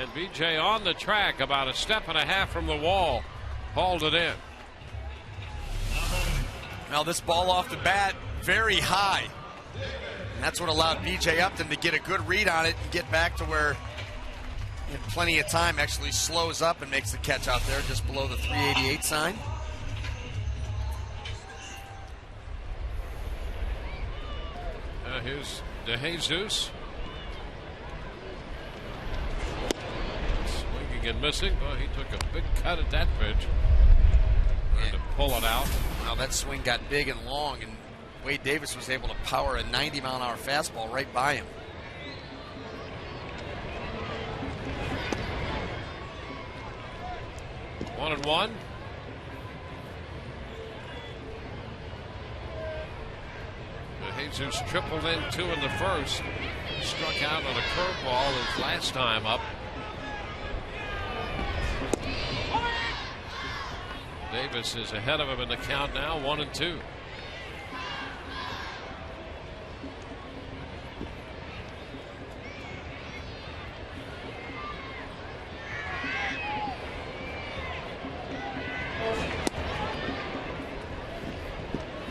And BJ on the track about a step and a half from the wall hauled it in. Now this ball off the bat, very high. And that's what allowed BJ Upton to get a good read on it and get back to where he had plenty of time, actually slows up and makes the catch out there just below the 388 sign. Here's DeJesus. Swinging and missing. Well, he took a big cut at that pitch. Trying to pull it out. Now that swing got big and long, and Wade Davis was able to power a 90-mile-an-hour fastball right by him. One and one. Jesus tripled in 2 in the first. Struck out on a curveball his last time up. Davis is ahead of him in the count now, 1 and 2.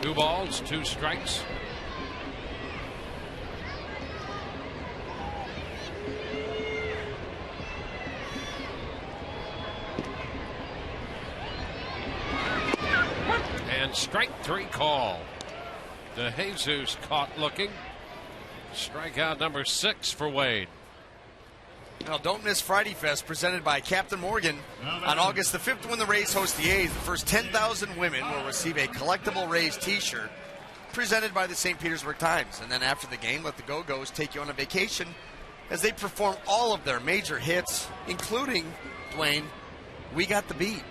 Two balls, 2 strikes. And strike 3 call. DeJesus caught looking. Strikeout number 6 for Wade. Now, don't miss Friday Fest, presented by Captain Morgan. On August the 5th, when the Rays host the A's, the first 10,000 women will receive a collectible Rays t-shirt presented by the St. Petersburg Times. And then after the game, let the Go-Go's take you on a vacation as they perform all of their major hits, including, Dwayne, We Got the Beat.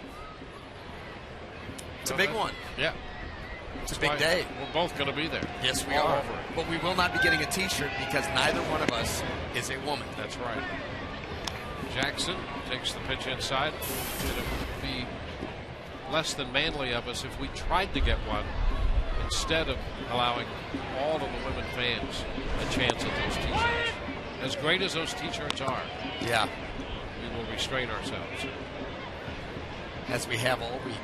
It's a big one. Yeah. It's a big day. We're both going to be there. Yes, we All are. over it. But we will not be getting a t-shirt because neither one of us is a woman. That's right. Jackson takes the pitch inside. It would be less than manly of us if we tried to get one instead of allowing all of the women fans a chance at those t-shirts. As great as those t-shirts are, yeah, we will restrain ourselves. As we have all week.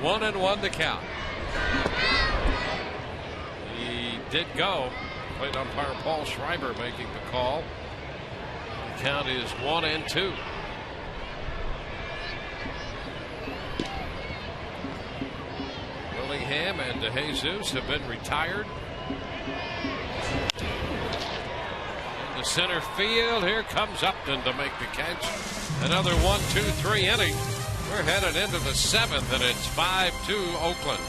1 and 1 to count. He did go. Plate umpire Paul Schreiber making the call. The count is 1 and 2. Willingham and DeJesus have been retired. In the center field, here comes Upton to make the catch. Another 1, 2, 3 inning. We're headed into the 7th, and it's 5-2 Oakland.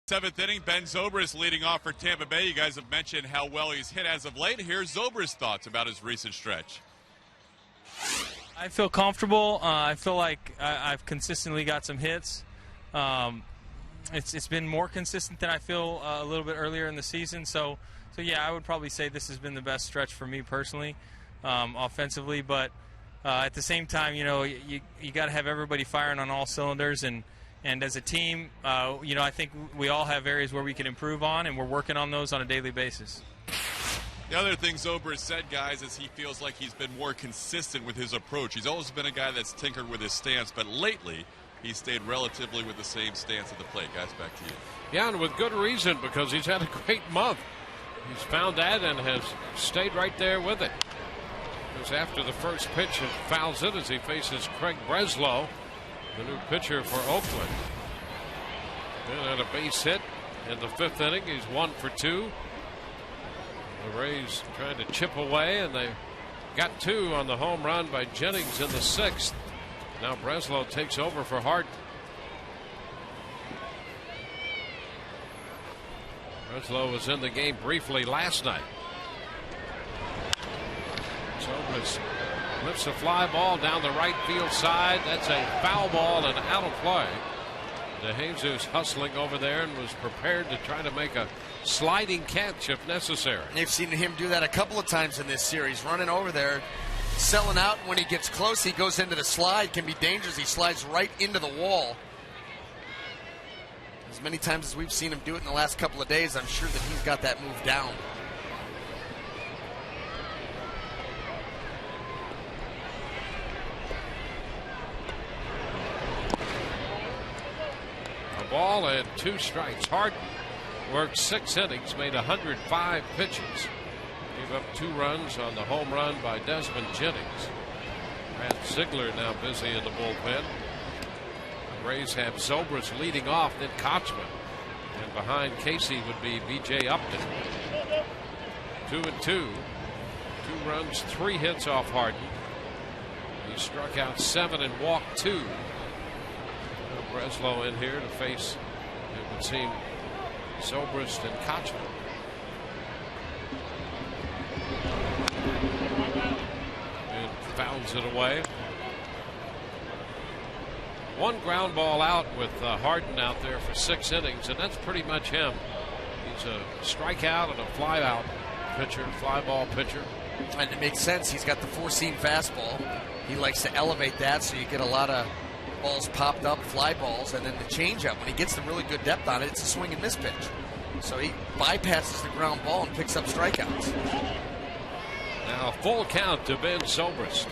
Seventh inning, Ben Zobrist leading off for Tampa Bay. You guys have mentioned how well he's hit as of late. Here's Zobrist's thoughts about his recent stretch. I feel comfortable. I feel like I've consistently got some hits. It's been more consistent than I feel a little bit earlier in the season. So yeah, I would probably say this has been the best stretch for me personally, offensively. But at the same time, you got to have everybody firing on all cylinders. And as a team, I think we all have areas where we can improve on, and we're working on those on a daily basis. The other thing Zobrist said, guys, is he feels like he's been more consistent with his approach. He's always been a guy that's tinkered with his stance, but lately he's stayed relatively with the same stance at the plate. Guys, back to you. Yeah, and with good reason, because he's had a great month. He's found that and has stayed right there with it. Because after the first pitch, it fouls it as he faces Craig Breslow, the new pitcher for Oakland. Then had a base hit in the fifth inning. He's 1 for 2. The Rays trying to chip away, and they got 2 on the home run by Jennings in the 6th. Now Breslow takes over for Hart. Breslow was in the game briefly last night. Zobrist lifts a fly ball down the right field side. That's a foul ball and out of play. DeJesus hustling over there and was prepared to try to make a sliding catch if necessary. They've seen him do that a couple of times in this series, running over there, selling out. When he gets close, he goes into the slide. Can be dangerous. He slides right into the wall. As many times as we've seen him do it in the last couple of days, I'm sure that he's got that move down. Ball and 2 strikes. Harden worked 6 innings, made 105 pitches. Gave up 2 runs on the home run by Desmond Jennings. Brad Ziegler now busy in the bullpen. The Rays have Zobrist leading off, then Kochman. And behind Casey would be B.J. Upton. 2-2. 2 runs, 3 hits off Harden. He struck out 7 and walked 2. Breslow in here to face, it would seem, Zobrist and Kochman. And fouls it away. 1 ground ball out with Harden out there for 6 innings, and that's pretty much him. He's a strikeout and a fly out pitcher, fly ball pitcher. And it makes sense. He's got the 4-seam fastball. He likes to elevate that, so you get a lot of balls popped up, fly balls, and then the changeup. When he gets some really good depth on it, it's a swing and miss pitch. So he bypasses the ground ball and picks up strikeouts. Now full count to Ben Zobrist.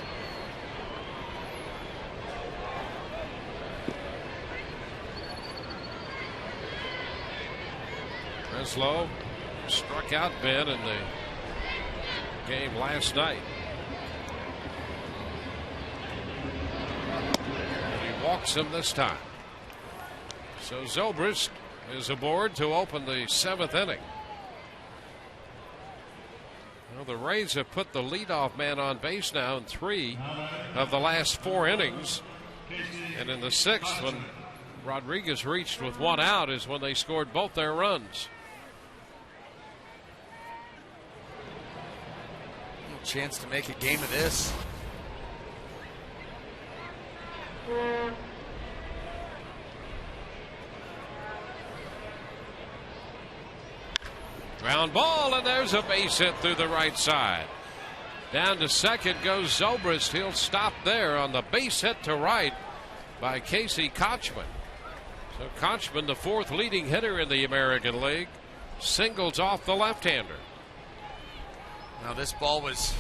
Breslow struck out Ben in the game last night. Walks him this time. So Zobrist is aboard to open the 7th inning. Well, the Rays have put the leadoff man on base now in 3 of the last 4 innings. And in the 6th, when Rodriguez reached with 1 out, is when they scored both their runs. No chance to make a game of this. Ground ball, and there's a base hit through the right side. Down to second goes Zobrist. He'll stop there on the base hit to right by Casey Kochman. So Kochman, the 4th leading hitter in the American League, singles off the left-hander. Now this ball was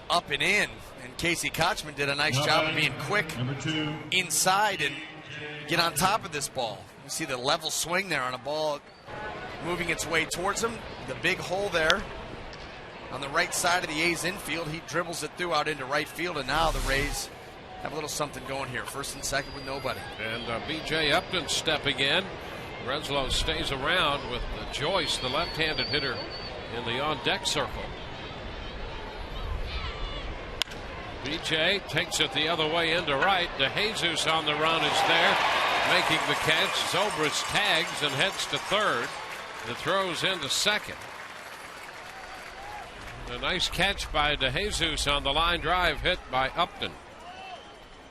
up and in, and Casey Kochman did a nice job of being quick inside and get on top of this ball. You see the level swing there on a ball moving its way towards him. The big hole there on the right side of the A's infield. He dribbles it through out into right field, and now the Rays have a little something going here. 1st and 2nd with nobody. And B.J. Upton stepping in. Breslow stays around with Joyce, the left-handed hitter, in the on-deck circle. B.J. takes it the other way into right. DeJesus on the run is there. making the catch. Zobrist tags and heads to third. The throw's into second. A nice catch by DeJesus on the line drive hit by Upton.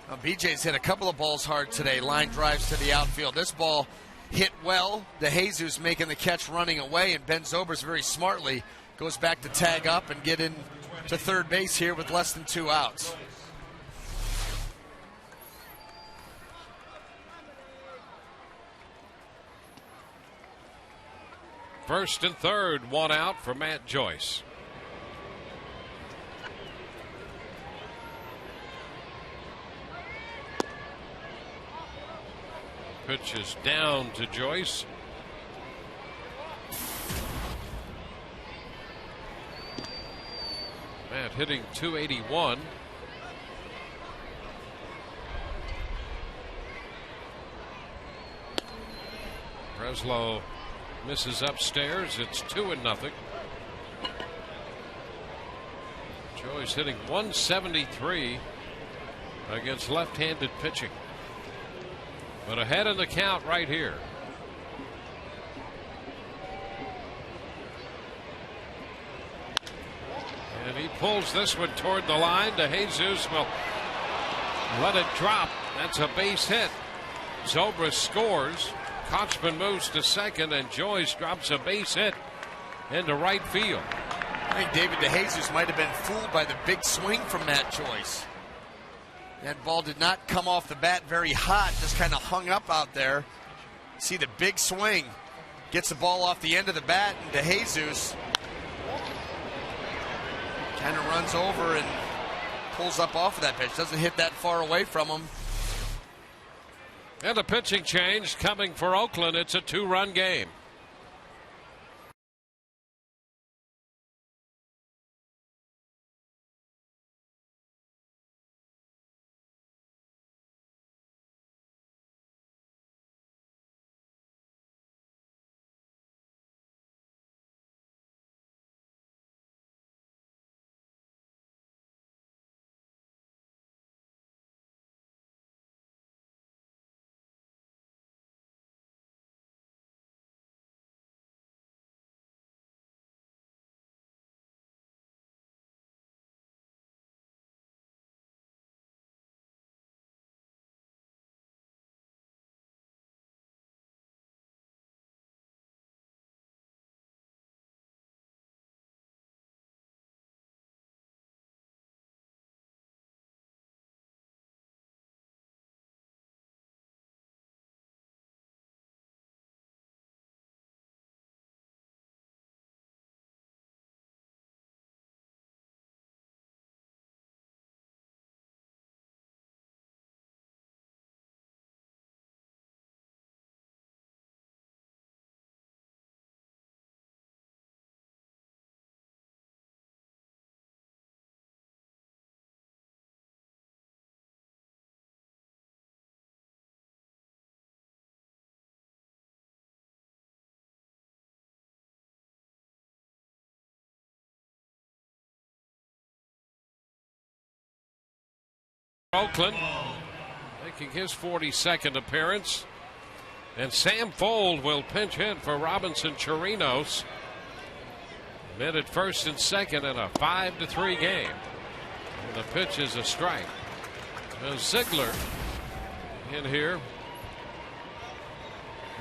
Now, BJ's hit a couple of balls hard today, line drives to the outfield. This ball hit well. DeJesus making the catch running away, and Ben Zobrist very smartly goes back to tag up and get in to third base here with less than 2 outs. First and third, 1 out for Matt Joyce. Pitch is down to Joyce. Matt hitting .281. Breslow misses upstairs. It's 2-0. Joyce hitting .173 against left-handed pitching. But ahead in the count right here. And he pulls this one toward the line. DeJesus will let it drop. That's a base hit. Zobrist scores. Kochman moves to second, and Joyce drops a base hit into right field. I think David DeJesus might have been fooled by the big swing from Matt Joyce. That ball did not come off the bat very hot, just kind of hung up out there. See the big swing. Gets the ball off the end of the bat, and DeJesus kind of runs over and pulls up off of that pitch. Doesn't hit that far away from him. And a pitching change coming for Oakland. It's a 2-run game. Oakland making his 42nd appearance. And Sam Fold will pinch hit for Robinson Chirinos. Mid at first and second in a 5-3 game. And the pitch is a strike. Now Ziegler in here.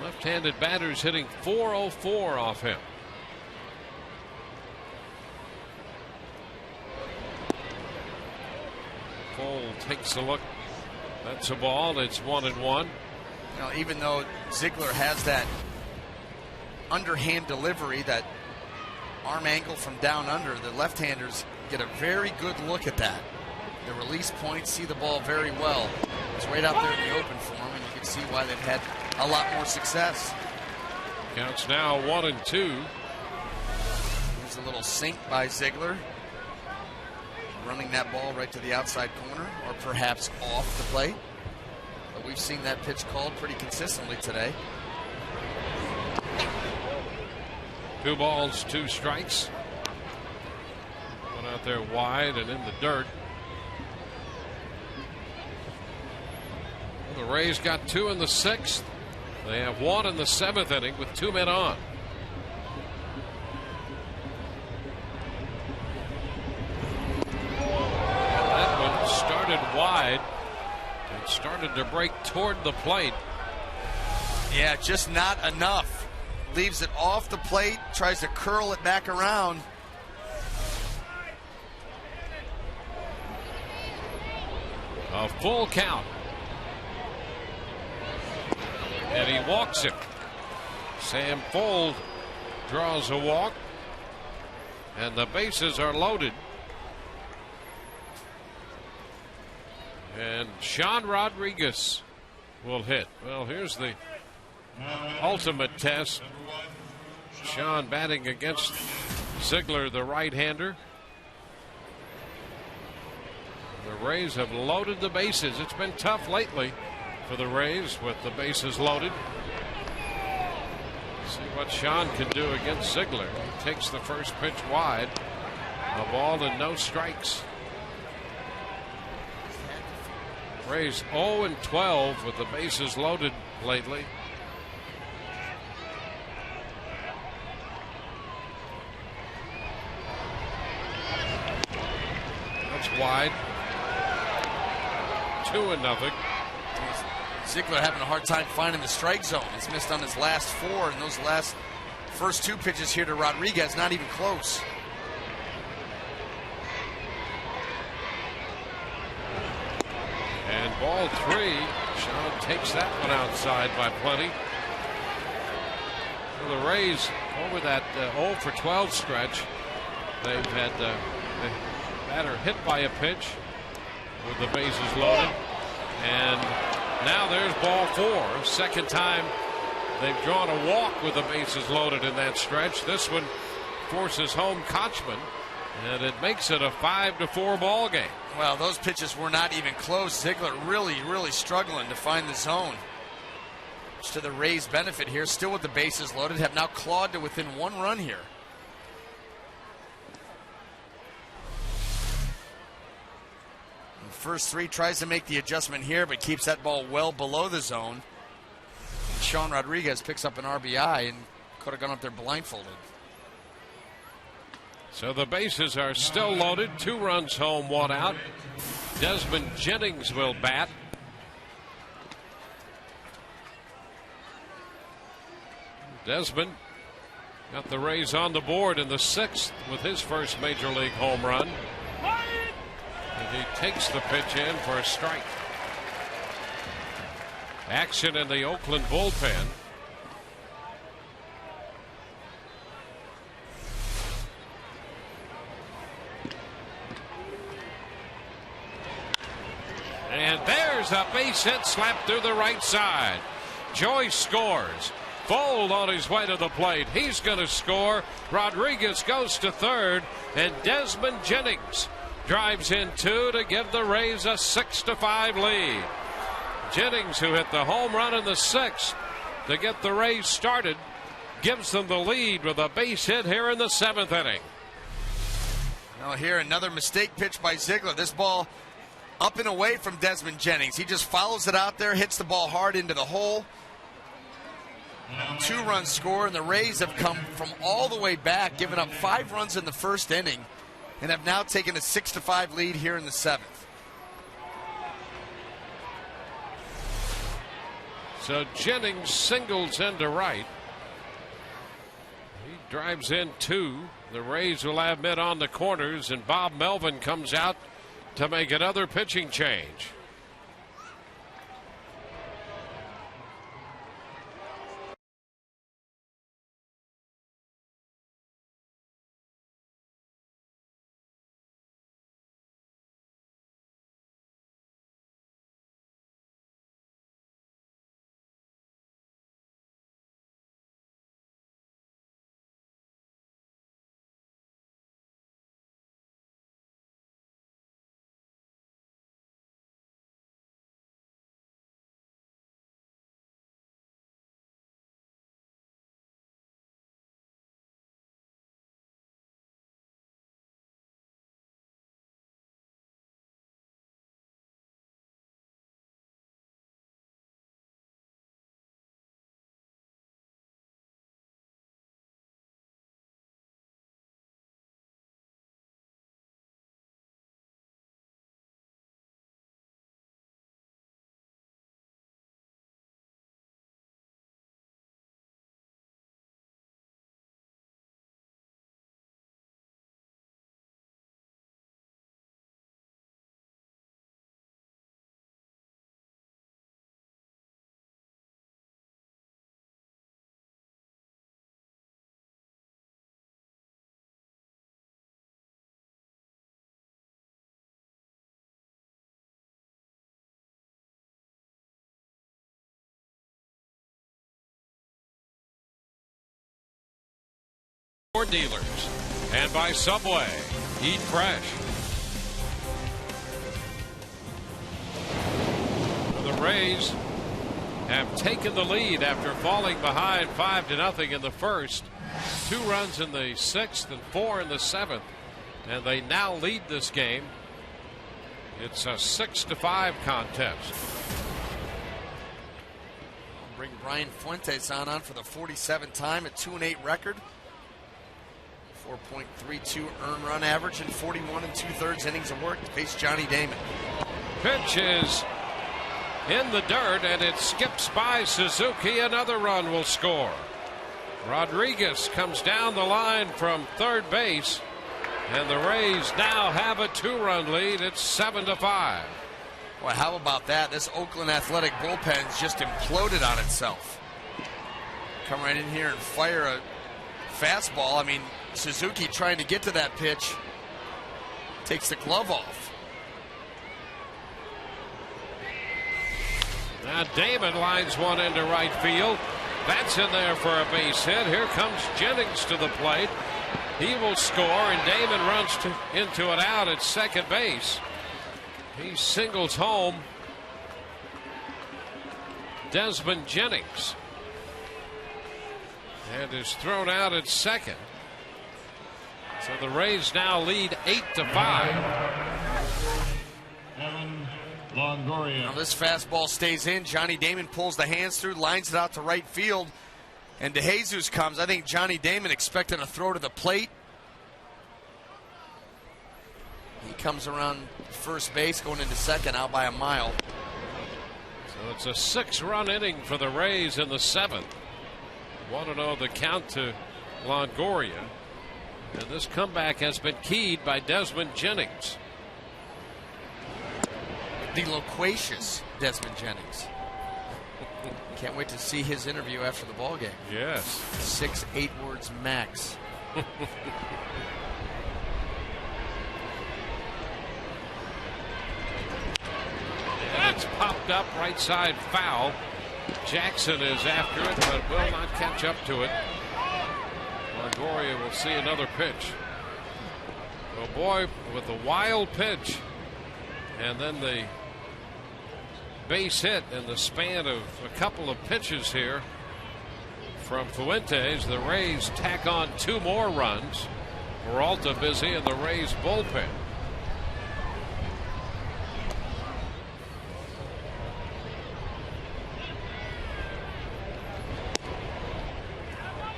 Left-handed batters hitting .404 off him. Fold takes a look. That's a ball. It's 1-1. Now, even though Ziegler has that underhand delivery, that arm angle from down under, the left-handers get a very good look at that. The release point, see the ball very well. It's right out there in the open for them, and you can see why they've had a lot more success. Counts now 1-2. There's a little sink by Ziegler. Running that ball right to the outside corner, or perhaps off the plate. But we've seen that pitch called pretty consistently today. 2 balls, 2 strikes. One out there wide and in the dirt. The Rays got 2 in the 6th. They have 1 in the 7th inning with 2 men on. That one started wide and started to break toward the plate. Yeah, just not enough. Leaves it off the plate, tries to curl it back around. A full count. And he walks him. Sam Fold draws a walk. And the bases are loaded. And Sean Rodriguez will hit. Well, here's the ultimate test. Sean batting against Ziegler, the right-hander. The Rays have loaded the bases. It's been tough lately for the Rays with the bases loaded. See what Sean can do against Ziegler. He takes the first pitch wide. A ball and no strikes. Rays 0-12 with the bases loaded lately. That's wide. 2-0. Ziegler having a hard time finding the strike zone. He's missed on his last 4, and those first 2 pitches here to Rodriguez, not even close. And ball 3. Sean takes that one outside by plenty. Well, the Rays, over that 0 for 12 stretch, they've had the batter hit by a pitch with the bases loaded. And now there's ball 4. Second time they've drawn a walk with the bases loaded in that stretch. This one forces home Kochman, and it makes it a 5-4 ball game. Well, those pitches were not even close. Ziegler really, really struggling to find the zone. Much to the Rays' benefit here, still with the bases loaded, have now clawed to within 1 run here. And first 3 tries to make the adjustment here, but keeps that ball well below the zone. And Sean Rodriguez picks up an RBI and could have gone up there blindfolded. So the bases are still loaded. 2 runs home, 1 out. Desmond Jennings will bat. Desmond got the Rays on the board in the 6th with his first major league home run. And he takes the pitch in for a strike. Action in the Oakland bullpen. And there's a base hit slapped through the right side. Joyce scores. Fold on his way to the plate. He's going to score. Rodriguez goes to third, and Desmond Jennings drives in 2 to give the Rays a 6-5 lead. Jennings, who hit the home run in the 6th to get the Rays started, gives them the lead with a base hit here in the 7th inning. Now here another mistake pitch by Ziegler. This ball up and away from Desmond Jennings. He just follows it out there, hits the ball hard into the hole. 2-run score, and the Rays have come from all the way back, giving up 5 runs in the first inning, and have now taken a 6-5 lead here in the 7th. So Jennings singles into right. He drives in 2. The Rays will have men on the corners, and Bob Melvin comes out to make another pitching change. store dealers and by Subway. Eat fresh. The Rays have taken the lead after falling behind 5-0 in the first. 2 runs in the 6th and 4 in the 7th. And they now lead this game. It's a 6-5 contest. I'll bring Brian Fuentes on for the 47th time, a 2-8 record. 4.32 earned run average in 41 2/3 innings of work to face Johnny Damon. Pitch is in the dirt, and it skips by Suzuki. Another run will score. Rodriguez comes down the line from third base, and the Rays now have a 2-run lead. It's 7-5. Boy, how about that? This Oakland Athletic bullpen's just imploded on itself. Come right in here and fire a fastball. I mean, Suzuki trying to get to that pitch takes the glove off. Now Damon lines one into right field. That's in there for a base hit. Here comes Jennings to the plate. He will score, and Damon runs into an out at second base. He singles home Desmond Jennings and is thrown out at second. So the Rays now lead 8-5. Evan Longoria. Now this fastball stays in. Johnny Damon pulls the hands through, lines it out to right field, and DeJesus comes. I think Johnny Damon expecting a throw to the plate. He comes around first base, going into second, out by a mile. So it's a 6-run inning for the Rays in the 7th. 1-0 the count to Longoria. And this comeback has been keyed by Desmond Jennings. The loquacious Desmond Jennings. Can't wait to see his interview after the ball game. Yes. 6-8 words max. And it's popped up right side foul. Jackson is after it, but will not catch up to it. Longoria will see another pitch. Oh boy, with a wild pitch, and then the base hit in the span of a couple of pitches here from Fuentes. The Rays tack on 2 more runs. Peralta busy in the Rays bullpen.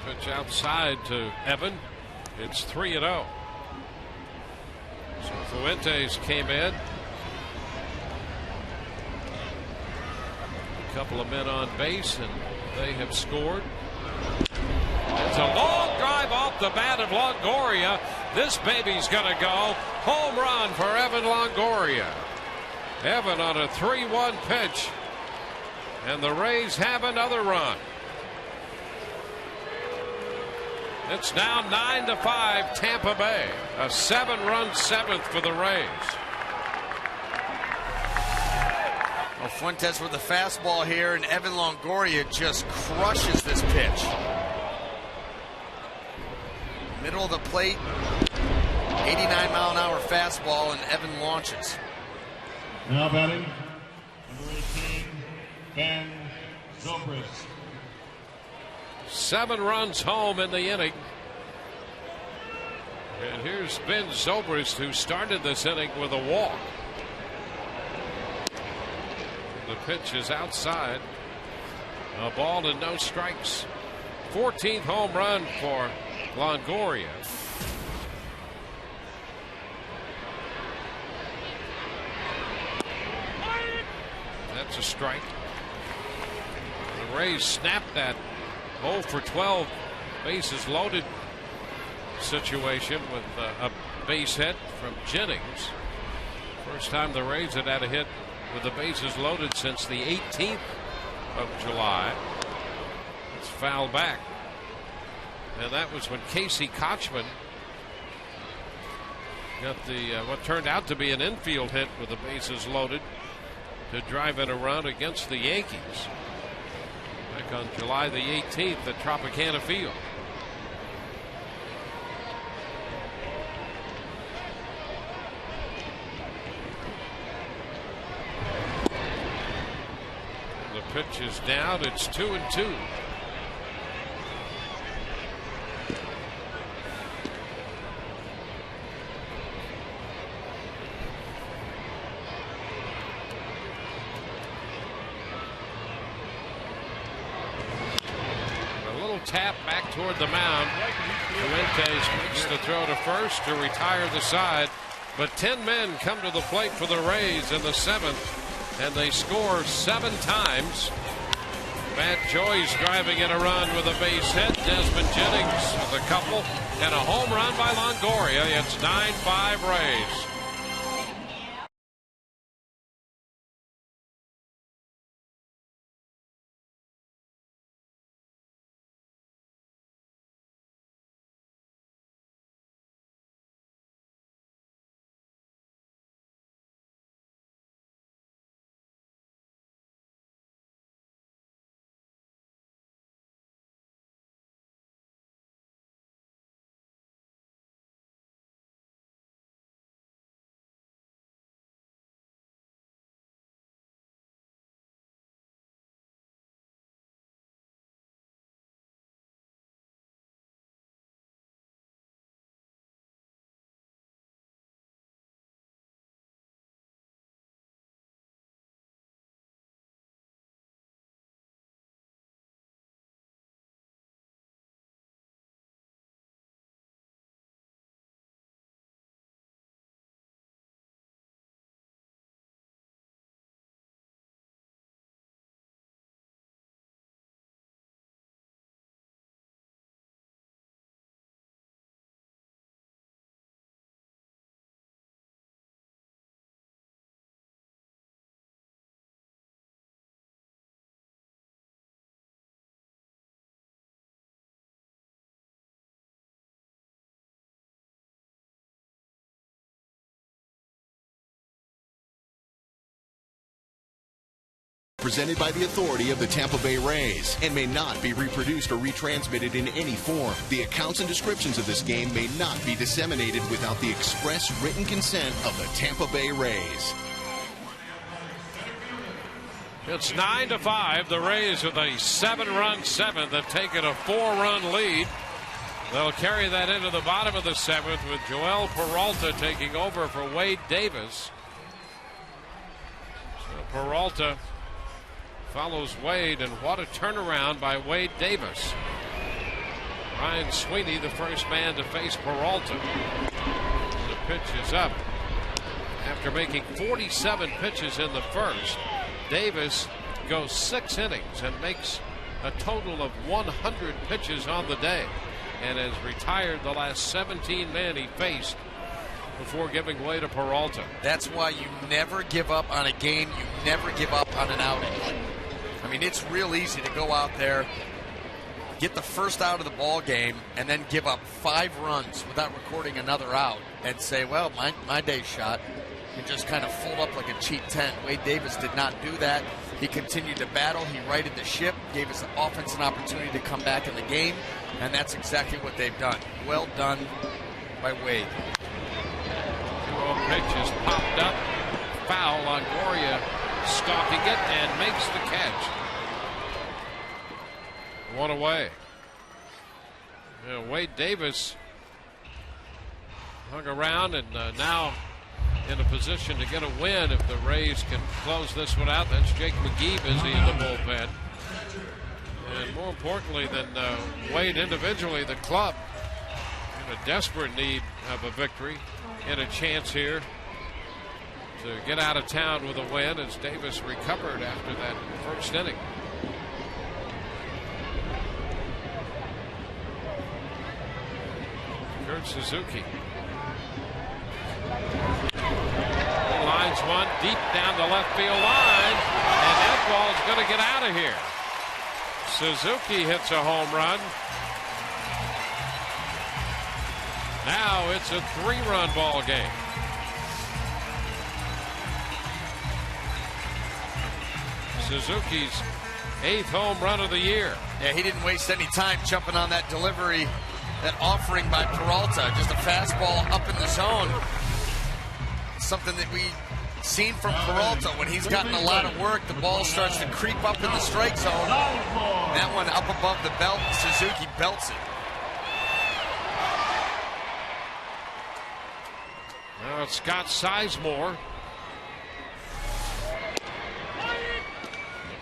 Pitch outside to Evan. It's 3-0. So Fuentes came in. A couple of men on base, and they have scored. It's a long drive off the bat of Longoria. This baby's going to go. Home run for Evan Longoria. Evan on a 3-1 pitch, and the Rays have another run. It's now 9-5 Tampa Bay. A 7-run 7th for the Rays. Well, Fuentes with the fastball here, and Evan Longoria just crushes this pitch. Middle of the plate, 89-mile-an-hour fastball, and Evan launches. Now batting, number 18, Ben Zobrist. 7 runs home in the inning. And here's Ben Zobrist, who started this inning with a walk. The pitch is outside. A ball and no strikes. 14th home run for Longoria. That's a strike. The Rays snapped that 0 for 12 bases loaded situation with a base hit from Jennings. First time the Rays had had a hit with the bases loaded since the 18th of July. It's fouled back. And that was when Casey Kochman got the what turned out to be an infield hit with the bases loaded to drive in a run against the Yankees back on July the 18th at Tropicana Field. The pitch is down. It's 2-2. Tap back toward the mound. Fuentes makes the throw to first to retire the side, but 10 men come to the plate for the Rays in the 7th, and they score 7 times. Matt Joyce driving in a run with a base hit. Desmond Jennings with a couple, and a home run by Longoria. It's 9-5 Rays. Presented by the authority of the Tampa Bay Rays and may not be reproduced or retransmitted in any form. The accounts and descriptions of this game may not be disseminated without the express written consent of the Tampa Bay Rays. It's 9-5. The Rays with a 7-run 7th have taken a 4-run lead. They'll carry that into the bottom of the 7th with Joel Peralta taking over for Wade Davis. So Peralta follows Wade, and what a turnaround by Wade Davis. Ryan Sweeney, the first man to face Peralta. The pitch is up. After making 47 pitches in the first, Davis goes 6 innings and makes a total of 100 pitches on the day, and has retired the last 17 men he faced before giving way to Peralta. That's why you never give up on a game. You never give up on an outing. I mean, it's real easy to go out there, get the first out of the ball game, and then give up 5 runs without recording another out and say, well, my day's shot, and just kind of fold up like a cheap tent. Wade Davis did not do that. He continued to battle. He righted the ship, gave his offense an opportunity to come back in the game, and that's exactly what they've done. Well done by Wade. 2-0 pitch is popped up. Foul. Longoria stalking it and makes the catch. 1 away. Wade Davis hung around and now in a position to get a win if the Rays can close this one out. That's Jake McGee busy in the bullpen. And more importantly than Wade individually, the club in a desperate need of a victory and a chance here to get out of town with a win as Davis recovered after that first inning. Kurt Suzuki lines one deep down the left field line, and that ball's going to get out of here. Suzuki hits a home run. Now it's a 3-run ball game. Suzuki's 8th home run of the year. Yeah, he didn't waste any time jumping on that delivery, that offering by Peralta. Just a fastball up in the zone. Something that we seen from Peralta, when he's gotten a lot of work, the ball starts to creep up in the strike zone. That one up above the belt, Suzuki belts it. Now it's Scott Sizemore.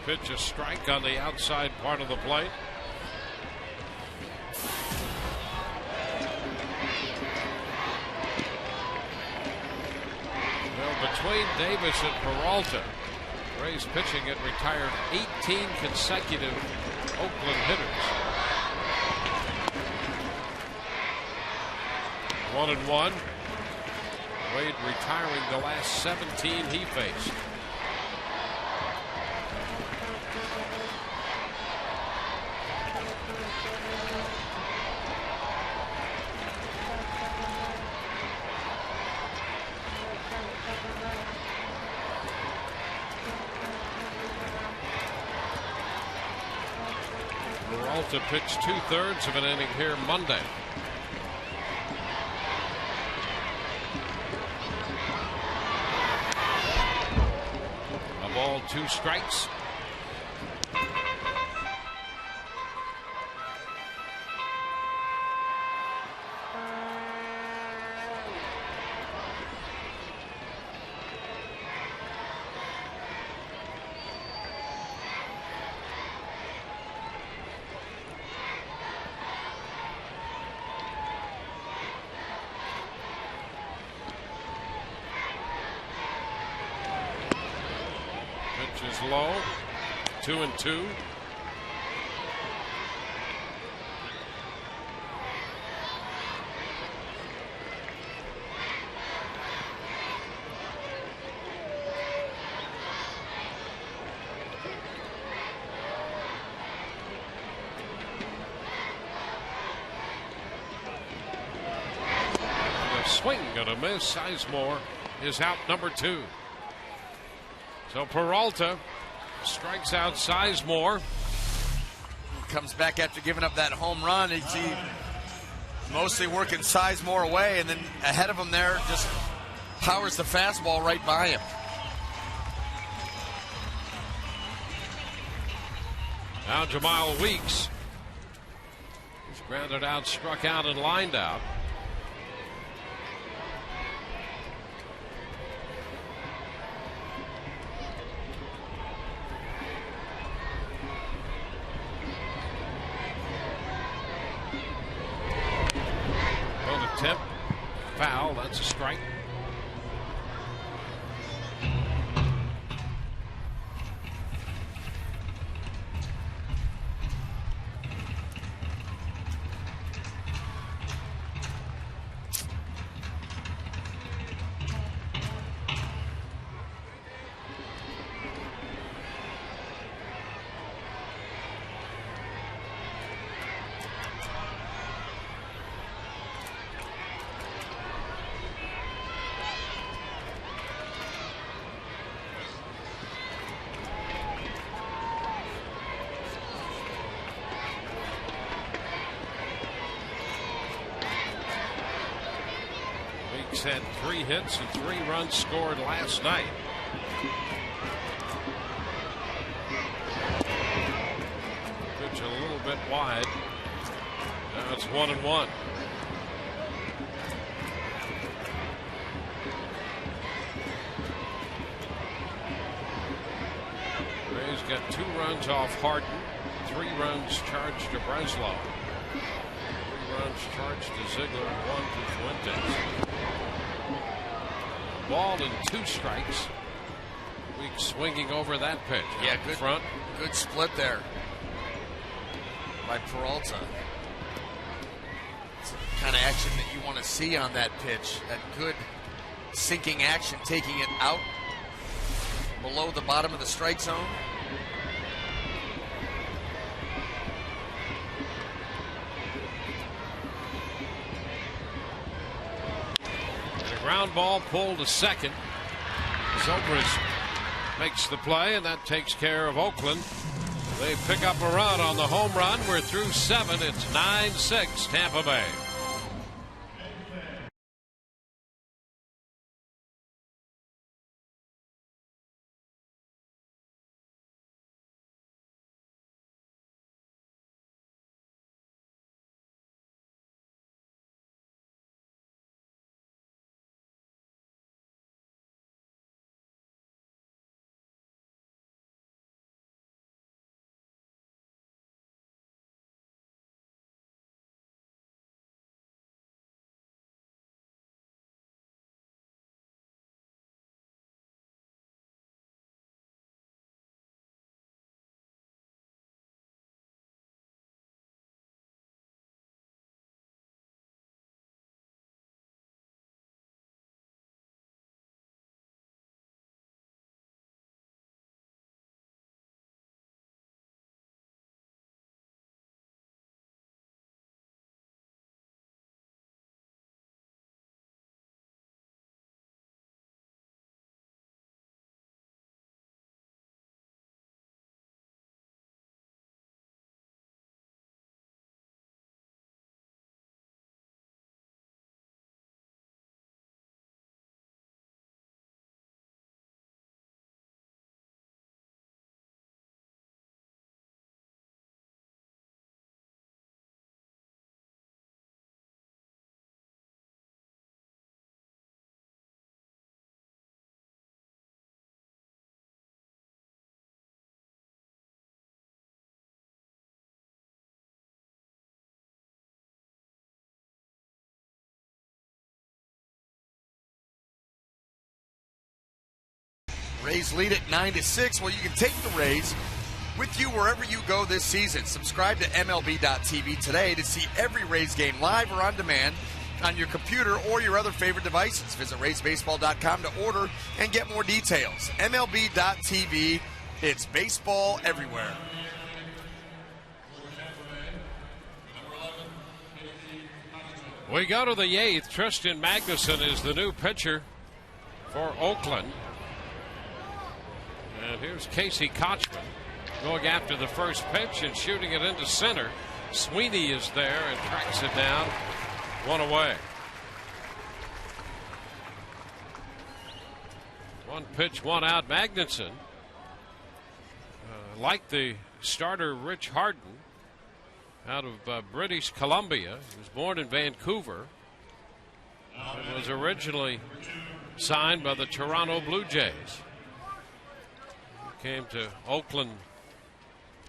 Pitch a strike on the outside part of the plate. Well, between Davis and Peralta, Rays pitching had retired 18 consecutive Oakland hitters. 1-1. Wade retiring the last 17 he faced. Peralta pitched 2/3 of an inning here Monday. A ball, 2 strikes. Is low. 2-2. The swing gonna miss. Sizemore is out, number 2. So Peralta strikes out Sizemore. Comes back after giving up that home run. He mostly working Sizemore away, and then ahead of him there just powers the fastball right by him. Now Jamal Weeks. He's grounded out, struck out, and lined out. Tip, foul, that's a strike. Had 3 hits and 3 runs scored last night. Pitch a little bit wide. Now it's 1-1. Rays got 2 runs off Harden, 3 runs charged to Breslow, 3 runs charged to Ziegler, 1 to Fuentes. Ball and 2 strikes. Weeks swinging over that pitch. Yeah, good front. Good split there by Peralta. It's the kind of action that you want to see on that pitch. That good sinking action, taking it out below the bottom of the strike zone. Ground ball pulled to second. Zobrist makes the play, and that takes care of Oakland. They pick up a run on the home run. We're through 7. It's 9-6 Tampa Bay. Rays lead at 9-6. Well, you can take the Rays with you wherever you go this season. Subscribe to MLB.tv today to see every Rays game live or on demand on your computer or your other favorite devices. Visit RaysBaseball.com to order and get more details. MLB.tv, it's baseball everywhere. We go to the 8th. Tristan Magnuson is the new pitcher for Oakland. And here's Casey Kochman going after the first pitch and shooting it into center. Sweeney is there and tracks it down. One away. One pitch, one out. Magnuson, like the starter Rich Harden, out of British Columbia. He was born in Vancouver and was originally signed by the Toronto Blue Jays. He came to Oakland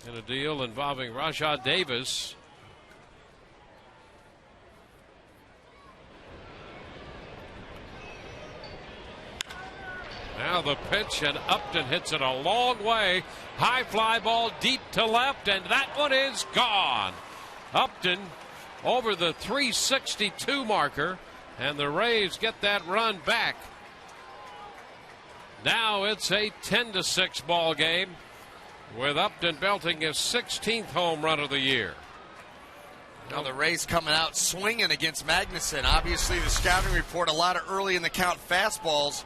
in a deal involving Rajah Davis. Now the pitch, and Upton hits it a long way. High fly ball deep to left, and that one is gone. Upton over the 362 marker, and the Rays get that run back. Now it's a 10-6 ball game with Upton belting his 16th home run of the year. Now the Rays coming out swinging against Magnuson. Obviously the scouting report, a lot of early in the count fastballs.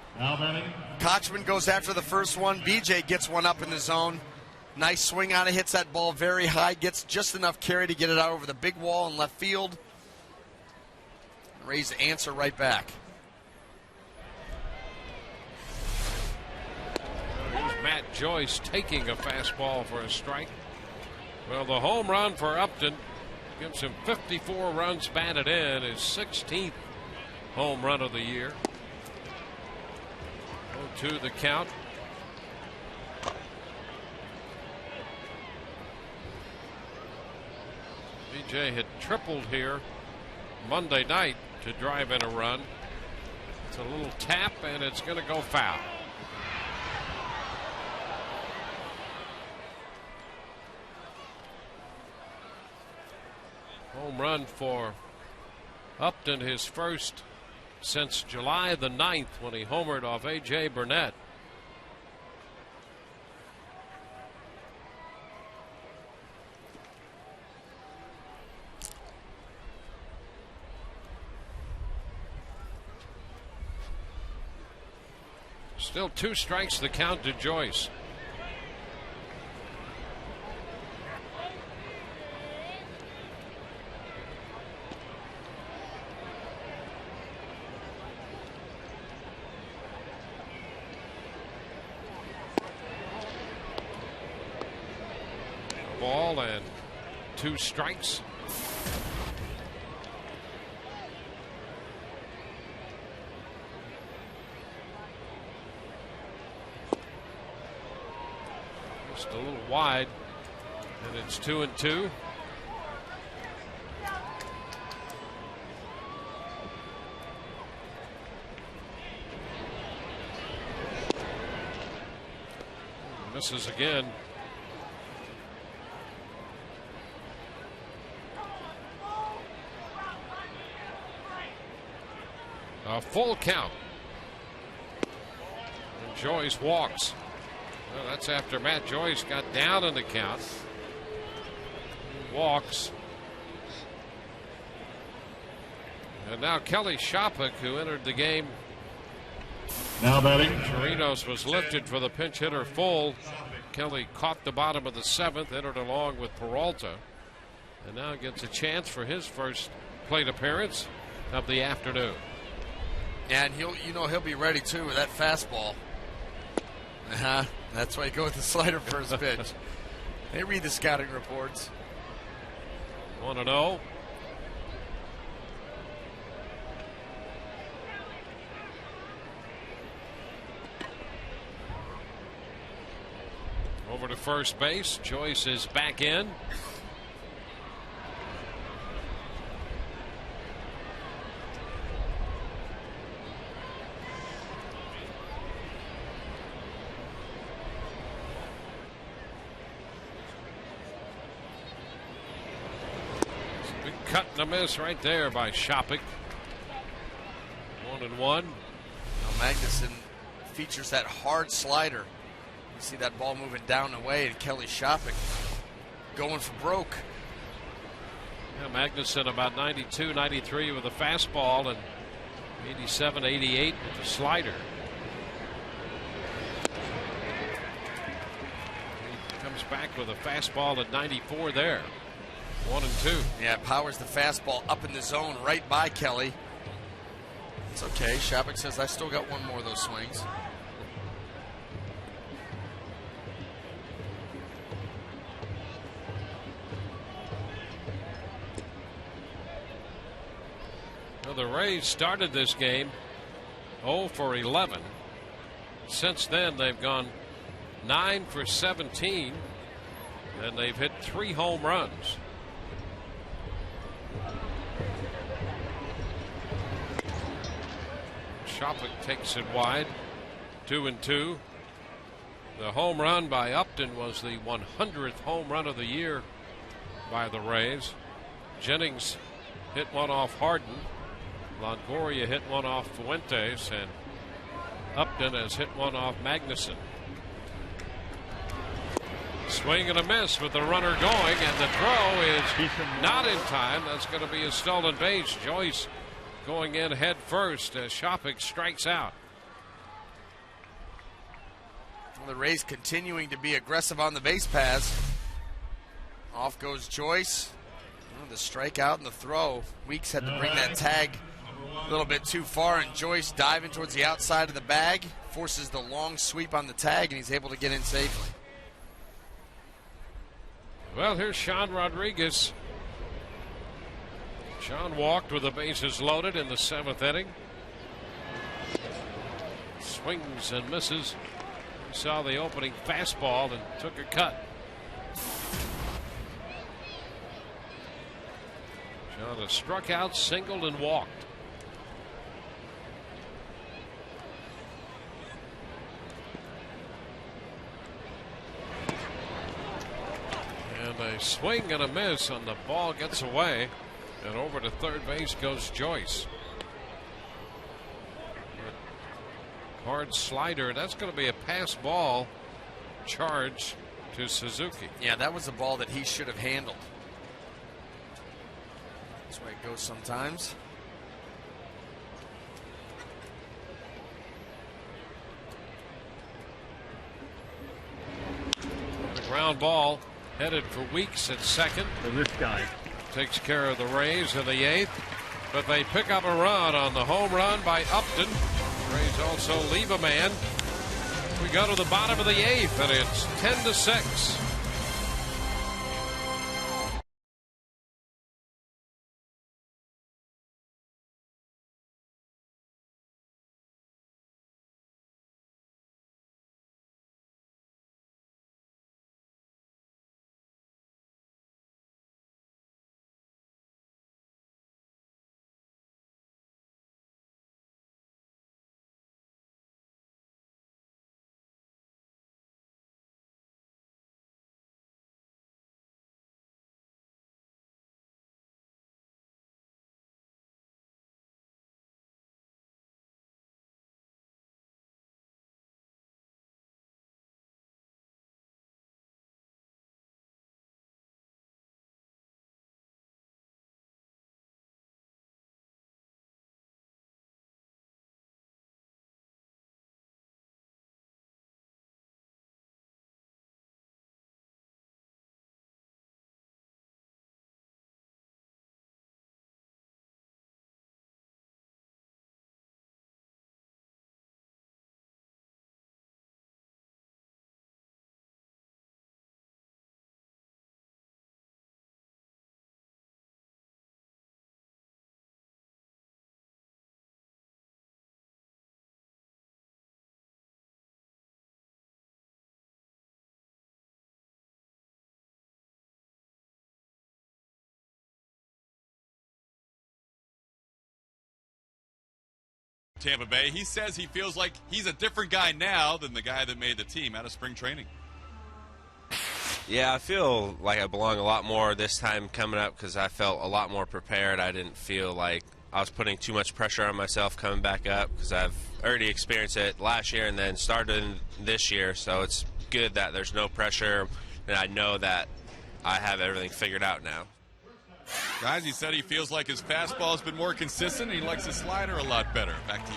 Kochman goes after the first one. BJ gets one up in the zone. Nice swing on it, hits that ball very high, gets just enough carry to get it out over the big wall in left field. Rays answer right back. Here's Matt Joyce taking a fastball for a strike. Well, the home run for Upton gives him 54 runs batted in, his 16th home run of the year. 0-2 the count. BJ had tripled here Monday night to drive in a run. It's a little tap, and it's going to go foul. Home run for Upton, his first since July the 9th when he homered off A.J. Burnett. Still 2 strikes the count to Joyce. Ball and 2 strikes. Just a little wide, and it's 2-2. Misses again. A full count. And Joyce walks. Well, that's after Matt Joyce got down in the count. He walks. And now Kelly Shopik, who entered the game. Now batting. Chirinos was lifted for the pinch hitter full. Kelly caught the bottom of the 7th, entered along with Peralta, and now gets a chance for his first plate appearance of the afternoon. And he'll be ready too with that fastball. That's why you go with the slider first pitch. They read the scouting reports. 1-0. Over to first base. Joyce is back in. cut and a miss right there by Shopik. 1-1. Now Magnuson features that hard slider. You see that ball moving down and away, and Kelly Shopik going for broke. Yeah, Magnuson about 92, 93 with a fastball and 87, 88 with the slider. He comes back with a fastball at 94 there. 1-2. Yeah, powers the fastball up in the zone right by Kelly. It's okay. Shopik says, I still got one more of those swings. Well, the Rays started this game 0 for 11. Since then, they've gone 9 for 17, and they've hit 3 home runs. Shopik takes it wide, 2-2. The home run by Upton was the 100th home run of the year by the Rays. Jennings hit one off Harden. Longoria hit one off Fuentes, and Upton has hit one off Magnuson. Swing and a miss with the runner going, and the throw is not in time. That's going to be a stolen base. Joyce going in head first as Shopik strikes out. Well, the Rays continuing to be aggressive on the base paths. Off goes Joyce. The strikeout and the throw. Weeks had to bring that tag a little bit too far, and Joyce diving towards the outside of the bag forces the long sweep on the tag, and he's able to get in safely. Well, here's Sean Rodriguez. Sean walked with the bases loaded in the 7th inning. Swings and misses. He saw the opening fastball and took a cut. Sean has struck out, singled, and walked. And a swing and a miss, and the ball gets away. And over to third base goes Joyce. Hard slider. That's going to be a pass ball charge to Suzuki. Yeah, that was a ball that he should have handled. That's where it goes sometimes. The ground ball headed for Weeks at second. So this guy Takes care of the Rays in the 8th, but they pick up a run on the home run by Upton. Rays also leave a man. We go to the bottom of the 8th, and it's 10-6. Tampa Bay. He says he feels like he's a different guy now than the guy that made the team out of spring training. Yeah, I feel like I belong a lot more this time coming up because I felt a lot more prepared. I didn't feel like I was putting too much pressure on myself coming back up because I've already experienced it last year and then started this year. So it's good that there's no pressure and I know that I have everything figured out now. Guys, he said he feels like his fastball has been more consistent. He likes his slider a lot better. Back to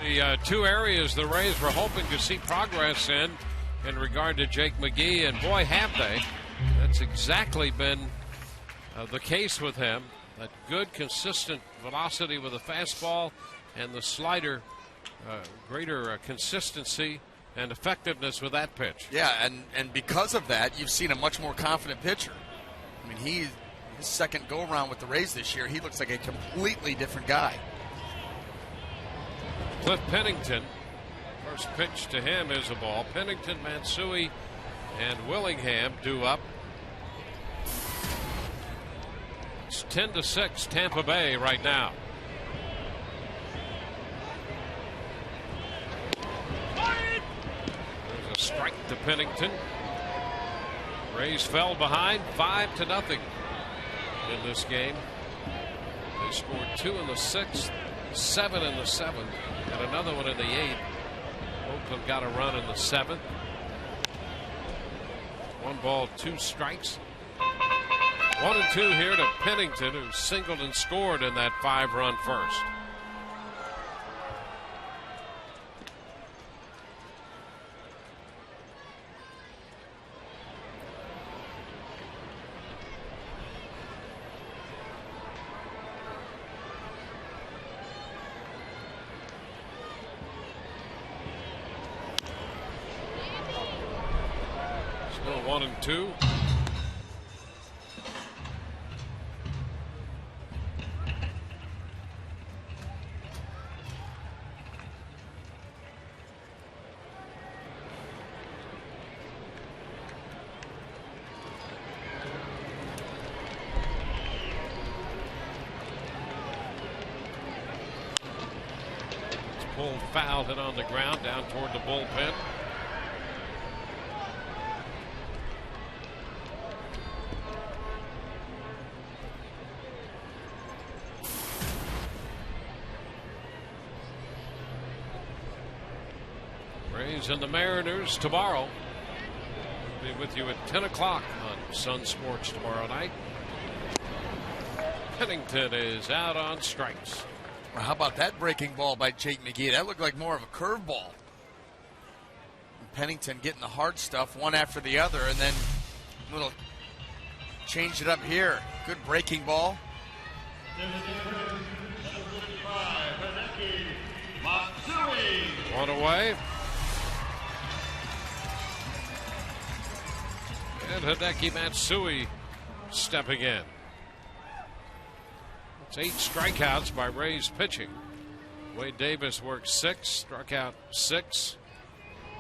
you. The two areas the Rays were hoping to see progress in regard to Jake McGee, and boy, have they. That's exactly been the case with him. That good, consistent velocity with the fastball and the slider, greater consistency and effectiveness with that pitch. Yeah, and because of that, you've seen a much more confident pitcher. I mean, his second go-around with the Rays this year, he looks like a completely different guy. Cliff Pennington, first pitch to him is a ball. Pennington, Matsui, and Willingham due up. It's 10-6 Tampa Bay right now. There's a strike to Pennington. Rays fell behind 5-0 in this game. They scored 2 in the 6th, 7 in the 7th, and another one in the 8th. Oakland got a run in the 7th. 1 ball, 2 strikes. 1-2 here to Pennington, who singled and scored in that 5-run first. Still 1-2. Pulled foul, hit on the ground down toward the bullpen. Rays and the Mariners tomorrow. We'll be with you at 10 o'clock on Sun Sports tomorrow night. Pennington is out on strikes. Well, how about that breaking ball by Jake McGee? That looked like more of a curveball. Pennington getting the hard stuff one after the other, and then a little change it up here. Good breaking ball. One away. And Hideki Matsui stepping in. It's 8 strikeouts by Rays pitching. Wade Davis worked 6, struck out 6.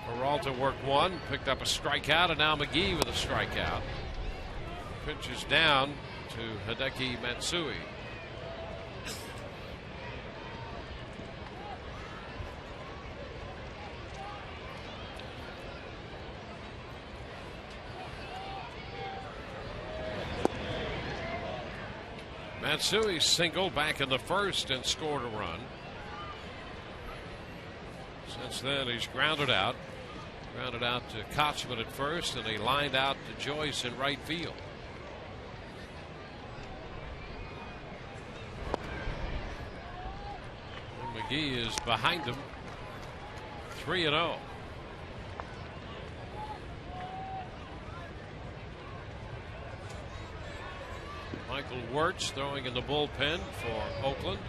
Peralta worked 1, picked up a strikeout, and now McGee with a strikeout. Pitches down to Hideki Matsui. Matsui singled back in the first and scored a run. Since then, he's grounded out. Grounded out to Kotzman at first, and he lined out to Joyce in right field. And McGee is behind him, 3-0. Michael Wirtz throwing in the bullpen for Oakland.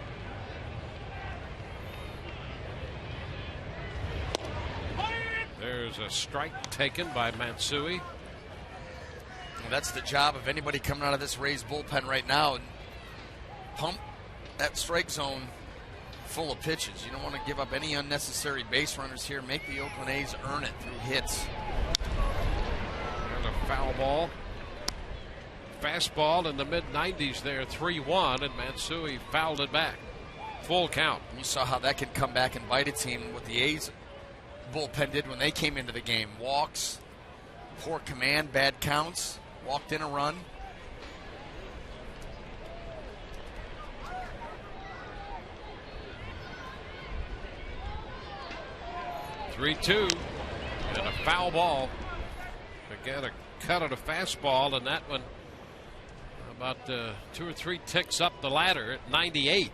There's a strike taken by Matsui. Well, that's the job of anybody coming out of this Rays bullpen right now. Pump that strike zone full of pitches. You don't want to give up any unnecessary base runners here. Make the Oakland A's earn it through hits. And a foul ball. Fastball in the mid-90s there, 3-1, and Matsui fouled it back. Full count. You saw how that can come back and bite a team. What the A's bullpen did when they came into the game. Walks, Poor command, bad counts, walked in a run. 3-2 and a foul ball. Again, a cut of a fastball, and that one about 2 or 3 ticks up the ladder at 98.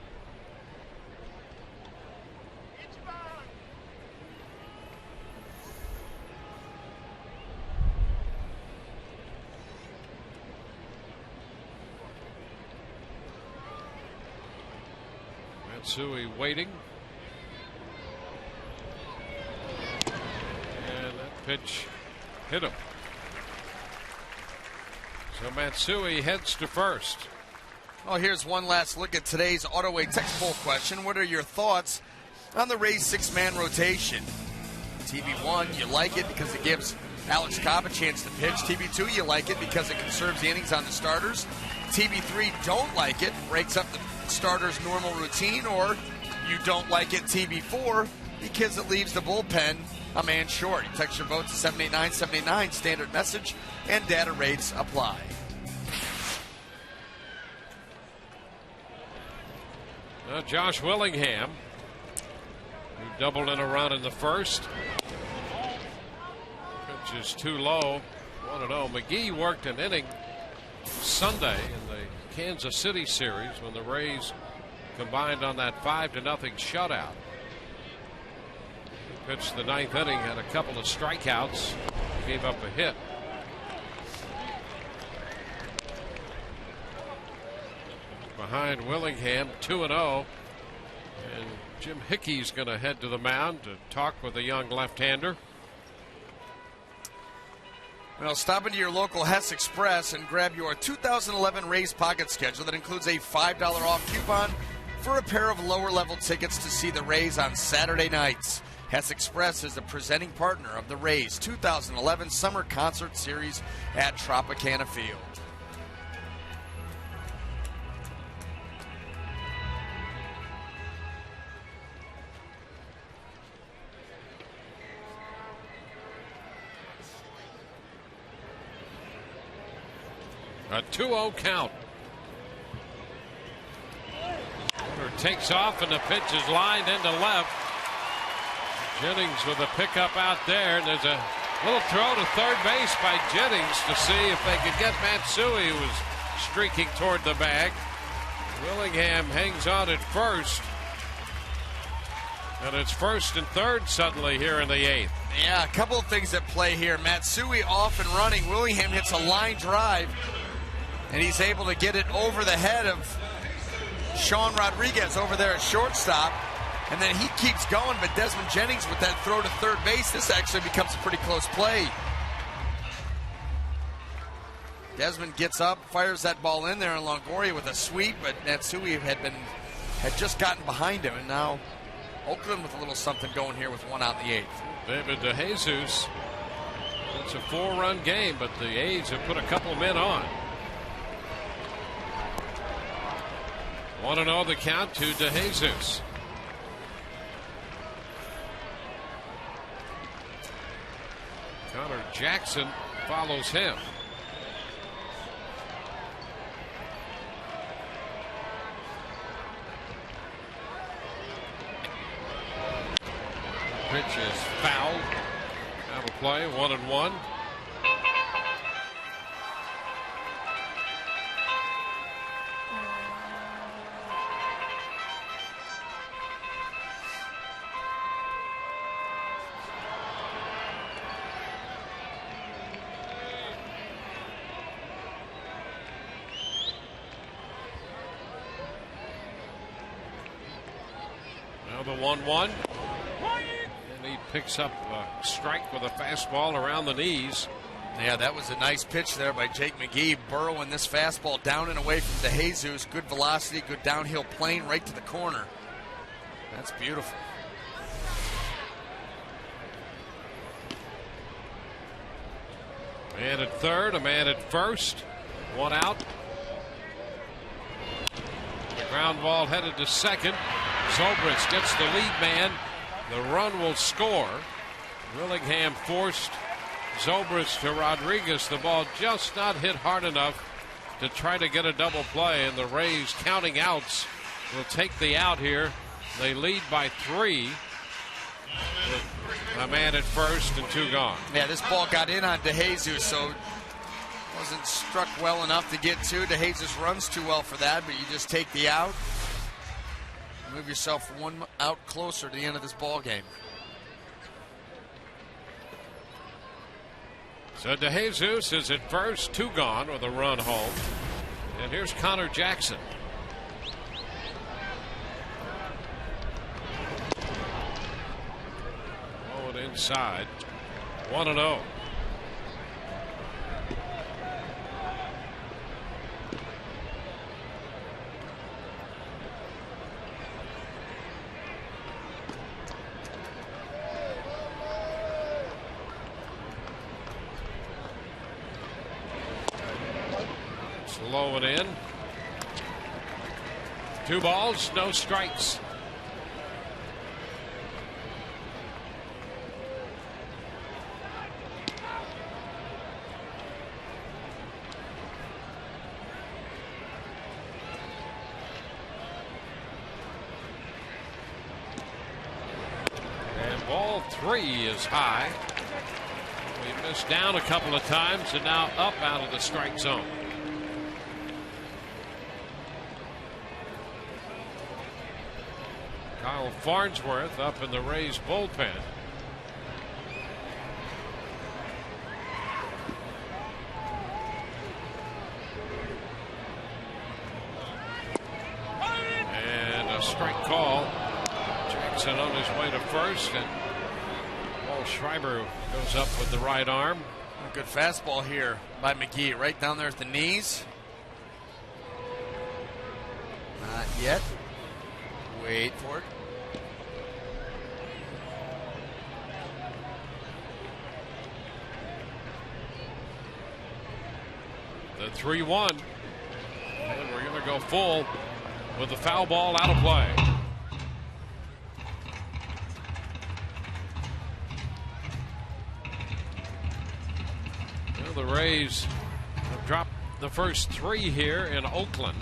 Matsui waiting. And that pitch hit him. So Matsui heads to first. Well, here's one last look at today's AutoWay text poll question. What are your thoughts on the Rays 6-man rotation? TB1, you like it because it gives Alex Cobb a chance to pitch. TB2, you like it because it conserves the innings on the starters. TB3, don't like it, breaks up the starter's normal routine. Or you don't like it, TB4, because it leaves the bullpen a man short. You text your vote to 789-789, standard message, and data rates apply. Josh Willingham, who doubled in a run in the first. Pitch is too low. 1-0. McGee worked an inning Sunday in the Kansas City series when the Rays combined on that 5-0 shutout. He pitched the 9th inning, had a couple of strikeouts, gave up a hit. Behind Willingham, 2-0, and Jim Hickey's going to head to the mound to talk with the young left-hander. Well, stop into your local Hess Express and grab your 2011 Rays Pocket Schedule that includes a $5 off coupon for a pair of lower-level tickets to see the Rays on Saturday nights. Hess Express is the presenting partner of the Rays 2011 Summer Concert Series at Tropicana Field. A 2-0 count. Porter takes off and the pitch is lined into left. Jennings with a pickup out there, and there's a little throw to third base by Jennings to see if they could get Matsui, who was streaking toward the bag. Willingham hangs on at first. And it's first and third suddenly here in the 8th. Yeah, a couple of things at play here. Matsui off and running. Willingham hits a line drive, and he's able to get it over the head of Sean Rodriguez over there at shortstop. And then he keeps going, but Desmond Jennings with that throw to third base, this actually becomes a pretty close play. Desmond gets up, fires that ball in there, and Longoria with a sweep, but Matsui had just gotten behind him, and now Oakland with a little something going here with 1 out in the 8th. David DeJesus. It's a 4-run game, but the A's have put a couple men on. 1-0 the count to DeJesus. Connor Jackson follows him. Pitch is fouled. Have a play, 1-1. Now the 1-1. And he picks up a strike with a fastball around the knees. Yeah, that was a nice pitch there by Jake McGee, burrowing this fastball down and away from DeJesus. Good velocity, good downhill plane right to the corner. That's beautiful. Man at third, a man at first. 1 out. The ground ball headed to second. Zobrist gets the lead man. The run will score. Willingham forced. Zobrist to Rodriguez. The ball just not hit hard enough to try to get a double play, and the Rays counting outs will take the out here. They lead by 3. A man at first and 2 gone. Yeah, this ball got in on DeJesus, so wasn't struck well enough to get to. DeJesus runs too well for that, but you just take the out. Move yourself 1 out closer to the end of this ball game. So DeJesus is at first, 2 gone with a run home. And here's Connor Jackson. Oh, and inside. 1-0. Low and in. 2 balls, no strikes. And ball 3 is high. We missed down a couple of times and now up out of the strike zone. Kyle Farnsworth up in the Rays bullpen. And a strike call. Jackson on his way to first, and Paul Schreiber goes up with the right arm. A good fastball here by McGee, right down there at the knees. Not yet. Wait for it. The 3-1. And we're going to go full with the foul ball out of play. Well, the Rays have dropped the first 3 here in Oakland.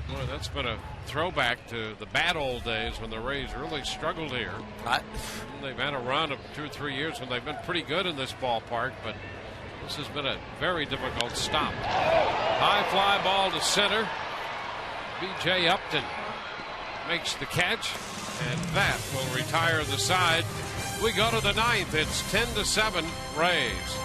Boy, that's been a throwback to the bad old days when the Rays really struggled here. They've had a run of 2 or 3 years when they've been pretty good in this ballpark, but this has been a very difficult stop. High fly ball to center. B.J. Upton makes the catch, and that will retire the side. We go to the 9th. It's 10-7 Rays.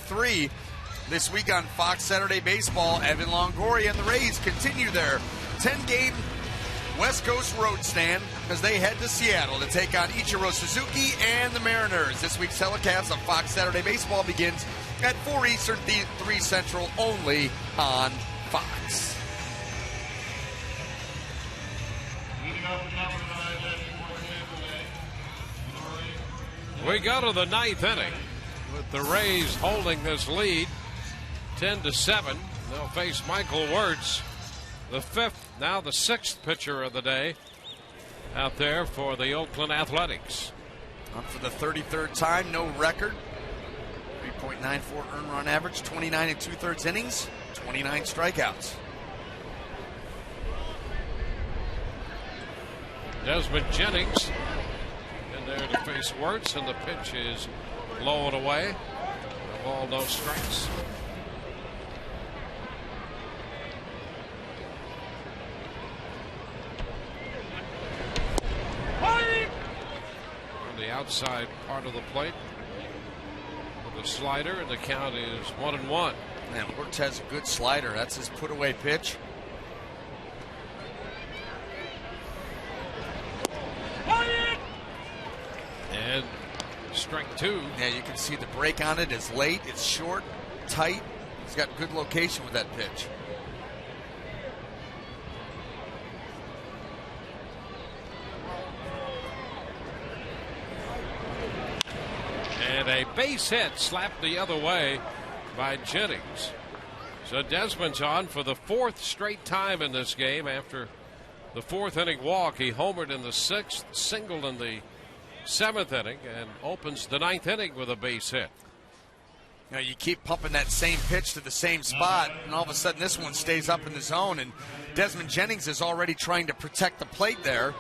Three this week on Fox Saturday Baseball. Evan Longoria and the Rays continue their 10-game West Coast road stand as they head to Seattle to take on Ichiro Suzuki and the Mariners. This week's telecast of Fox Saturday Baseball begins at 4 Eastern, 3 Central, only on Fox. We go to the 9th inning with the Rays holding this lead 10-7. They'll face Michael Wirtz, the 5th, now the 6th pitcher of the day out there for the Oakland Athletics. On for the 33rd time, no record. 3.94 earned run average, 29 2/3 innings, 29 strikeouts. Desmond Jennings in there to face Wirtz, and the pitch is low and away. No ball, no strikes. On the outside part of the plate with a slider, and the count is 1-1. Man, Wirtz has a good slider. That's his put-away pitch. And strike 2. Yeah, you can see the break on it is late. It's short, tight. He's got good location with that pitch. And a base hit slapped the other way by Jennings. So Desmond's on for the 4th straight time in this game. After the 4th inning walk, he homered in the 6th, singled in the 7th inning, and opens the 9th inning with a base hit. You know, you keep pumping that same pitch to the same spot, and all of a sudden this one stays up in the zone, and Desmond Jennings is already trying to protect the plate there.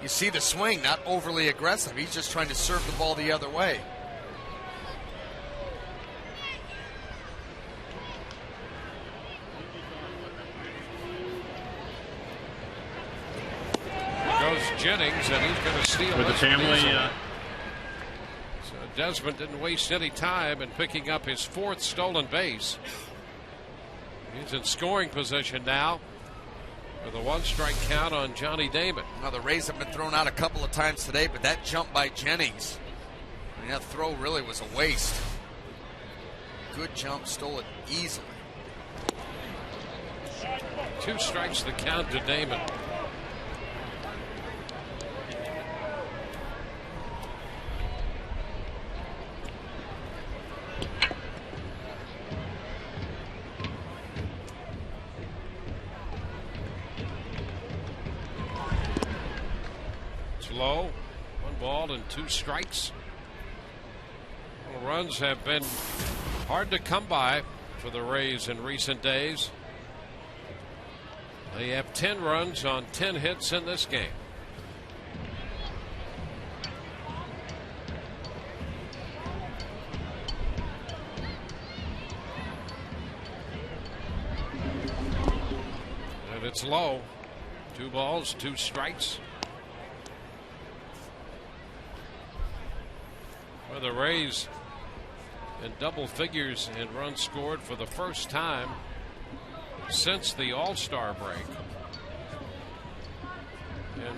You see the swing, not overly aggressive. He's just trying to serve the ball the other way. Goes Jennings, and he's going to steal With the this family. So Desmond didn't waste any time in picking up his 4th stolen base. He's in scoring position now with a 1-strike count on Johnny Damon. Now the Rays have been thrown out a couple of times today, but that jump by Jennings, I mean, that throw really was a waste. Good jump, stole it easily. 2 strikes the count to Damon. Low, 1 ball and 2 strikes. Well, runs have been hard to come by for the Rays in recent days. They have 10 runs on 10 hits in this game. And it's low. 2 balls, 2 strikes. Well, the Rays in double figures in runs scored for the first time since the All-Star break. And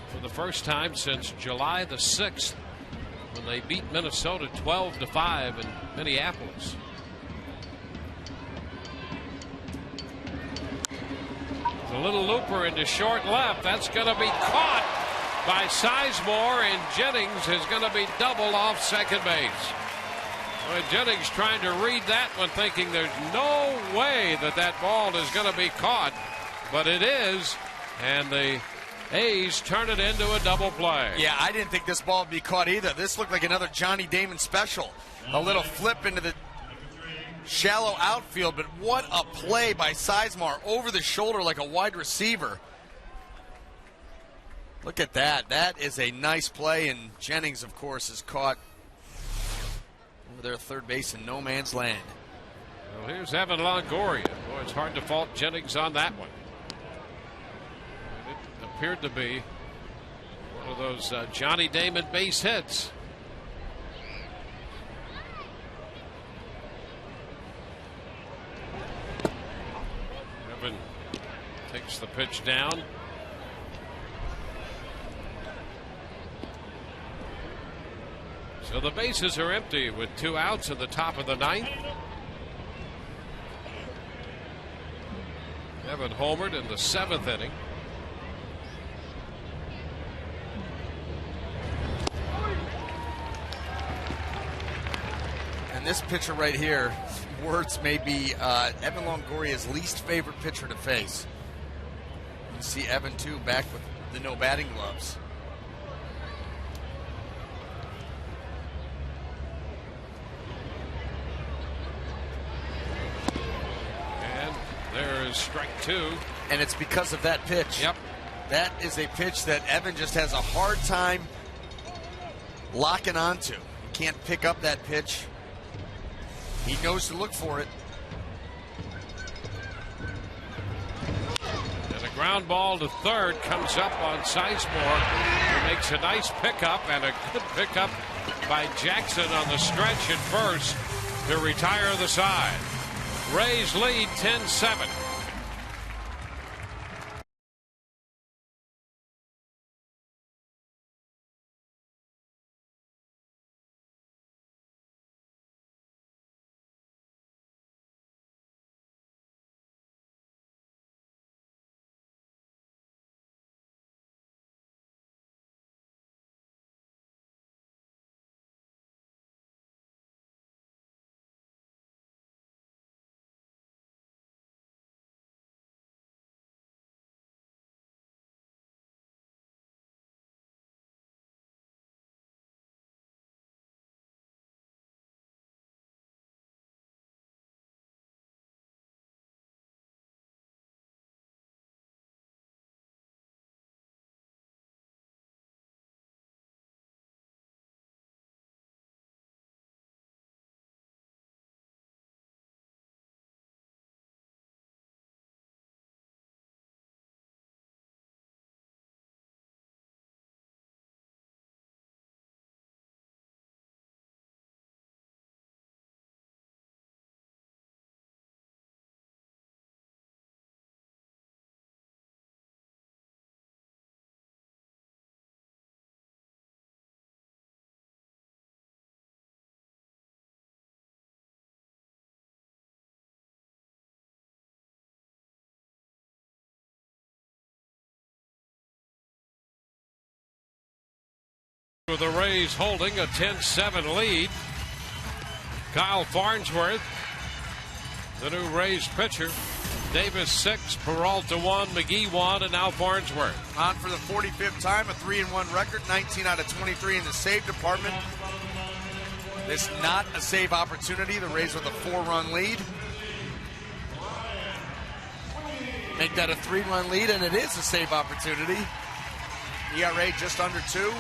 for the first time since July the 6th, when they beat Minnesota 12-5 in Minneapolis. A little looper into short left. That's going to be caught by Sizemore, and Jennings is going to be doubled off second base. Well, Jennings trying to read that one, thinking there's no way that that ball is going to be caught, but it is, and the A's turn it into a double play. Yeah, I didn't think this ball would be caught either. This looked like another Johnny Damon special. A little flip into the shallow outfield, but what a play by Sizemore over the shoulder like a wide receiver. Look at that. That is a nice play, and Jennings, of course, is caught over there at third base in no man's land. Well, here's Evan Longoria. Boy, it's hard to fault Jennings on that one. It appeared to be one of those Johnny Damon base hits. Evan takes the pitch down. So the bases are empty with 2 outs in the top of the 9th. Evan homered in the 7th inning. And this pitcher right here, words may be Evan Longoria's least favorite pitcher to face. You see Evan, too, back with the no batting gloves. And there is strike 2. And it's because of that pitch. Yep. That is a pitch that Evan just has a hard time locking onto. He can't pick up that pitch. He knows to look for it. And a ground ball to third comes up on Sizemore, who makes a nice pickup, and a good pickup by Jackson on the stretch at first to retire the side. Rays lead 10-7. With the Rays holding a 10-7 lead. Kyle Farnsworth, the new Rays pitcher. Davis 6, Peralta 1, McGee 1, and now Farnsworth. On for the 45th time, a 3-1 record, 19 out of 23 in the save department. This not a save opportunity. The Rays with a 4-run lead. Make that a 3-run lead, and it is a save opportunity. ERA just under 2.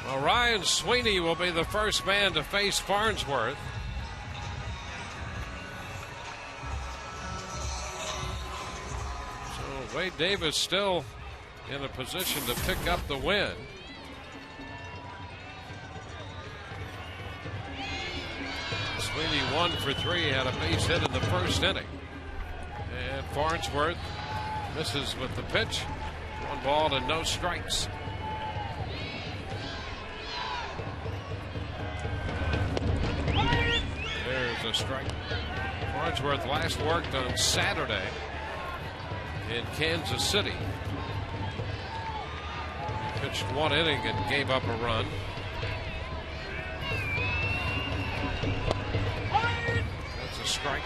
Well, Ryan Sweeney will be the first man to face Farnsworth. So Wade Davis still in a position to pick up the win. Sweeney 1 for 3, had a base hit in the first inning. And Farnsworth misses with the pitch. 1 ball and no strikes. There's a strike. Farnsworth last worked on Saturday in Kansas City. He pitched 1 inning and gave up a run. That's a strike.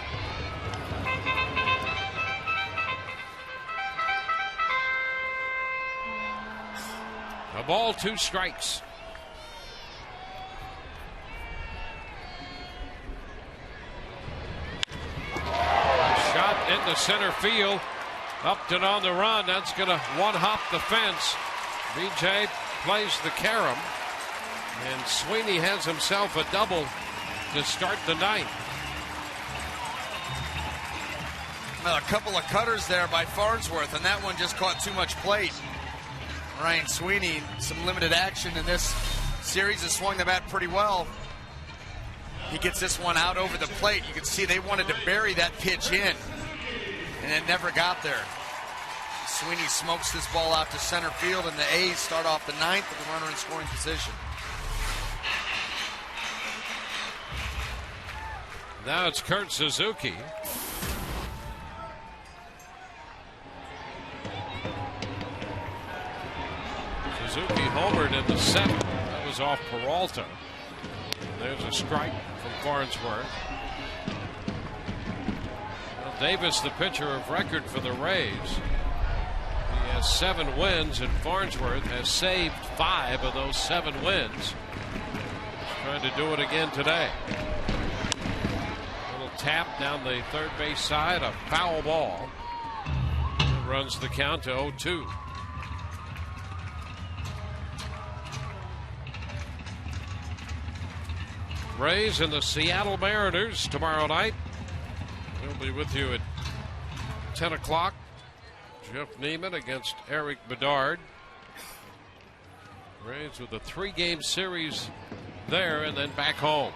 A ball, 2 strikes. Into center field, up and on the run. That's going to one-hop the fence. BJ plays the carom, and Sweeney has himself a double to start the 9th. Well, a couple of cutters there by Farnsworth, and that one just caught too much plate. Ryan Sweeney, some limited action in this series, has swung the bat pretty well. He gets this one out over the plate. You can see they wanted to bury that pitch in. And and it never got there. Sweeney smokes this ball out to center field, and the A's start off the ninth with a runner in scoring position. Now it's Kurt Suzuki. Suzuki homered in the seventh. That was off Peralta. There's a strike from Farnsworth. Well, Davis, the pitcher of record for the Rays. He has 7 wins, and Farnsworth has saved 5 of those 7 wins. He's trying to do it again today. A little tap down the third base side, a foul ball. It runs the count to 0-2. Rays and the Seattle Mariners tomorrow night. We'll be with you at 10 o'clock. Jeff Neiman against Eric Bedard. Rays with a 3-game series there and then back home.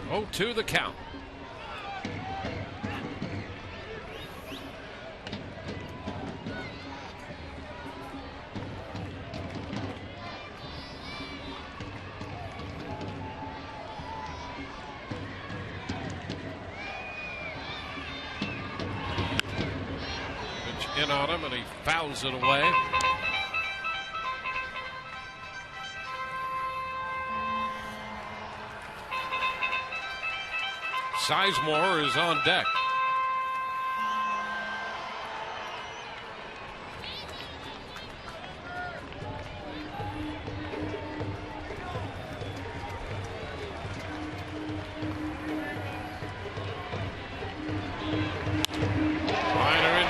Oh, 2 the count. In on him, and he fouls it away. Sizemore is on deck.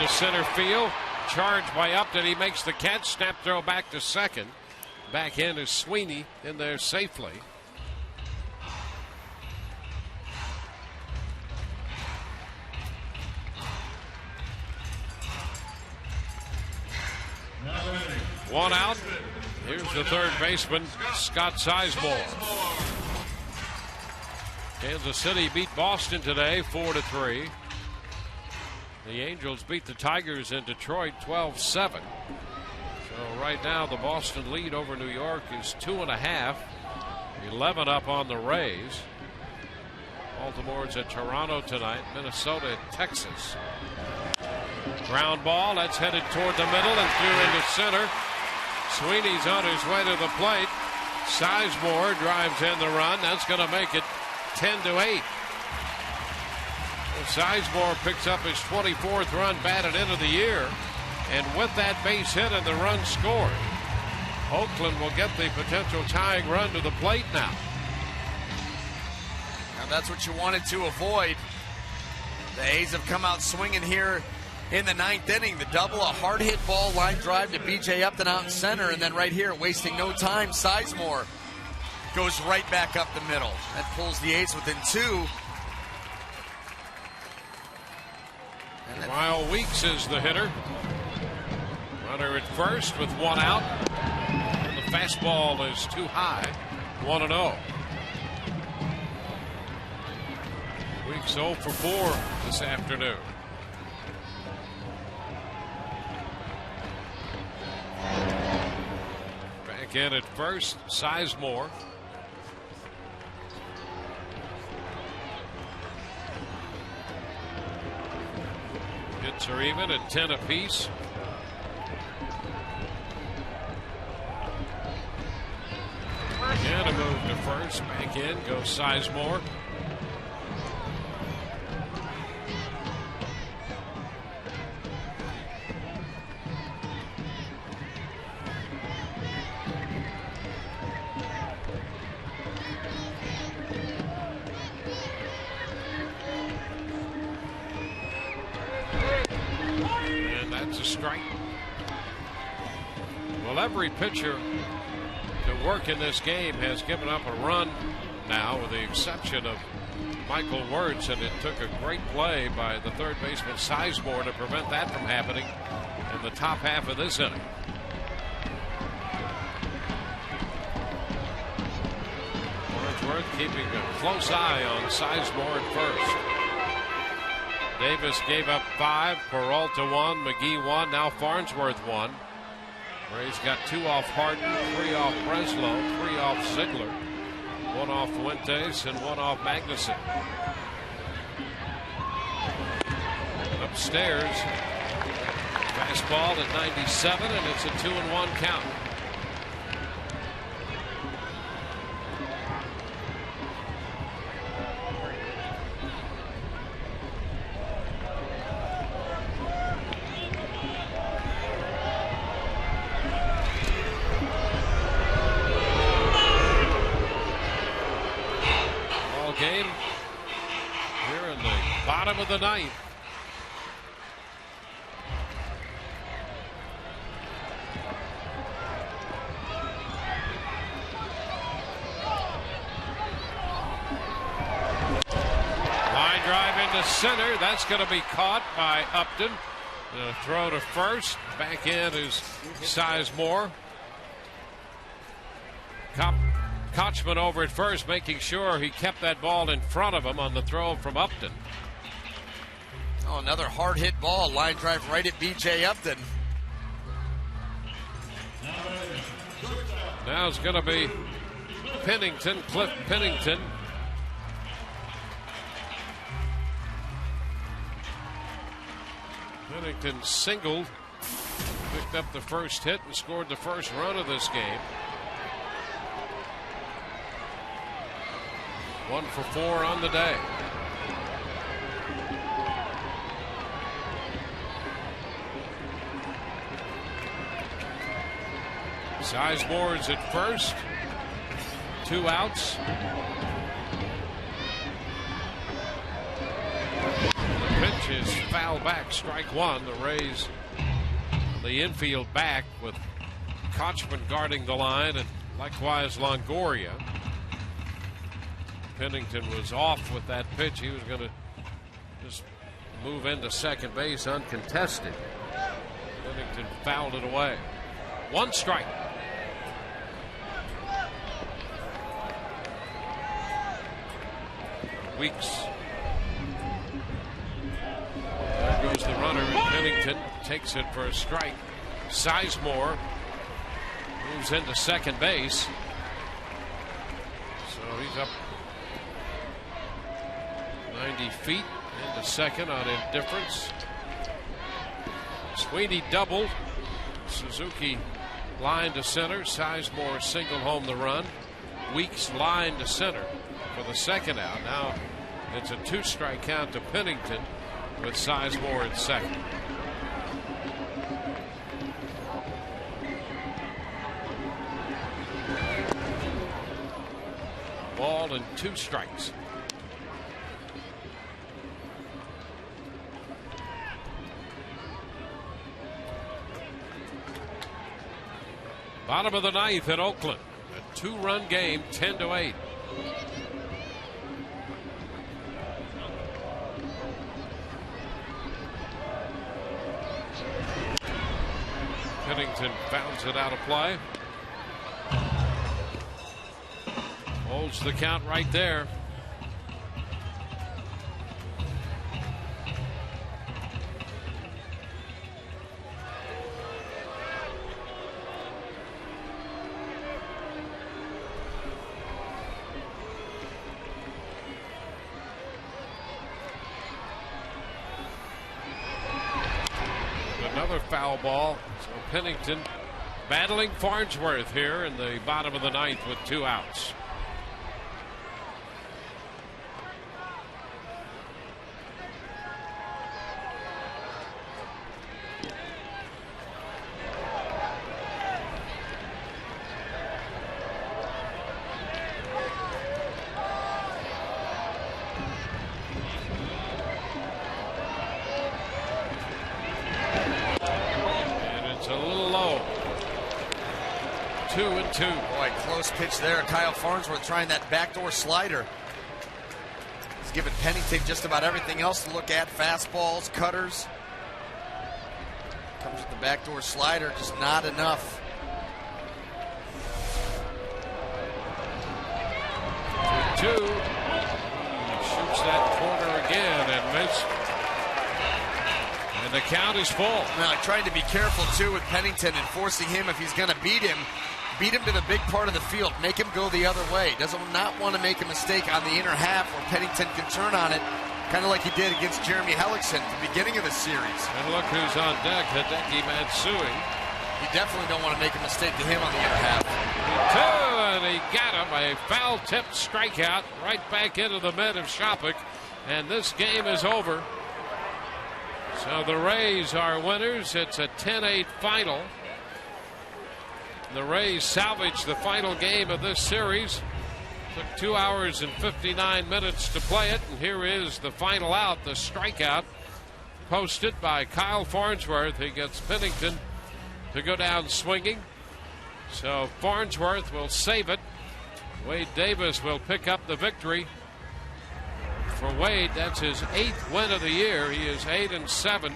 Center field, charged by Upton. He makes the catch. Snap throw back to second. Back in is Sweeney in there safely. One out. Here's the third baseman, Scott Sizemore. Kansas City beat Boston today 4-3. The Angels beat the Tigers in Detroit 12-7. So right now the Boston lead over New York is 2.5. 11 up on the Rays. Baltimore's at Toronto tonight. Minnesota at Texas. Ground ball. That's headed toward the middle and through into center. Sweeney's on his way to the plate. Sizemore drives in the run. That's going to make it 10-8. Sizemore picks up his 24th run batted into the year, and with that base hit and the run scored, Oakland will get the potential tying run to the plate now. Now that's what you wanted to avoid. The A's have come out swinging here in the ninth inning. The double, a hard hit ball, line drive to B.J. Upton out in center, and then right here, wasting no time, Sizemore goes right back up the middle. That pulls the A's within 2. Kyle Weeks is the hitter. Runner at first with 1 out. And the fastball is too high. 1-0. Weeks 0 for 4 this afternoon. Back in at first, Sizemore. Hits are even at 10 apiece. Again, a move to first. Back in goes Sizemore. A strike. Well, every pitcher to work in this game has given up a run now, with the exception of Michael Wirtz, and it took a great play by the third baseman Sizemore to prevent that from happening in the top half of this inning. Farnsworth keeping a close eye on Sizemore at first. Davis gave up 5, Peralta 1, McGee 1, now Farnsworth 1. Ray's got 2 off Harden, 3 off Breslow, 3 off Ziegler, 1 off Fuentes, and 1 off Magnuson. Upstairs, fastball at 97, and it's a 2-1 count. Game here in the bottom of the ninth. Line drive into center. That's going to be caught by Upton. The throw to first. Back in is Sizemore. Kochman over at first, making sure he kept that ball in front of him on the throw from Upton. Oh, another hard hit ball. Line drive right at B.J. Upton. Now it's going to be Pennington, Cliff Pennington. Pennington singled, picked up the first hit and scored the first run of this game. 1 for 4 on the day. Sizemore is at first. 2 outs. The pitch is foul back, strike 1. The Rays on the infield back with Kochman guarding the line and likewise Longoria. Pennington was off with that pitch. He was going to just move into second base uncontested. Pennington fouled it away. 1 strike. Weeks. There goes the runner, and Pennington takes it for a strike. Sizemore moves into second base. So he's up 90 feet into second on indifference. Sweeney doubled. Suzuki line to center. Sizemore single home the run. Weeks line to center for the second out. Now it's a 2-strike count to Pennington with Sizemore at second. Ball and 2 strikes. Bottom of the ninth in Oakland. A 2-run game, 10-8. Pennington fouls it out of play. Holds the count right there. Another foul ball. So Pennington battling Farnsworth here in the bottom of the ninth with 2 outs. Boy, close pitch there. Kyle Farnsworth trying that backdoor slider. He's given Pennington just about everything else to look at. Fastballs, cutters. Comes with the backdoor slider, just not enough. 2. He shoots that corner again and missed. And the count is full. Now, trying to be careful, too, with Pennington and forcing him, if he's going to beat him to the big part of the field, make him go the other way. Doesn't not want to make a mistake on the inner half where Pennington can turn on it, kind of like he did against Jeremy Hellickson at the beginning of the series. And look who's on deck, Hideki Matsui. You definitely don't want to make a mistake to him on the inner half. And he got him, a foul-tipped strikeout right back into the mid of Shopik, and this game is over. So the Rays are winners. It's a 10-8 final. The Rays salvaged the final game of this series. Took 2 hours and 59 minutes to play it, and here is the final out, the strikeout posted by Kyle Farnsworth. He gets Pennington to go down swinging. So Farnsworth will save it. Wade Davis will pick up the victory. For Wade, that's his 8th win of the year. He is 8-7.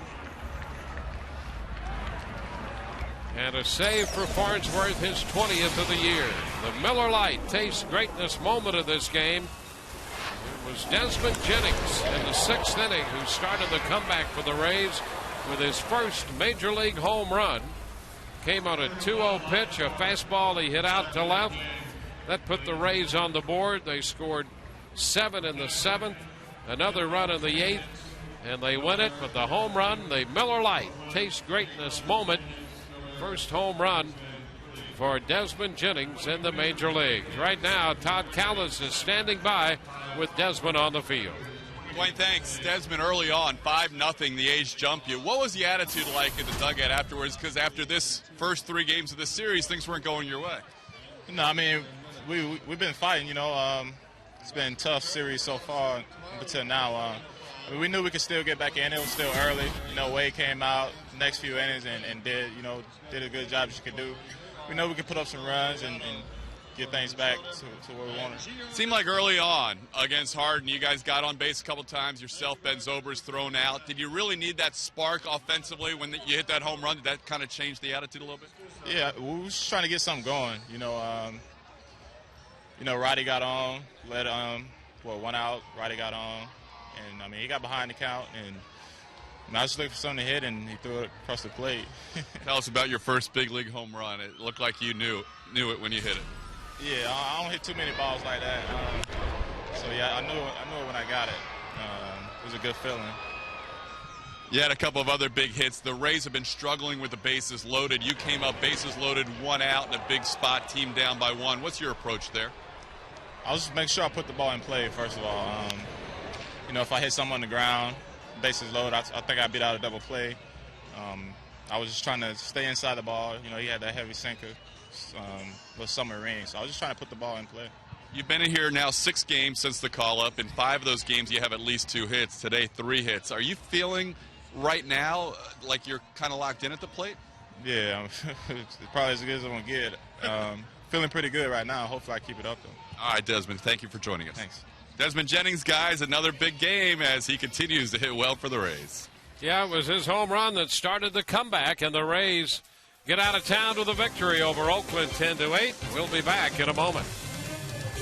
And a save for Farnsworth, his 20th of the year. The Miller Lite taste greatness moment of this game. It was Desmond Jennings in the 6th inning who started the comeback for the Rays with his first major league home run. Came on a 2-0 pitch, a fastball he hit out to left. That put the Rays on the board. They scored 7 in the 7th, another run in the 8th, and they win it with the home run, the Miller Lite taste greatness moment. First home run for Desmond Jennings in the major leagues. Right now, Todd Callis is standing by with Desmond on the field. Dwayne, thanks. Desmond, early on, 5-0, the A's jump you. What was the attitude like in the dugout afterwards? Because after this first 3 games of the series, things weren't going your way. No, I mean, we've been fighting, you know. It's been a tough series so far until now. I mean, we knew we could still get back in. It was still early. You know, Wade came out next few innings and did a good job as you could do. We know we could put up some runs and get things back to where we wanted. Seemed like early on against Harden, you guys got on base a couple times. Yourself, Ben Zobrist thrown out. Did you really need that spark offensively when you hit that home run? Did that kind of change the attitude a little bit? Yeah, we were just trying to get something going. Roddy got on, led 1 out. Roddy got on, and I mean he got behind the count, and I was looking for something to hit, and he threw it across the plate. Tell us about your first big league home run. It looked like you knew it when you hit it. Yeah, I don't hit too many balls like that. So yeah, I knew it when I got it. It was a good feeling. You had a couple of other big hits. The Rays have been struggling with the bases loaded. You came up bases loaded, 1 out in a big spot, team down by 1. What's your approach there? I was just making sure I put the ball in play, first of all. If I hit something on the ground, bases loaded, I think I beat out a double play. I was just trying to stay inside the ball. He had that heavy sinker, little submarine. So I was just trying to put the ball in play. You've been in here now 6 games since the call-up. In 5 of those games, you have at least 2 hits. Today, 3 hits. Are you feeling right now like you're kind of locked in at the plate? Yeah, it's probably as good as I'm going to get. Feeling pretty good right now. Hopefully I keep it up, though. All right, Desmond, thank you for joining us. Thanks. Desmond Jennings, guys, another big game as he continues to hit well for the Rays. Yeah, it was his home run that started the comeback, and the Rays get out of town with a victory over Oakland 10-8. We'll be back in a moment.